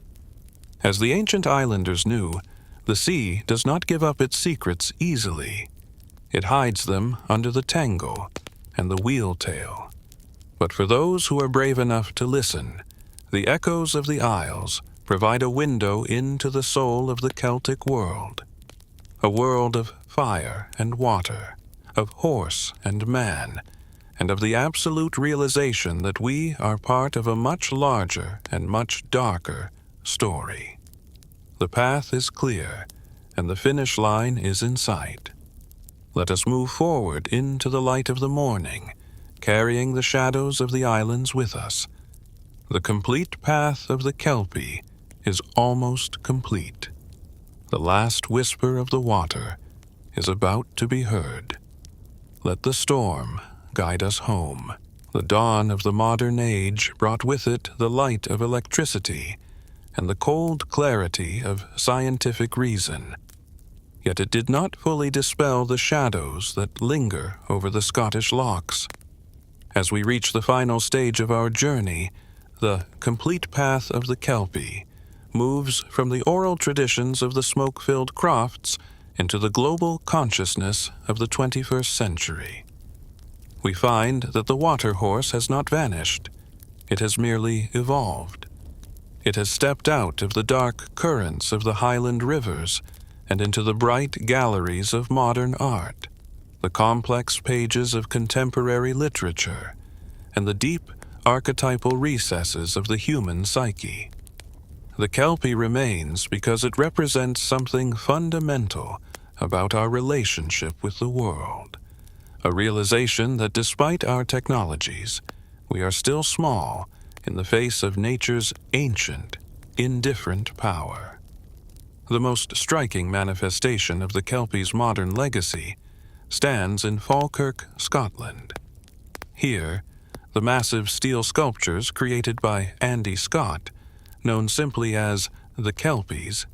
As the ancient islanders knew, the sea does not give up its secrets easily. It hides them under the tangle and the wheel-tail. But for those who are brave enough to listen, the echoes of the isles provide a window into the soul of the Celtic world, a world of fire and water, of horse and man, and of the absolute realization that we are part of a much larger and much darker story. The path is clear, and the finish line is in sight. Let us move forward into the light of the morning, carrying the shadows of the islands with us. The complete path of the Kelpie is almost complete. The last whisper of the water is about to be heard. Let the storm guide us home. The dawn of the modern age brought with it the light of electricity and the cold clarity of scientific reason. Yet it did not fully dispel the shadows that linger over the Scottish lochs. As we reach the final stage of our journey, the complete path of the Kelpie moves from the oral traditions of the smoke-filled crofts into the global consciousness of the 21st century. We find that the water horse has not vanished. It has merely evolved. It has stepped out of the dark currents of the Highland rivers and into the bright galleries of modern art, the complex pages of contemporary literature, and the deep archetypal recesses of the human psyche. The Kelpie remains because it represents something fundamental about our relationship with the world, a realization that despite our technologies, we are still small in the face of nature's ancient, indifferent power. The most striking manifestation of the Kelpie's modern legacy stands in Falkirk, Scotland. Here, the massive steel sculptures created by Andy Scott, known simply as the Kelpies,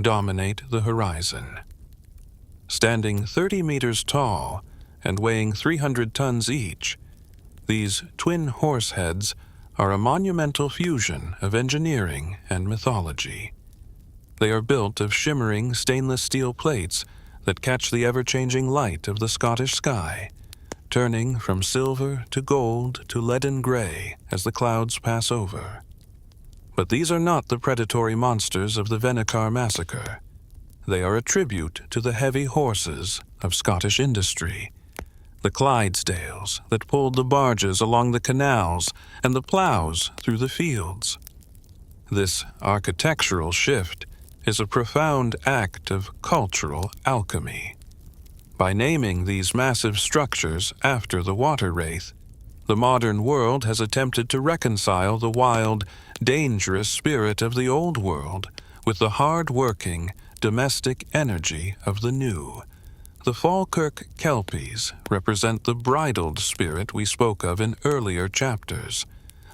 dominate the horizon. Standing 30 meters tall and weighing 300 tons each, these twin horse heads are a monumental fusion of engineering and mythology. They are built of shimmering stainless steel plates that catch the ever-changing light of the Scottish sky, turning from silver to gold to leaden gray as the clouds pass over. But these are not the predatory monsters of the Venacar massacre. They are a tribute to the heavy horses of Scottish industry, the Clydesdales that pulled the barges along the canals and the plows through the fields. This architectural shift is a profound act of cultural alchemy. By naming these massive structures after the water-wraith, the modern world has attempted to reconcile the wild, dangerous spirit of the old world with the hard-working, domestic energy of the new. The Falkirk Kelpies represent the bridled spirit we spoke of in earlier chapters,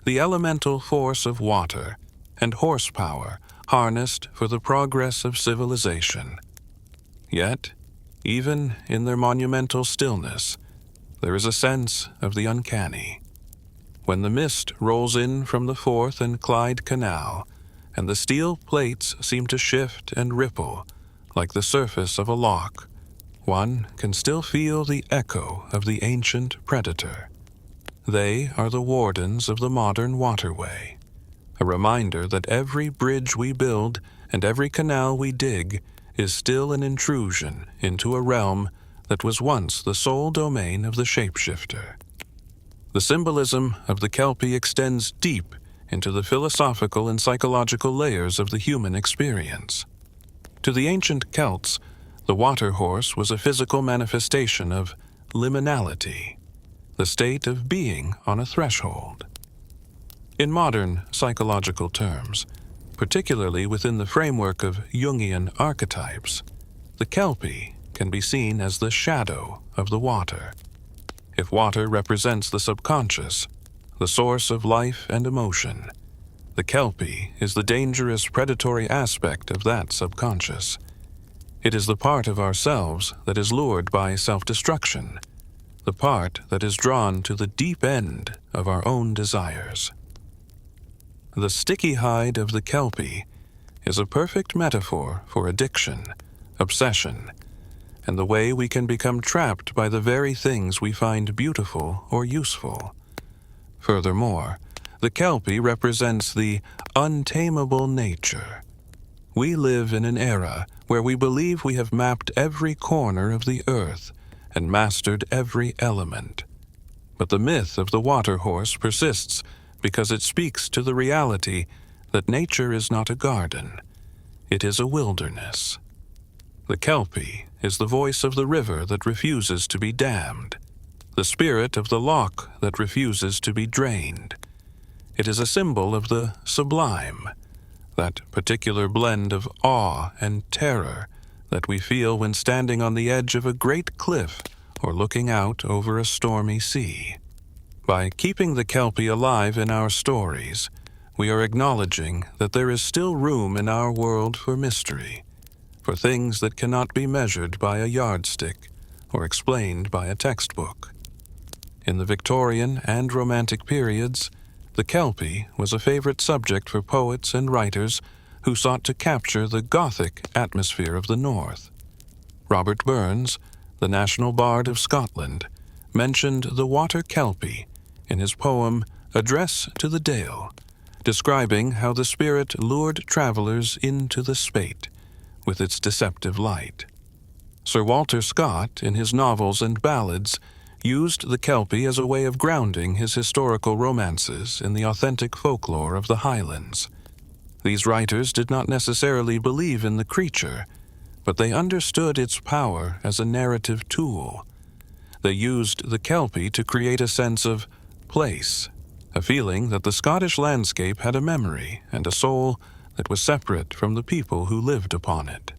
the elemental force of water and horsepower harnessed for the progress of civilization. Yet, even in their monumental stillness, there is a sense of the uncanny. When the mist rolls in from the Forth and Clyde Canal, and the steel plates seem to shift and ripple like the surface of a loch, one can still feel the echo of the ancient predator. They are the wardens of the modern waterway, a reminder that every bridge we build and every canal we dig is still an intrusion into a realm that was once the sole domain of the shapeshifter. The symbolism of the Kelpie extends deep into the philosophical and psychological layers of the human experience. To the ancient Celts, the water horse was a physical manifestation of liminality, the state of being on a threshold. In modern psychological terms, particularly within the framework of Jungian archetypes, the Kelpie can be seen as the shadow of the water. If water represents the subconscious, the source of life and emotion, the Kelpie is the dangerous predatory aspect of that subconscious. It is the part of ourselves that is lured by self-destruction, the part that is drawn to the deep end of our own desires. The sticky hide of the Kelpie is a perfect metaphor for addiction, obsession, and the way we can become trapped by the very things we find beautiful or useful. Furthermore, the Kelpie represents the untamable nature. We live in an era where we believe we have mapped every corner of the earth and mastered every element. But the myth of the water horse persists because it speaks to the reality that nature is not a garden, it is a wilderness. The Kelpie is the voice of the river that refuses to be dammed, the spirit of the loch that refuses to be drained. It is a symbol of the sublime, that particular blend of awe and terror that we feel when standing on the edge of a great cliff or looking out over a stormy sea. By keeping the Kelpie alive in our stories, we are acknowledging that there is still room in our world for mystery, for things that cannot be measured by a yardstick or explained by a textbook. In the Victorian and Romantic periods, the Kelpie was a favorite subject for poets and writers who sought to capture the Gothic atmosphere of the North. Robert Burns, the national bard of Scotland, mentioned the water Kelpie in his poem Address to the Dale, describing how the spirit lured travelers into the spate with its deceptive light. Sir Walter Scott, in his novels and ballads, used the Kelpie as a way of grounding his historical romances in the authentic folklore of the Highlands. These writers did not necessarily believe in the creature, but they understood its power as a narrative tool. They used the Kelpie to create a sense of place, a feeling that the Scottish landscape had a memory and a soul that was separate from the people who lived upon it.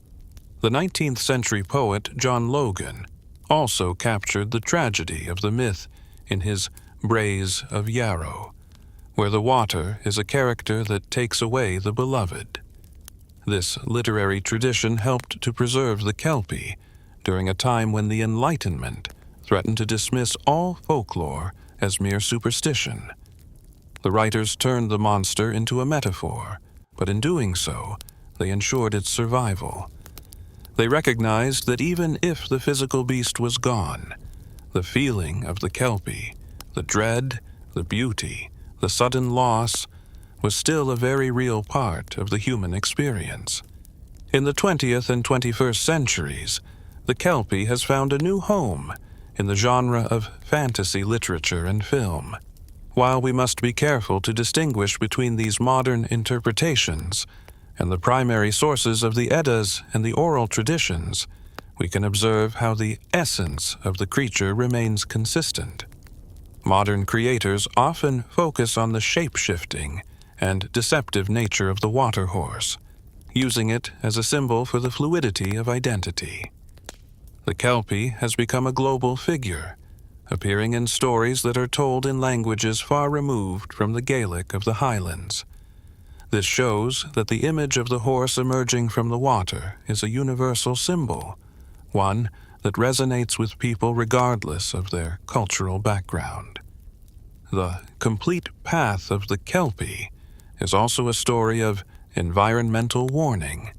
The 19th century poet John Logan also captured the tragedy of the myth in his Braes of Yarrow, where the water is a character that takes away the beloved. This literary tradition helped to preserve the Kelpie during a time when the Enlightenment threatened to dismiss all folklore as mere superstition. The writers turned the monster into a metaphor, but in doing so, they ensured its survival. They recognized that even if the physical beast was gone, the feeling of the Kelpie, the dread, the beauty, the sudden loss, was still a very real part of the human experience. In the 20th and 21st centuries, the Kelpie has found a new home in the genre of fantasy literature and film. While we must be careful to distinguish between these modern interpretations and the primary sources of the Eddas and the oral traditions, we can observe how the essence of the creature remains consistent. Modern creators often focus on the shape-shifting and deceptive nature of the water horse, using it as a symbol for the fluidity of identity. The Kelpie has become a global figure, appearing in stories that are told in languages far removed from the Gaelic of the Highlands. This shows that the image of the horse emerging from the water is a universal symbol, one that resonates with people regardless of their cultural background. The complete path of the Kelpie is also a story of environmental warning.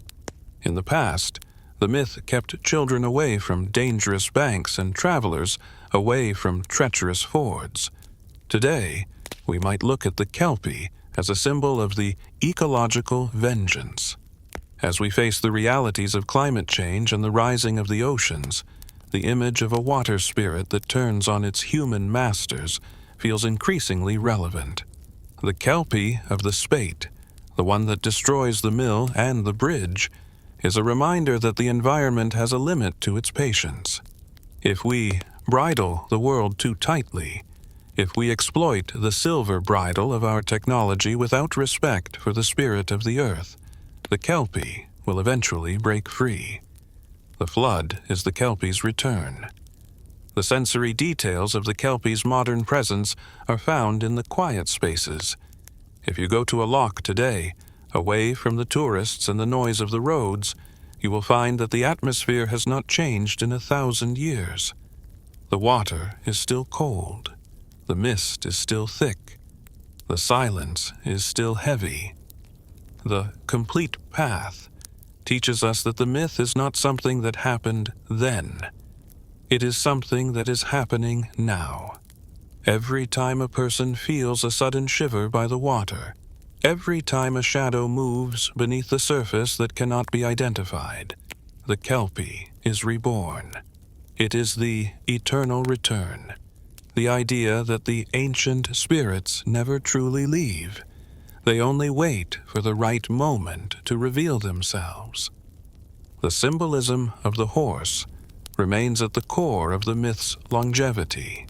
In the past, the myth kept children away from dangerous banks and travelers away from treacherous fords. Today, we might look at the Kelpie as a symbol of the ecological vengeance. As we face the realities of climate change and the rising of the oceans, the image of a water spirit that turns on its human masters feels increasingly relevant. The Kelpie of the Spate, the one that destroys the mill and the bridge, is a reminder that the environment has a limit to its patience. If we bridle the world too tightly, if we exploit the silver bridle of our technology without respect for the spirit of the earth, the Kelpie will eventually break free. The flood is the Kelpie's return. The sensory details of the Kelpie's modern presence are found in the quiet spaces. If you go to a loch today, away from the tourists and the noise of the roads, you will find that the atmosphere has not changed in 1,000 years. The water is still cold. The mist is still thick. The silence is still heavy. The complete path teaches us that the myth is not something that happened then. It is something that is happening now. Every time a person feels a sudden shiver by the water, every time a shadow moves beneath the surface that cannot be identified, the Kelpie is reborn. It is the eternal return, the idea that the ancient spirits never truly leave. They only wait for the right moment to reveal themselves. The symbolism of the horse remains at the core of the myth's longevity.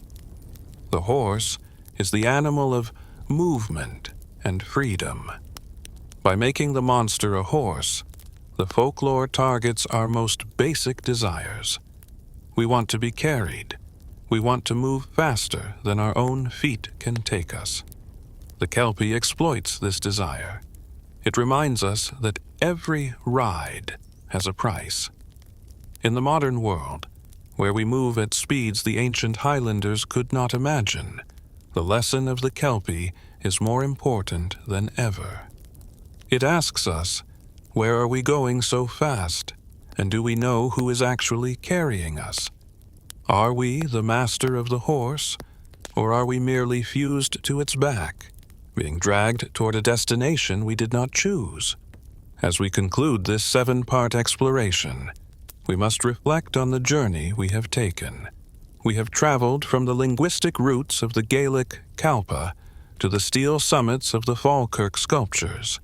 The horse is the animal of movement and freedom. By making the monster a horse, the folklore targets our most basic desires. We want to be carried. We want to move faster than our own feet can take us. The Kelpie exploits this desire. It reminds us that every ride has a price. In the modern world, where we move at speeds the ancient Highlanders could not imagine, the lesson of the Kelpie is more important than ever. It asks us, where are we going so fast, and do we know who is actually carrying us? Are we the master of the horse, or are we merely fused to its back, being dragged toward a destination we did not choose? As we conclude this 7-part exploration, we must reflect on the journey we have taken. We have traveled from the linguistic roots of the Gaelic Kalpa to the steel summits of the Falkirk sculptures.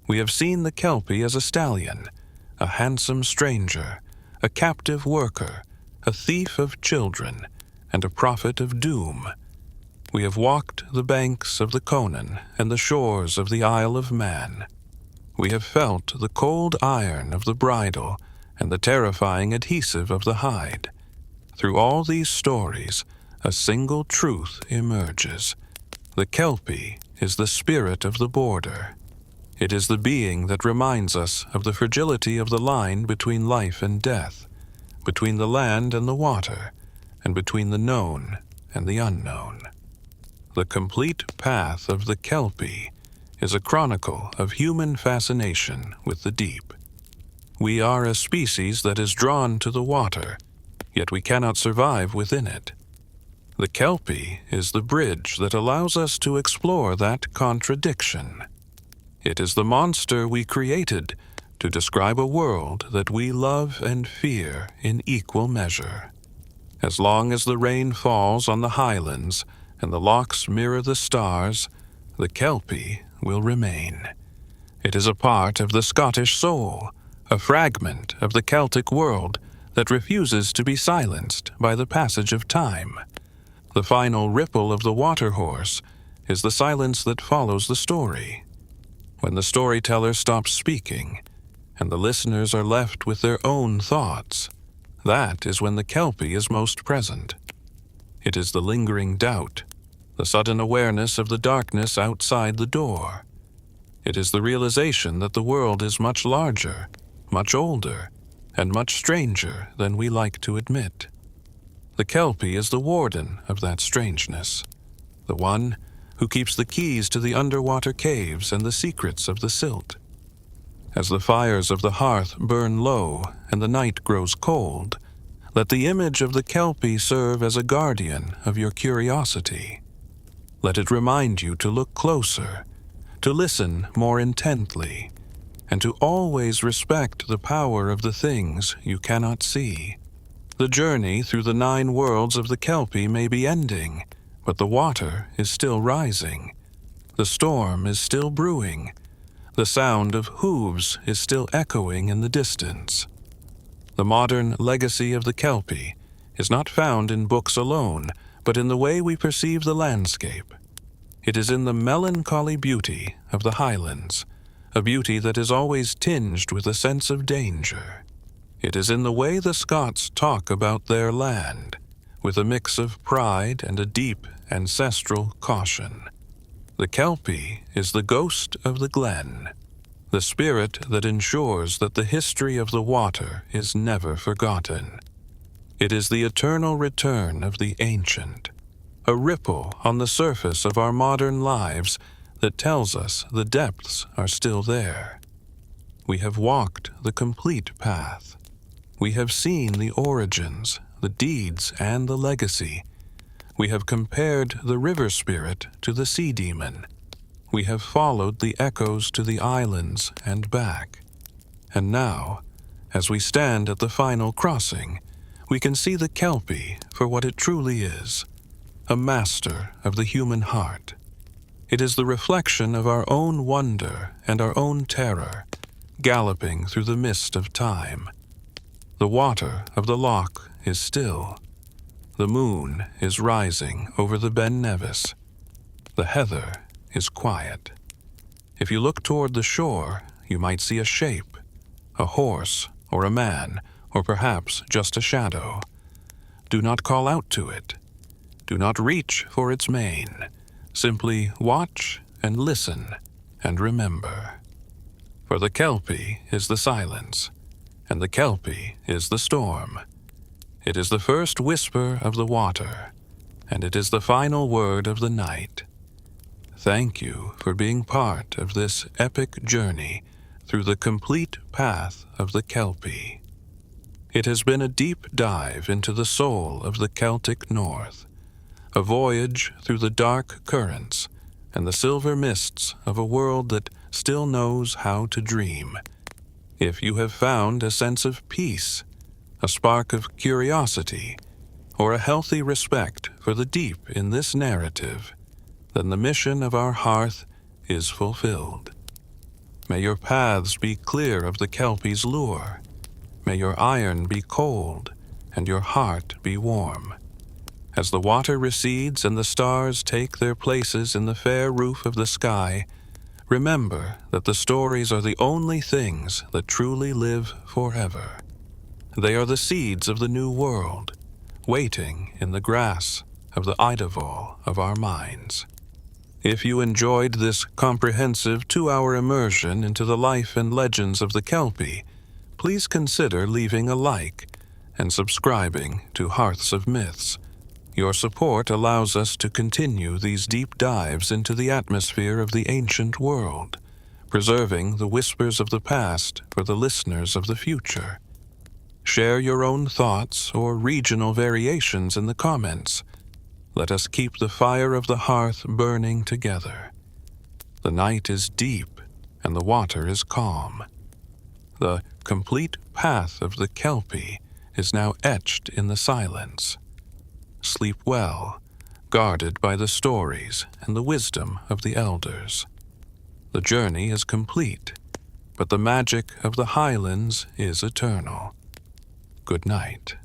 We have seen the Kelpie as a stallion, a handsome stranger, a captive worker, a thief of children, and a prophet of doom. We have walked the banks of the Conon and the shores of the Isle of Man. We have felt the cold iron of the bridle and the terrifying adhesive of the hide. Through all these stories, a single truth emerges. The Kelpie is the spirit of the border. It is the being that reminds us of the fragility of the line between life and death, between the land and the water, and between the known and the unknown. The complete path of the Kelpie is a chronicle of human fascination with the deep. We are a species that is drawn to the water, yet we cannot survive within it. The Kelpie is the bridge that allows us to explore that contradiction. It is the monster we created to describe a world that we love and fear in equal measure. As long as the rain falls on the highlands and the lochs mirror the stars, the Kelpie will remain. It is a part of the Scottish soul, a fragment of the Celtic world that refuses to be silenced by the passage of time. The final ripple of the water horse is the silence that follows the story. When the storyteller stops speaking, and the listeners are left with their own thoughts, that is when the Kelpie is most present. It is the lingering doubt, the sudden awareness of the darkness outside the door. It is the realization that the world is much larger, much older, and much stranger than we like to admit. The Kelpie is the warden of that strangeness, the one who keeps the keys to the underwater caves and the secrets of the silt. As the fires of the hearth burn low and the night grows cold, let the image of the Kelpie serve as a guardian of your curiosity. Let it remind you to look closer, to listen more intently, and to always respect the power of the things you cannot see. The journey through the 9 worlds of the Kelpie may be ending, but the water is still rising. The storm is still brewing. The sound of hooves is still echoing in the distance. The modern legacy of the Kelpie is not found in books alone, but in the way we perceive the landscape. It is in the melancholy beauty of the Highlands, a beauty that is always tinged with a sense of danger. It is in the way the Scots talk about their land, with a mix of pride and a deep ancestral caution. The Kelpie is the ghost of the glen, the spirit that ensures that the history of the water is never forgotten. It is the eternal return of the ancient, a ripple on the surface of our modern lives that tells us the depths are still there. We have walked the complete path. We have seen the origins, the deeds, and the legacy. We have compared the river spirit to the sea demon. We have followed the echoes to the islands and back. And now, as we stand at the final crossing, we can see the Kelpie for what it truly is, a master of the human heart. It is the reflection of our own wonder and our own terror, galloping through the mist of time. The water of the loch is still. The moon is rising over the Ben Nevis. The heather is quiet. If you look toward the shore, you might see a shape, a horse or a man, or perhaps just a shadow. Do not call out to it. Do not reach for its mane. Simply watch and listen and remember. For the Kelpie is the silence, and the Kelpie is the storm. It is the first whisper of the water, and it is the final word of the night. Thank you for being part of this epic journey through the complete path of the Kelpie. It has been a deep dive into the soul of the Celtic North, a voyage through the dark currents and the silver mists of a world that still knows how to dream. If you have found a sense of peace, a spark of curiosity, or a healthy respect for the deep in this narrative, then the mission of our hearth is fulfilled. May your paths be clear of the Kelpie's lure. May your iron be cold and your heart be warm. As the water recedes and the stars take their places in the fair roof of the sky, remember that the stories are the only things that truly live forever. They are the seeds of the new world, waiting in the grass of the Idavol of our minds. If you enjoyed this comprehensive 2-hour immersion into the life and legends of the Kelpie, please consider leaving a like and subscribing to Hearths of Myths. Your support allows us to continue these deep dives into the atmosphere of the ancient world, preserving the whispers of the past for the listeners of the future. Share your own thoughts or regional variations in the comments. let us keep the fire of the hearth burning together. The night is deep, and the water is calm. The complete path of the Kelpie is now etched in the silence. Sleep well, guarded by the stories and the wisdom of the elders. The journey is complete, but the magic of the Highlands is eternal. Good night.